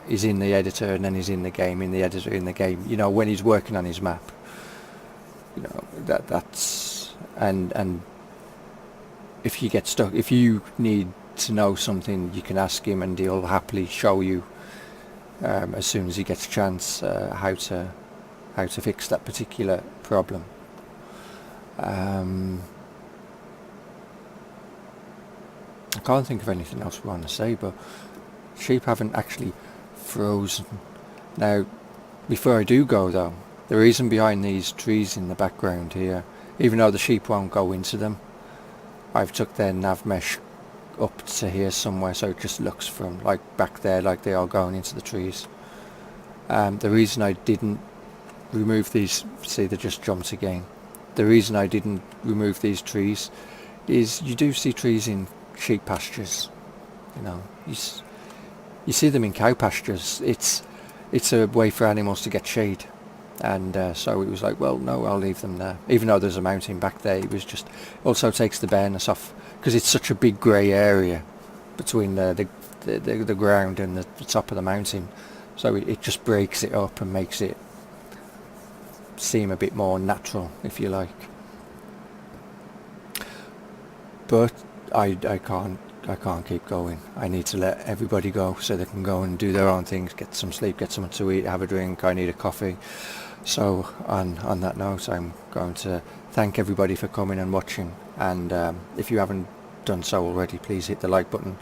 the editor and then he's in the game, in the editor, in the game. You know, when he's working on his map. You know, that's and if you get stuck, if you need to know something, you can ask him and he'll happily show you as soon as he gets a chance how to fix that particular problem. I can't think of anything else we want to say, but sheep haven't actually frozen. Now, before I do go though, the reason behind these trees in the background here, even though the sheep won't go into them, I've took their nav mesh up to here somewhere, so it just looks from like back there like they are going into the trees. The reason I didn't remove these, see they just jumped again. The reason I didn't remove these trees is you do see trees in sheep pastures. You know, you see them in cow pastures. It's a way for animals to get shade. And so it was like, well, no, I'll leave them there. Even though there's a mountain back there, it was just, also takes the bareness off, because it's such a big grey area between the ground and the top of the mountain. So it just breaks it up and makes it seem a bit more natural, if you like. But I can't keep going. I need to let everybody go so they can go and do their own things, get some sleep, get something to eat, have a drink. I need a coffee. So on that note, I'm going to thank everybody for coming and watching, and if you haven't done so already, please hit the like button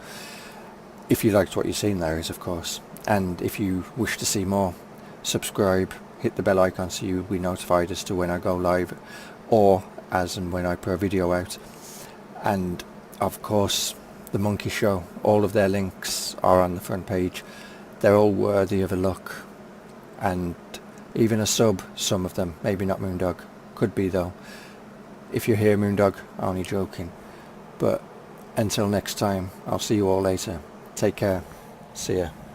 if you liked what you've seen there is, of course, and if you wish to see more, subscribe, hit the bell icon so you'll be notified as to when I go live or as and when I put a video out. And of course the Monkey Show, all of their links are on the front page. They're all worthy of a look, and even a sub, some of them, maybe not Moondog, could be though. If you're here, Moondog, only joking. But until next time, I'll see you all later. Take care. See ya.